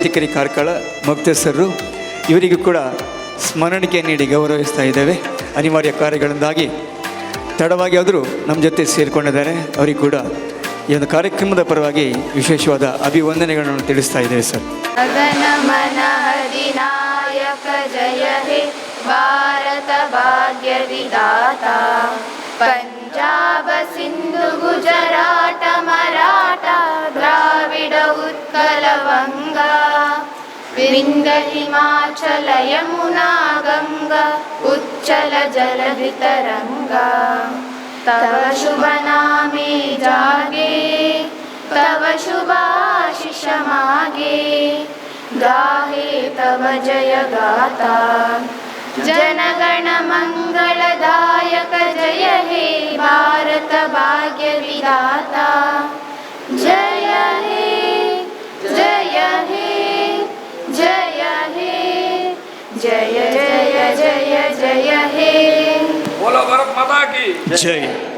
ತಿಕ್ಕರಿ ಕಾರ್ಕಳ ಮೊಕ್ತೇಸರರು ಇವರಿಗೂ ಕೂಡ ಸ್ಮರಣಿಕೆ ನೀಡಿ ಗೌರವಿಸ್ತಾ ಇದ್ದೇವೆ. ಅನಿವಾರ್ಯ ಕಾರ್ಯಗಳಿಂದಾಗಿ ತಡವಾಗಿ ಆದರೂ ನಮ್ಮ ಜೊತೆ ಸೇರಿಕೊಂಡಿದ್ದಾರೆ. ಅವರಿಗೆ ಕೂಡ ಈ ಒಂದು ಕಾರ್ಯಕ್ರಮದ ಪರವಾಗಿ ವಿಶೇಷವಾದ ಅಭಿವಂದನೆಗಳನ್ನು ತಿಳಿಸ್ತಾ ಇದ್ದೇವೆ ಸರ್. ಗಗನಮನ ಅಧಿನಾಯಕ ಜಯ ಹೇ ಭಾರತ ಭಾಗ್ಯ ವಿಧಾತ ಪಂಜಾಬ ಸಿಂಧು ಗುಜರಾಟ ಮರಾಠ ದ್ರಾವಿಡ ಉತ್ಕಲ ವಂಗ ವಿಂಧ್ಯ ಹಿಮಾಚಲ ಯಮುನಾ ಗಂಗಾ ಉಚ್ಚಲ ಜಲಧಿ ತರಂಗ ತವ ಶುಭ ನಾಮೇ ಜಾಗೆ ತವ ಶುಭಾಶಿಷ ಮಾಗೆ गाहे तव जय गाथा जनगण मंगलदायक जय हे भारत भाग्य विधाता जय हे जय हे जय हे जय जय जय जय हे बोलो भारत माता की जय.